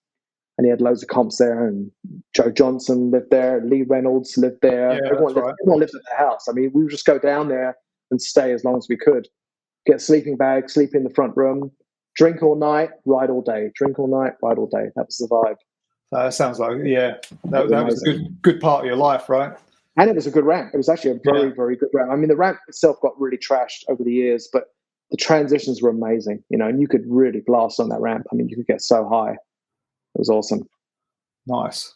And he had loads of comps there, and Joe Johnson lived there, Lee Reynolds lived there. Yeah, everyone lived at the house. I mean, we would just go down there and stay as long as we could. Get a sleeping bag, sleep in the front room, drink all night, ride all day. Drink all night, ride all day. That was the vibe. That sounds like, that was a good part of your life, right? And it was a good ramp. It was actually a very, very good ramp. I mean, the ramp itself got really trashed over the years, but the transitions were amazing, and you could really blast on that ramp. I mean, you could get so high. It was awesome. Nice.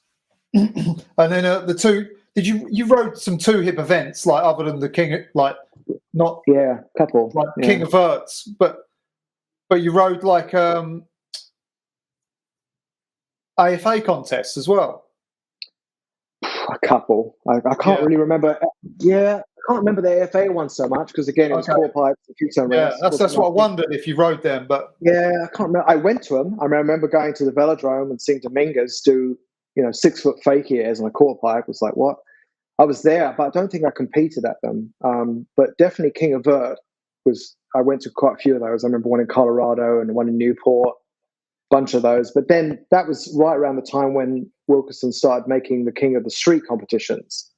And then the two, you rode some two hip events, like other than the King, like not couple like King of Verts, but you rode like AFA contests as well. A couple. I can't really remember. I can't remember the AFA one so much because again it was core pipes, a few ton ramps. That's what I wondered if you rode them, but I can't remember. I went to them. I remember going to the velodrome and seeing Dominguez do 6 foot fakie airs on a core pipe. It was like, what? I was there, but I don't think I competed at them. But definitely King of Vert was. I went to quite a few of those. I remember one in Colorado and one in Newport. Bunch of those, but then that was right around the time when Wilkerson started making the King of the Street competitions,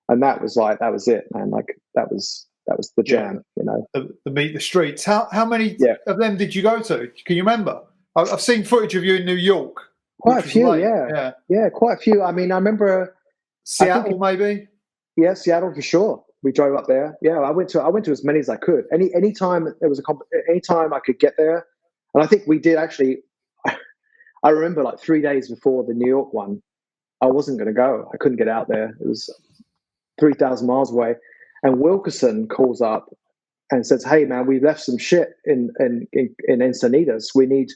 and that was it, man. Like that was the jam, the meet the streets. How many of them did you go to? Can you remember? I've seen footage of you in New York. Quite a few, quite a few. I mean, I remember Seattle, maybe. Yeah, Seattle for sure. We drove up there. Yeah, I went to as many as I could. Any time there was any time I could get there, and I think we did actually. I remember like 3 days before the New York one, I wasn't going to go. I couldn't get out there. It was 3,000 miles away. And Wilkerson calls up and says, "Hey, man, we left some shit in Encinitas. We need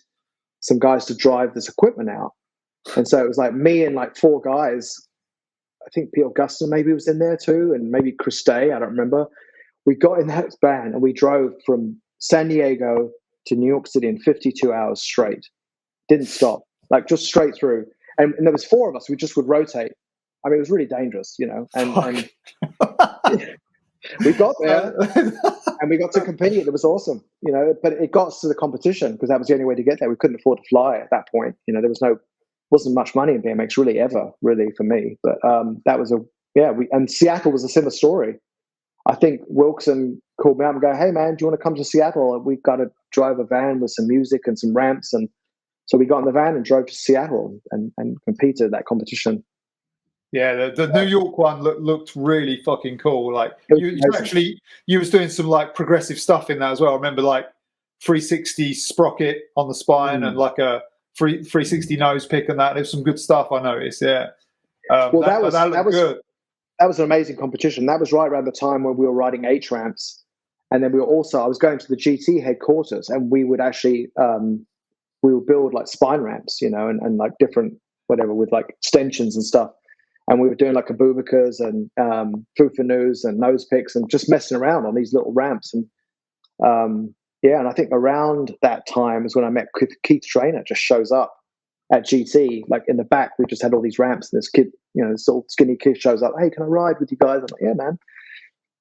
some guys to drive this equipment out." And so it was like me and like 4 guys. I think Pete Augusta maybe was in there too, and maybe Chris Day. I don't remember. We got in that van and we drove from San Diego to New York City in 52 hours straight. Didn't stop, like just straight through. And there was 4 of us. We just would rotate. I mean, it was really dangerous, and we got there and we got to compete. It was awesome, but it got us to the competition because that was the only way to get there. We couldn't afford to fly at that point. There wasn't much money in BMX really ever, really for me. But that was and Seattle was a similar story. I think Wilkerson called me up and go, "Hey man, do you want to come to Seattle? We've got to drive a van with some music and some ramps." And so we got in the van and drove to Seattle and competed at that competition. Yeah, the New York one looked really fucking cool. Like you was doing some like progressive stuff in that as well. I remember like 360 sprocket on the spine and like a 360 nose pick and that. There's some good stuff I noticed. Yeah. Well, that was good. That was an amazing competition. That was right around the time when we were riding H ramps, and then I was going to the GT headquarters, and we would actually. We would build like spine ramps, and like different whatever with like extensions and stuff. And we were doing like Abubakas and Fufanus and nose picks and just messing around on these little ramps. And and I think around that time is when I met Keith Trainer. Just shows up at GT, like in the back. We just had all these ramps, and this kid, this little skinny kid shows up. "Hey, can I ride with you guys?" I'm like, "Yeah, man."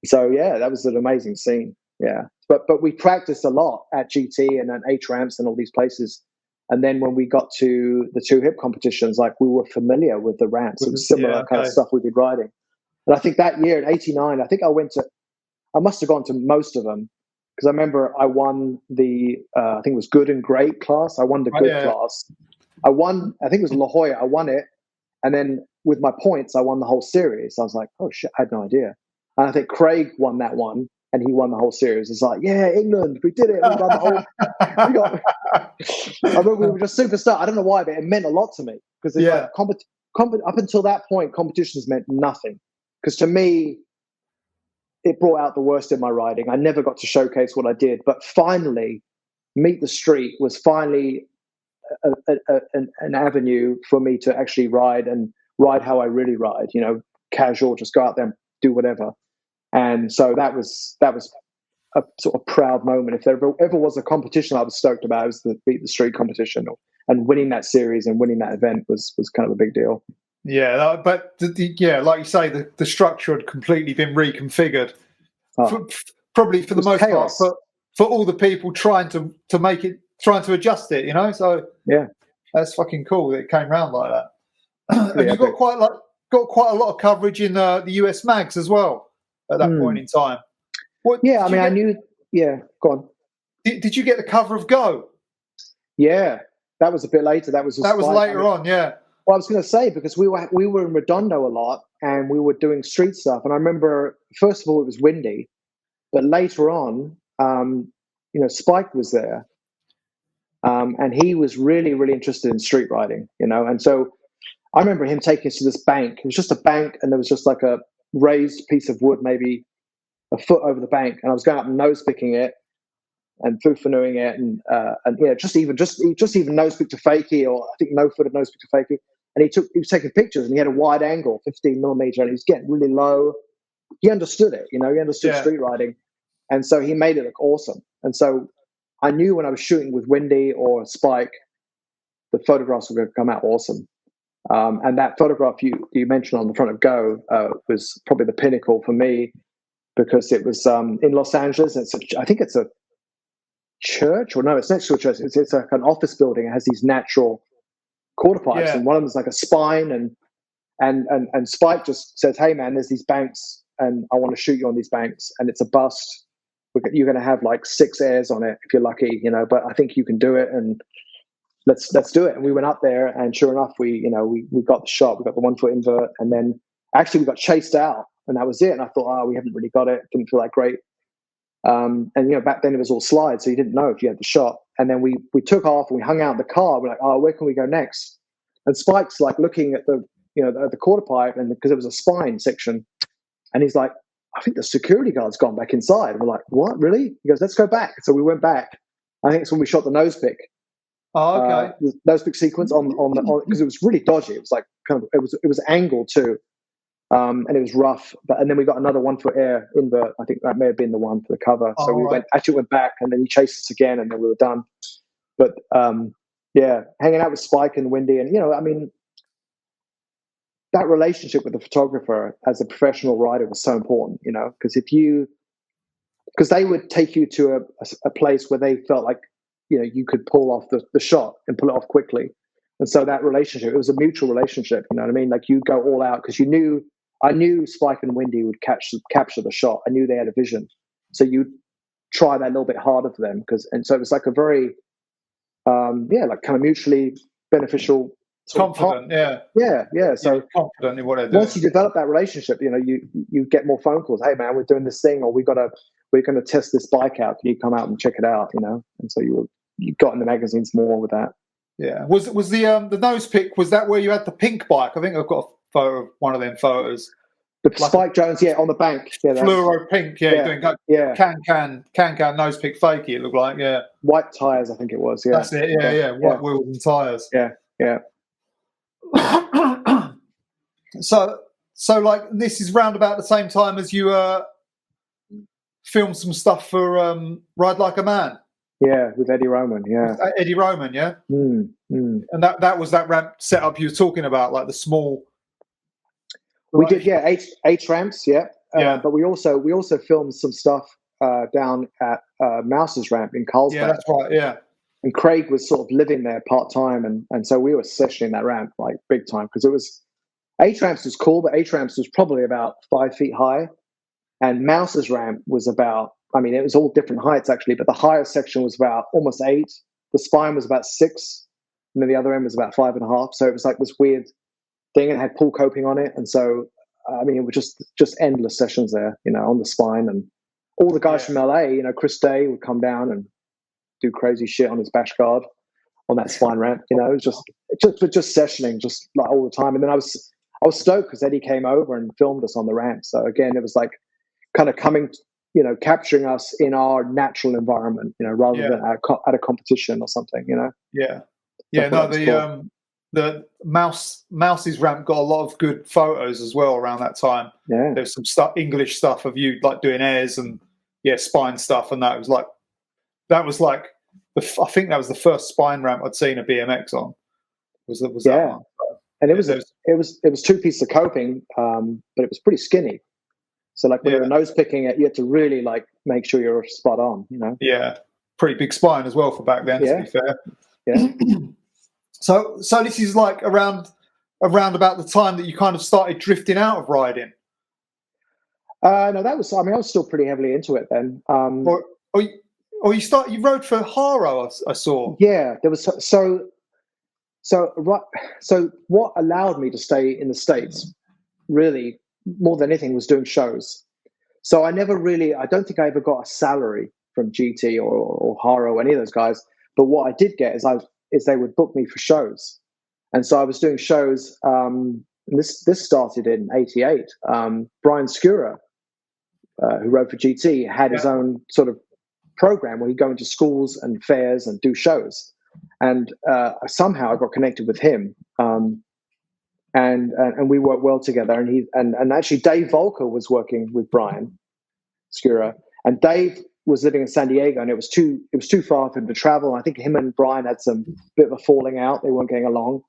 So that was an amazing scene. Yeah, but we practiced a lot at GT and at H ramps and all these places. And then when we got to the 2 hip competitions, like we were familiar with the ramps. It was similar kind of stuff we'd been riding. And I think that year in '89, I must have gone to most of them because I remember I won the, I think it was good and great class. I won the good class. I think it was La Jolla. I won it. And then with my points, I won the whole series. I was like, oh shit, I had no idea. And I think Craig won that one. And he won the whole series. It's like, yeah, England, we did it. We won the whole. I mean, we were just superstar. I don't know why, but it meant a lot to me because like up until that point, competitions meant nothing. Because to me, it brought out the worst in my riding. I never got to showcase what I did, but finally, Meet the Street was finally an avenue for me to actually ride how I really ride. Casual, just go out there and do whatever. And so that was a sort of proud moment. If there ever was a competition I was stoked about, it was the Beat the Street competition, and winning that series and winning that event was kind of a big deal. Yeah, but like you say, the structure had completely been reconfigured. Probably for the most chaos. part, for all the people trying to make it, trying to adjust it, So yeah, that's fucking cool that it came around like that. And you got quite a lot of coverage in the US mags as well at that point in time. I knew. Yeah, go on. Did you get the cover of Go? Yeah, that was a bit later. That was later on. Yeah. Well, I was going to say, because we were in Redondo a lot and we were doing street stuff, and I remember first of all it was windy, but later on, Spike was there, and he was really, really interested in street riding, and so I remember him taking us to this bank. It was just a bank, and there was just like a raised piece of wood, maybe a foot over the bank, and I was going up and nose picking it and foo-fanooing it, and just even nose pick to fakie, or I think no footed nose pick to fakie. And he was taking pictures, and he had a wide angle, 15 millimeter, and he was getting really low. He understood it, he understood street riding. And so he made it look awesome. And so I knew when I was shooting with Windy or Spike, the photographs were going to come out awesome. And that photograph you mentioned on the front of Go was probably the pinnacle for me, because it was in Los Angeles. I think it's a church, or no, it's next to a church. It's like an office building. It has these natural quarter pipes, and one of them is like a spine, and Spike just says, "Hey man, there's these banks, and I want to shoot you on these banks, and it's a bust. You're going to have like 6 airs on it if you're lucky, but I think you can do it, and let's do it." And we went up there, and sure enough, we got the shot. We got the 1 foot invert, and then actually we got chased out, and that was it. And I thought, we haven't really got it. Didn't feel that great. And back then it was all slides, so you didn't know if you had the shot. And then we took off, and we hung out in the car. We're like, where can we go next? And Spike's like looking at the quarter pipe, and because it was a spine section, and he's like, "I think the security guard's gone back inside." And we're like, "What, really?" He goes, "Let's go back." So we went back. I think it's when we shot the nose pick. Oh, okay. The nose pick sequence on because it was really dodgy. It was like it was angled too. And it was rough, and then we got another 1 foot air invert. I think that may have been the one for the cover. So we went back, and then he chased us again, and then we were done. But hanging out with Spike and Windy, and that relationship with the photographer as a professional rider was so important. Because they would take you to a place where they felt like you could pull off the shot and pull it off quickly. And so that relationship, it was a mutual relationship. You know what I mean? Like, you go all out because I knew Spike and Windy would capture the shot. I knew they had a vision. So you'd try that a little bit harder for them. And so it was like a very, like kind of mutually beneficial. Confident, yeah. So confident in what they're doing. Once you develop that relationship, you get more phone calls. "Hey man, we're doing this thing, or we're going to test this bike out. Can you come out and check it out?" And so you got in the magazines more with that. Yeah. Was the nose pick? Was that where you had the pink bike? I think I've got a photo of one of them photos. The Spike Jones, on the bank. Yeah, fluoro pink. Doing can nose pick fakie. It looked like white tires. I think it was. Yeah, that's it. Yeah. White wheels and tires. Yeah. So like, this is round about the same time as you filmed some stuff for Ride Like a Man. Yeah, with Eddie Roman. Yeah, Eddie Roman. Yeah. And that was that ramp setup you were talking about, like the small. We did, eight ramps. Yeah. But we also filmed some stuff down at Mouse's ramp in Carlsbad. Yeah, that's right. Yeah. And Craig was sort of living there part time, and so we were sessioning that ramp like big time, because it was 8 ramps was cool, but 8 ramps was probably about 5 feet high, and Mouse's ramp was about, it was all different heights actually, but the highest section was about almost 8. The spine was about 6, and then the other end was about 5.5. So it was like this weird thing, and it had pool coping on it, and so it was just endless sessions there, on the spine, and all the guys from LA, Chris Day would come down and do crazy shit on his bash guard on that spine ramp. It was just sessioning, just like all the time. And then I was stoked because Eddie came over and filmed us on the ramp. So again, it was like kind of coming, capturing us in our natural environment, rather than at a competition or something. Yeah. So I Yeah, thought no, that was cool. the Mouse's ramp got a lot of good photos as well around that time. Yeah. There's some stuff, English stuff of you like doing airs and spine stuff, and that was like I think that was the first spine ramp I'd seen a BMX on. Was that Yeah. one? And There was, it was two pieces of coping, but it was pretty skinny. So like when you yeah, were nose picking it, you had to really like make sure you're spot on, you know? yeah, pretty big spine as well for back then. To Yeah. be fair, Yeah. so this is like around about the time that you kind of started drifting out of riding, No, that was, I mean, I was still pretty heavily into it then. or or you rode for Haro. I saw. Yeah, there was right. So what allowed me to stay in the States really more than anything was doing shows. So I don't think I ever got a salary from GT or Haro or any of those guys. But what I did get is they would book me for shows. And so I was doing shows. And this started in '88. Brian Skura, who rode for GT, had his own sort of program where he'd go into schools and fairs and do shows. And somehow I got connected with him, and we worked well together. And actually Dave Volker was working with Brian Skura, and Dave was living in San Diego, and it was too far for him to travel. I think him and Brian had some bit of a falling out; they weren't getting along.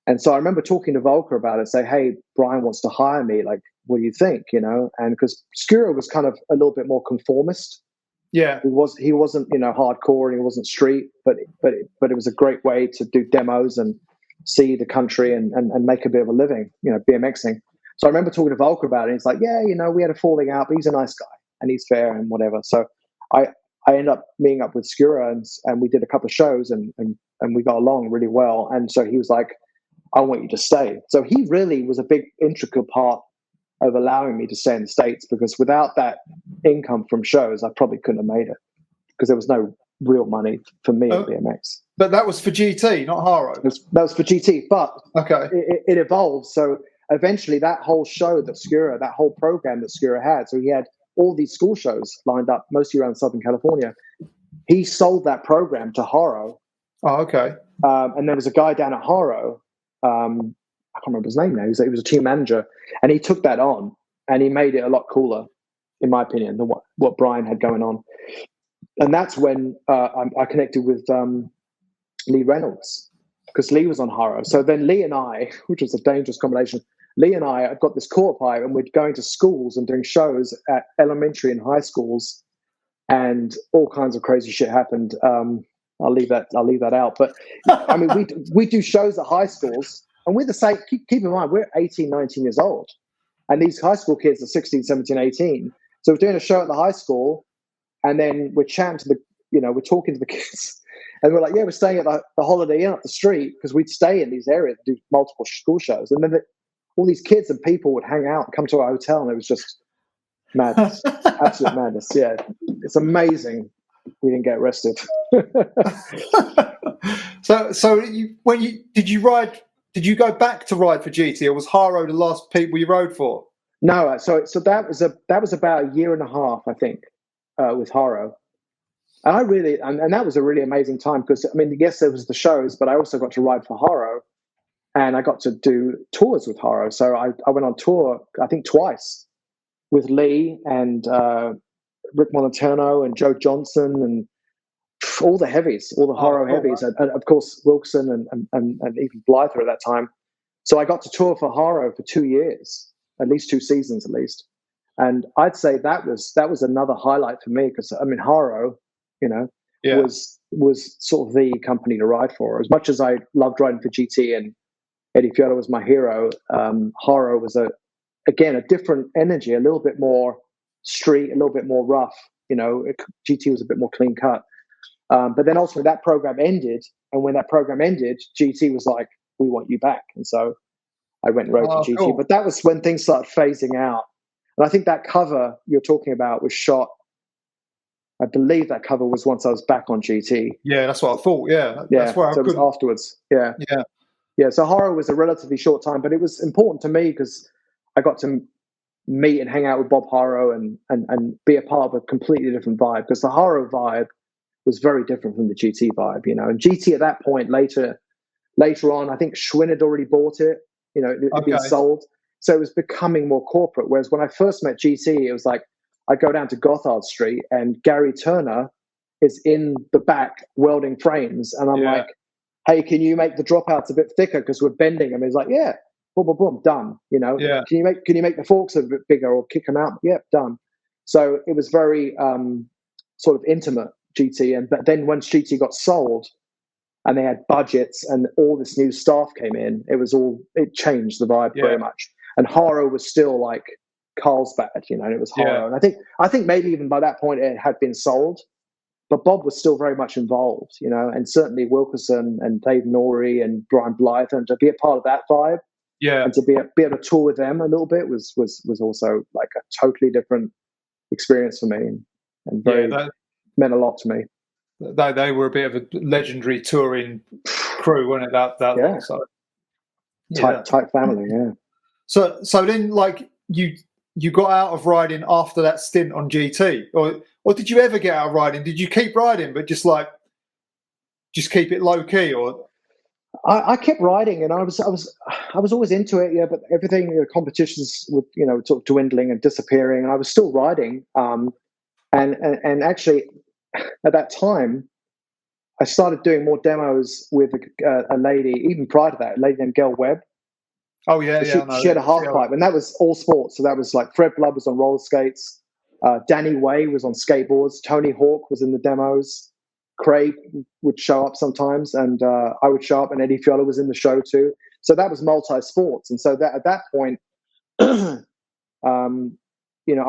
And so I remember talking to Volker about it, say, "Hey, Brian wants to hire me. Like, what do you think?" You know, and because Skura was kind of a little bit more conformist. Yeah, He wasn't hardcore, and he wasn't street, but it was a great way to do demos and see the country and make a bit of a living, BMXing. So I remember talking to Volker about it, and he's like, yeah, we had a falling out, but he's a nice guy and he's fair and whatever. So I ended up meeting up with Skura, and we did a couple of shows, and we got along really well. And so he was like, I want you to stay. So he really was a big integral part of allowing me to stay in the States, because without that income from shows, I probably couldn't have made it, because there was no real money for me in BMX. But that was for GT, not Haro. That was for GT, but okay, it evolved. So eventually that whole show that whole program that Skura had, so he had all these school shows lined up, mostly around Southern California. He sold that program to Haro. Oh, okay. And there was a guy down at Haro, I can't remember his name now. He was a team manager, and he took that on, and he made it a lot cooler, in my opinion, than what Brian had going on. And that's when I connected with Lee Reynolds, because Lee was on Haro. So then Lee and I, which was a dangerous combination, Lee and I got this quarter pipe, and we're going to schools and doing shows at elementary and high schools, and all kinds of crazy shit happened. I'll leave that out. But I mean, we do shows at high schools, and we're the same. Keep in mind, we're 18, 19 years old, and these high school kids are 16, 17, 18. So we're doing a show at the high school, and then we're chatting to we're talking to the kids, and we're like, yeah, we're staying at the Holiday Inn up the street, because we'd stay in these areas, do multiple school shows, and then all these kids and people would hang out and come to our hotel, and it was just madness, absolute madness. Yeah, it's amazing we didn't get arrested. So did you go back to ride for GT, or was Haro the last people you rode for? No, so that was about a year and a half, I think, with Haro. And I really, and that was a really amazing time, because I mean, yes, there was the shows, but I also got to ride for Haro, and I got to do tours with Haro. So I went on tour, I think twice, with Lee and Rick Moliterno and Joe Johnson and all the heavies, all the Haro heavies, and of course Wilson and even Blyther at that time. So I got to tour for Haro for 2 years, at least 2 seasons at least. And I'd say that was another highlight for me, because I mean, Haro, was sort of the company to ride for. As much as I loved riding for GT and Eddie Fiola was my hero, Haro was a different energy, a little bit more street, a little bit more rough. GT was a bit more clean cut. But then ultimately that program ended, and when that program ended, GT was like, "We want you back," and so I went and rode for GT. Cool. But that was when things started phasing out, and I think that cover you're talking about was shot. I believe that cover was once I was back on GT. Yeah, that's what I thought. Yeah, that's where so it was afterwards. Yeah. So Haro was a relatively short time, but it was important to me because I got to meet and hang out with Bob Haro and be a part of a completely different vibe, because the Haro vibe was very different from the GT vibe, And GT at that point later Later on, I think Schwinn had already bought it. It had been sold. So it was becoming more corporate. Whereas when I first met GT, it was like I go down to Gothard Street and Gary Turner is in the back welding frames. And I'm like, hey, can you make the dropouts a bit thicker because we're bending them? He's like, yeah, boom, boom, boom, done. Yeah. Can you make the forks a bit bigger or kick them out? Yep, done. So it was very sort of intimate, GT. But then once GT got sold and they had budgets and all this new staff came in, it changed the vibe very much. And Haro was still like Carlsbad, and it was Haro. And I think maybe even by that point it had been sold. But Bob was still very much involved, and certainly Wilkerson and Dave Norrie and Brian Blythe, and to be a part of that vibe, and to be able to tour with them a little bit was also like a totally different experience for me, and very meant a lot to me. They were a bit of a legendary touring crew, weren't it? That long, so tight family, yeah. So then, like you got out of riding after that stint on GT, or did you ever get out of riding? Did you keep riding, but just keep it low key, or? I kept riding, and I was always into it, but everything, the competitions were sort of dwindling and disappearing, and I was still riding. And actually, at that time, I started doing more demos with a lady. Even prior to that, a lady named Gail Webb. Oh yeah, so she had a half pipe, and that was all sports. So that was like Fred Blood was on roller skates, Danny Way was on skateboards, Tony Hawk was in the demos, Craig would show up sometimes, and I would show up, and Eddie Fiola was in the show too. So that was multi-sports, and so that at that point, I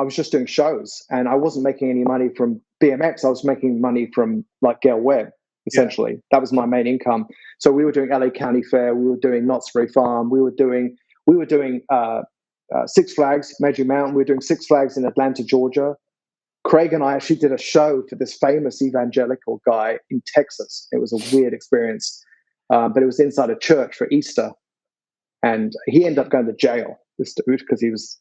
was just doing shows, and I wasn't making any money from BMX. I was making money from like Gail Webb. Essentially, that was my main income. So we were doing LA County Fair, we were doing Knott's Berry Farm, we were doing Six Flags, Magic Mountain. We were doing Six Flags in Atlanta, Georgia. Craig and I actually did a show for this famous evangelical guy in Texas. It was a weird experience, but it was inside a church for Easter, and he ended up going to jail, this dude, because he was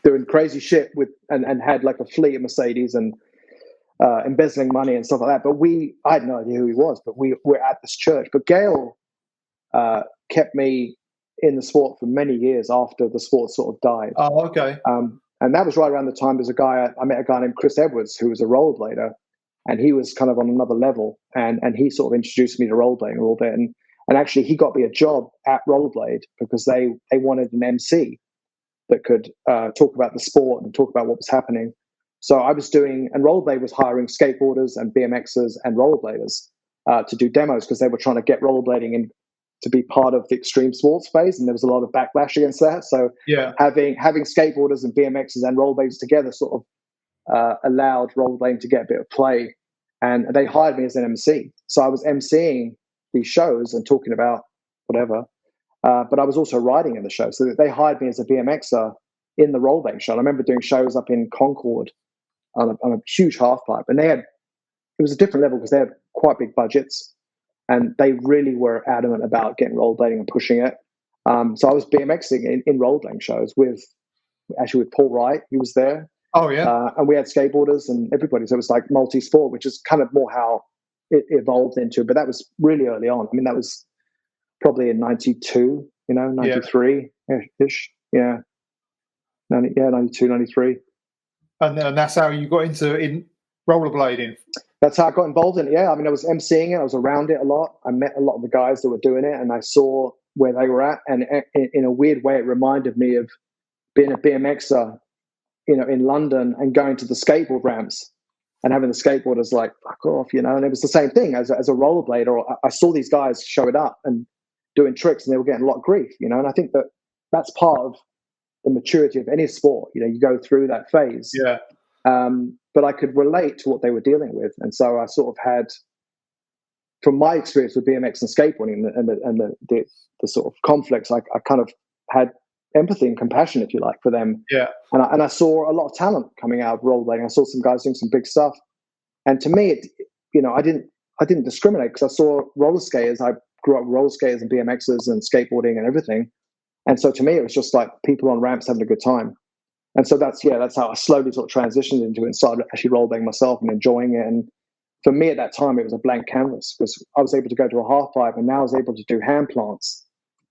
doing crazy shit and had like a fleet of Mercedes and embezzling money and stuff like that. But I had no idea who he was, but we were at this church. But Gail kept me in the sport for many years after the sport sort of died. Oh, okay. And that was right around the time I met a guy named Chris Edwards, who was a rollerblader, and he was kind of on another level. And he sort of introduced me to rollerblading a little bit. And actually he got me a job at Rollerblade because they wanted an MC that could talk about the sport and talk about what was happening. So I was and Rollerblade was hiring skateboarders and BMXers and rollerbladers to do demos because they were trying to get rollerblading in to be part of the extreme sports phase, and there was a lot of backlash against that. So having skateboarders and BMXers and rollerbladers together sort of allowed rollerblading to get a bit of play, and they hired me as an MC. So I was MCing these shows and talking about whatever, but I was also riding in the show. So they hired me as a BMXer in the rollerblading show. And I remember doing shows up in Concord on a huge half pipe, and it was a different level because they had quite big budgets, and they really were adamant about getting rollerblading and pushing it. So I was BMXing in rollerblading shows with Paul Wright. He was there. Oh yeah. And we had skateboarders and everybody. So it was like multi-sport, which is kind of more how it evolved into. But that was really early on. I mean, that was probably in 92, 93-ish. Yeah. 92, 93. And that's how you got in rollerblading? That's how I got involved in it, yeah. I mean, I was emceeing it. I was around it a lot. I met a lot of the guys that were doing it, and I saw where they were at. And in a weird way, it reminded me of being a BMXer, in London and going to the skateboard ramps and having the skateboarders like, fuck off, And it was the same thing as a rollerblader. I saw these guys show it up and doing tricks, and they were getting a lot of grief, And I think that's part of the maturity of any sport. You go through that phase. Yeah. But I could relate to what they were dealing with, and so I sort of had, from my experience with BMX and skateboarding and the sort of conflicts, I kind of had empathy and compassion, if you like, for them. Yeah. And I saw a lot of talent coming out of rollerblading. I saw some guys doing some big stuff, and to me, I didn't discriminate because I saw roller skaters. I grew up with roller skaters and BMXers and skateboarding and everything, and so to me, it was just like people on ramps having a good time. And so that's how I slowly sort of transitioned into it and started actually rollerblading myself and enjoying it. And for me at that time, it was a blank canvas because I was able to go to a half pipe, and now I was able to do hand plants,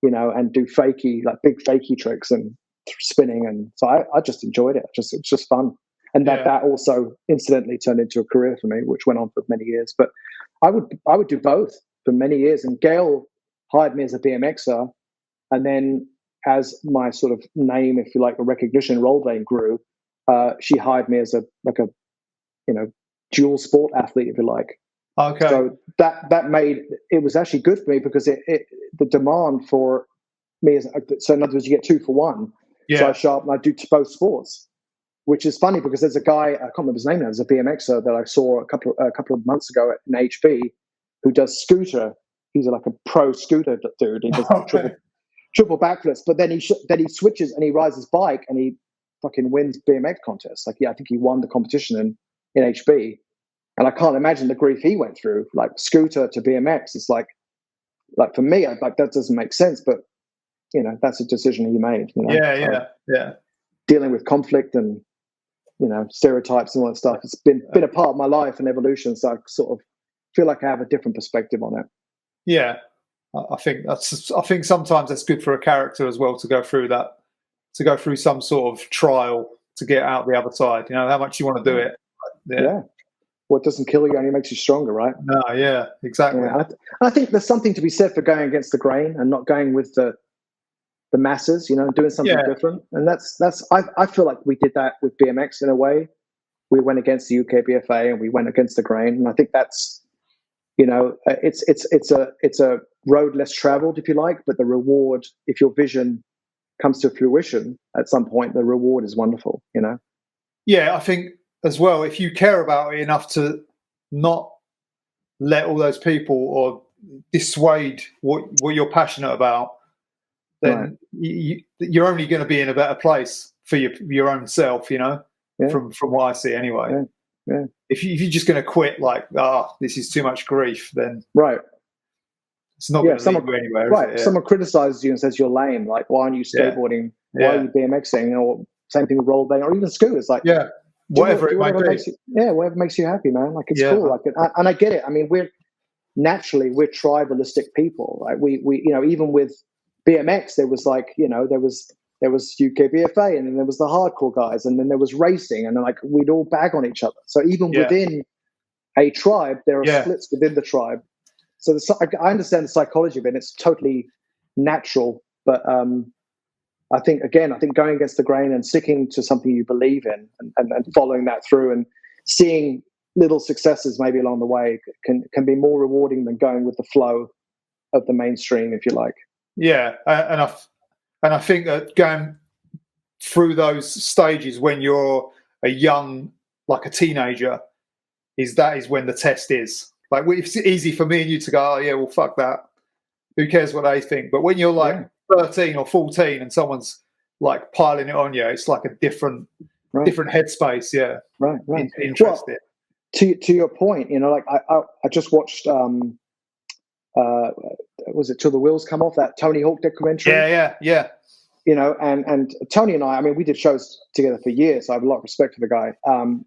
and do big fakey tricks and spinning. And so I just enjoyed it. It was just fun. And that also incidentally turned into a career for me, which went on for many years. But I would do both for many years. And Gail hired me as a BMXer. And then as my sort of name, if you like, a recognition rollerblading grew, she hired me as a dual sport athlete, if you like. Okay. So that made it was actually good for me because the demand for me so in other words, you get 2 for 1. Yeah. So I show up and I do both sports, which is funny because there's a guy, I can't remember his name now, there's a BMXer that I saw a couple of months ago in HB who does scooter. He's like a pro scooter dude. He does triple backflips, but then he switches and he rides his bike and he fucking wins BMX contests. Like, I think he won the competition in HB. And I can't imagine the grief he went through, like scooter to BMX. It's like for me, that doesn't make sense, but that's a decision he made. Yeah. Dealing with conflict and stereotypes and all that stuff. It's been a part of my life and evolution. So I sort of feel like I have a different perspective on it. Yeah, I think sometimes that's good for a character as well to go through that, to go through some sort of trial to get out the other side. How much you want to do it. Yeah. What doesn't kill you only makes you stronger, right? No, yeah, exactly. Yeah, I think there's something to be said for going against the grain and not going with the masses, doing something different. And I feel like we did that with BMX in a way. We went against the UKBFA and we went against the grain. And I think that's, it's a road less traveled, if you like, but the reward, if your vision comes to fruition at some point, the reward is wonderful, Yeah, I think as well, if you care about it enough to not let all those people or dissuade what you're passionate about, then you're only going to be in a better place for your own self, from what I see anyway. Yeah. If you're just going to quit, like, this is too much grief, then it's not going to lead you anywhere. Right. Is it? Someone criticizes you and says you're lame. Like, why aren't you skateboarding? Why are you BMXing? Or same thing with rollerblading or even scooters. Like, whatever it might be. Whatever makes you happy, man. Like, it's cool. Like, and I get it. I mean, we're tribalistic people. Right? We even with BMX, there was like, there was UKBFA, and then there was the hardcore guys, and then there was racing, and then like we'd all bag on each other. So even within a tribe, there are splits within the tribe. So I understand the psychology of it, and it's totally natural. But I think going against the grain and sticking to something you believe in and following that through and seeing little successes maybe along the way can be more rewarding than going with the flow of the mainstream, if you like. Yeah, and I think that going through those stages when you're a young, like a teenager, is when the test is. Like, it's easy for me and you to go, oh yeah, well, fuck that. Who cares what they think? But when you're like 13 or 14 and someone's like piling it on you, it's like a different headspace. Yeah, right. Interesting. Well, to your point, like I just watched. Was it Till the Wheels Come Off, that Tony Hawk documentary? Yeah. And Tony and I mean, we did shows together for years. So I have a lot of respect for the guy.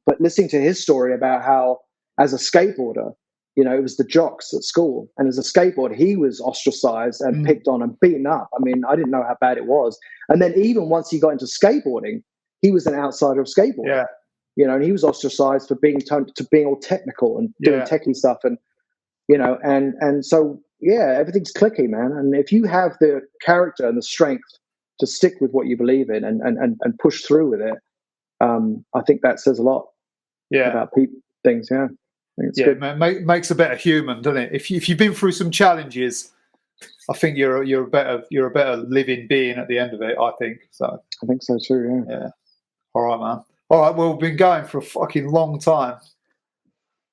But listening to his story about how, as a skateboarder, it was the jocks at school, and as a skateboarder, he was ostracized and picked on and beaten up. I mean, I didn't know how bad it was. And then even once he got into skateboarding, he was an outsider of skateboarding. Yeah. And he was ostracized for being all technical and doing techie stuff, and and so everything's clicky, man. And if you have the character and the strength to stick with what you believe in and push through with it, I think that says a lot about things. Yeah, I think it's good. Man, makes a better human, doesn't it? If you've been through some challenges, I think you're a better living being at the end of it. I think so. I think so too. Yeah. All right, man. All right. Well, we've been going for a fucking long time.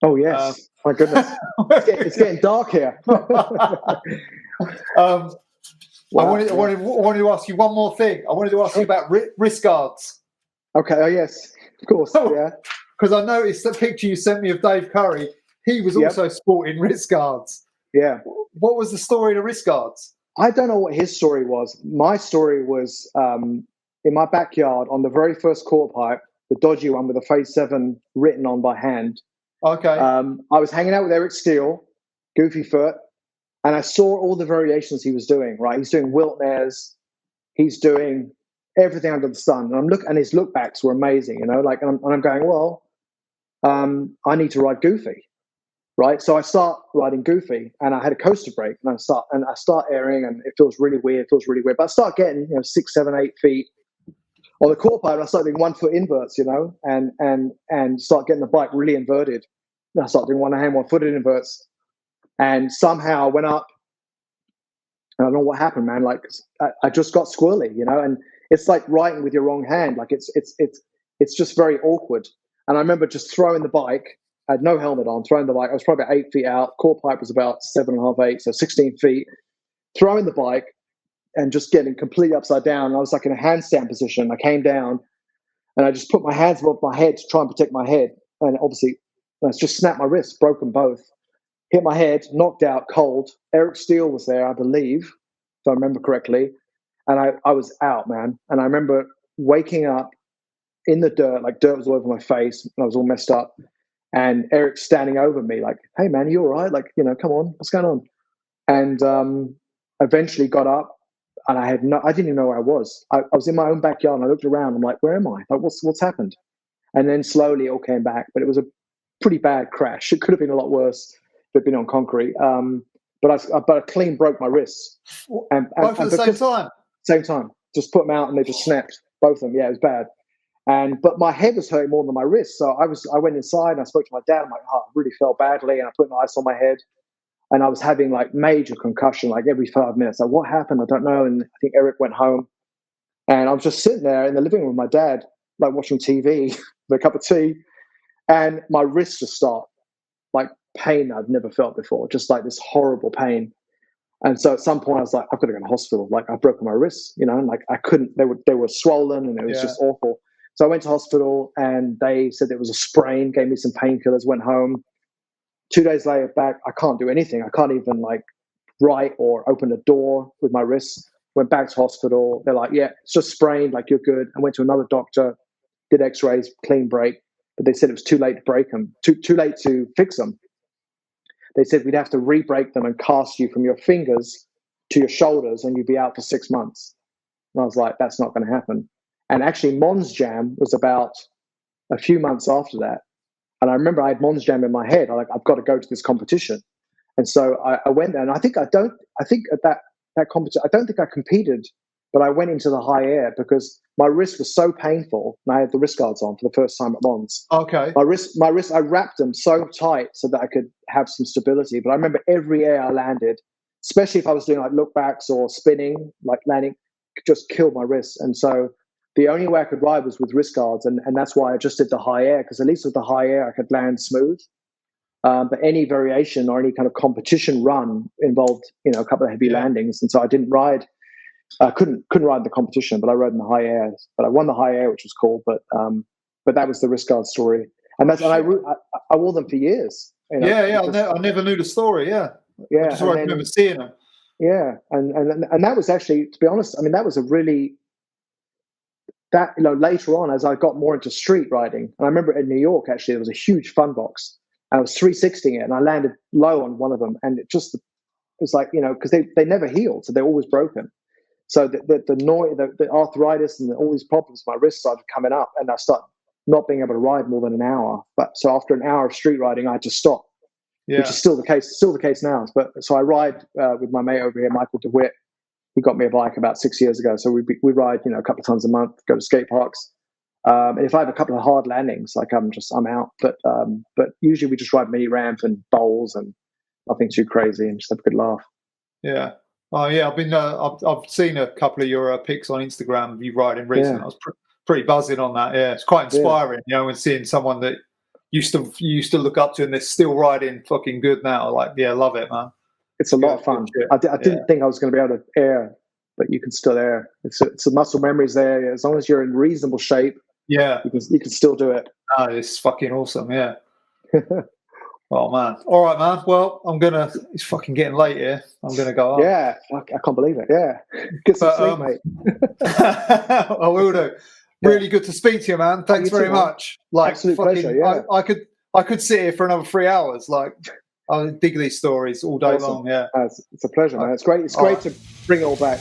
Oh yes. My goodness, it's getting dark here. I wanted to ask you one more thing. I wanted to ask you about wrist guards. Okay. Oh yes, of course. Yeah. Because I noticed the picture you sent me of Dave Curry. He was also sporting wrist guards. Yeah. What was the story of the wrist guards? I don't know what his story was. My story was in my backyard on the very first quarter pipe, the dodgy one with a Faze 7 written on by hand. Okay. I was hanging out with Eric Steele, Goofy Foot, and I saw all the variations he was doing. Right, he's doing Wiltnares, he's doing everything under the sun, and his lookbacks were amazing. You know, like, and I'm going, well, I need to ride Goofy, right? So I start riding Goofy, and I had a coaster brake, and I start airing, and it feels really weird. But I start getting 6, 7, 8 feet on the quarter pipe. I start doing 1 foot inverts, and start getting the bike really inverted. And I start doing 1 hand, 1 foot inverts, and somehow I went up. And I don't know what happened, man. Like I just got squirrely, and it's like writing with your wrong hand. Like it's just very awkward. And I remember just throwing the bike. I had no helmet on, throwing the bike. I was probably about 8 feet out. Core pipe was about 7.5, 8, so 16 feet. Throwing the bike and just getting completely upside down. And I was like in a handstand position. I came down and I just put my hands above my head to try and protect my head. And obviously, I just snapped my wrists, broke them both. Hit my head, knocked out, cold. Eric Steele was there, I believe, if I remember correctly. And I was out, man. And I remember waking up in the dirt, like dirt was all over my face, and I was all messed up. And Eric standing over me, like, "Hey, man, you all right? Like, come on, what's going on?" And eventually got up, and I didn't even know where I was. I was in my own backyard, and I looked around. I'm like, "Where am I? Like, what's happened?" And then slowly it all came back, but it was a pretty bad crash. It could have been a lot worse. Had been on concrete, but I clean broke my wrists. And both at the same time. Same time, just put them out and they just snapped, both of them. Yeah, it was bad. But my head was hurting more than my wrist, so I went inside and I spoke to my dad. I'm like, I really felt badly, and I put an ice on my head, and I was having like major concussion, like every 5 minutes. Like, what happened? I don't know. And I think Eric went home, and I was just sitting there in the living room with my dad, like watching TV with a cup of tea, and my wrists just start like pain I've never felt before, just like this horrible pain. And so at some point I was like, I've got to go to the hospital. Like, I've broken my wrists, and like I couldn't, they were swollen, and it was just awful. So I went to hospital, and they said it was a sprain, gave me some painkillers, went home. 2 days later back, I can't do anything. I can't even like write or open a door with my wrists. Went back to hospital. They're like, yeah, it's just sprained, like, you're good. I went to another doctor, did x-rays, clean break. But they said it was too late to break them, too late to fix them. They said we'd have to re-break them and cast you from your fingers to your shoulders, and you'd be out for 6 months. And I was like, that's not going to happen. And actually, Mons Jam was about a few months after that. And I remember I had Mons Jam in my head. I've got to go to this competition. And so I went there, and I think at that competition, I don't think I competed, but I went into the high air because my wrist was so painful, and I had the wrist guards on for the first time at Mons. Okay. My wrist, I wrapped them so tight so that I could have some stability. But I remember every air I landed, especially if I was doing like look backs or spinning, like landing, just killed my wrists. And so the only way I could ride was with wrist guards, and that's why I just did the high air, because at least with the high air I could land smooth. But any variation or any kind of competition run involved, a couple of heavy landings, and so I didn't ride. I couldn't ride the competition, but I rode in the high air. But I won the high air, which was cool. But that was the wrist guard story, and I wore them for years. I never knew the story. Yeah. I just remember seeing them. Yeah, and that was actually, to be honest, I mean, that was a really later on as I got more into street riding. And I remember in New York, actually, there was a huge fun box, and I was 360ing it, and I landed low on one of them, and it was like, because they never healed, so they're always broken. So the noise, the arthritis, and all these problems, my wrists started coming up, and I started not being able to ride more than an hour. But so after an hour of street riding, I had to stop, which is still the case now. But so I ride with my mate over here, Michael DeWitt. He got me a bike about 6 years ago. So we ride, a couple of times a month, go to skate parks. And if I have a couple of hard landings, like I'm out. But usually we just ride mini ramp and bowls and nothing too crazy, and just have a good laugh. Yeah. Oh yeah, I've seen a couple of your pics on Instagram of you riding recently. Yeah. I was pretty buzzing on that. Yeah, it's quite inspiring, when seeing someone that you used to look up to and they're still riding fucking good now. Like, yeah, love it, man. It's a lot of fun. I didn't think I was going to be able to air, but you can still air. It's a muscle memories there. As long as you're in reasonable shape, you can still do it. Oh, it's fucking awesome. Yeah. Oh man! All right, man. Well, it's fucking getting late here. I'm gonna go up. Yeah, I can't believe it. Yeah, get some sleep, mate. I will do. Really good to speak to you, man. Thanks very much. Like, absolute fucking, pleasure. Yeah, I could I could sit here for another 3 hours. Like, I dig these stories all day Awesome. long. Yeah, It's a pleasure, man. It's great. It's great to bring it all back.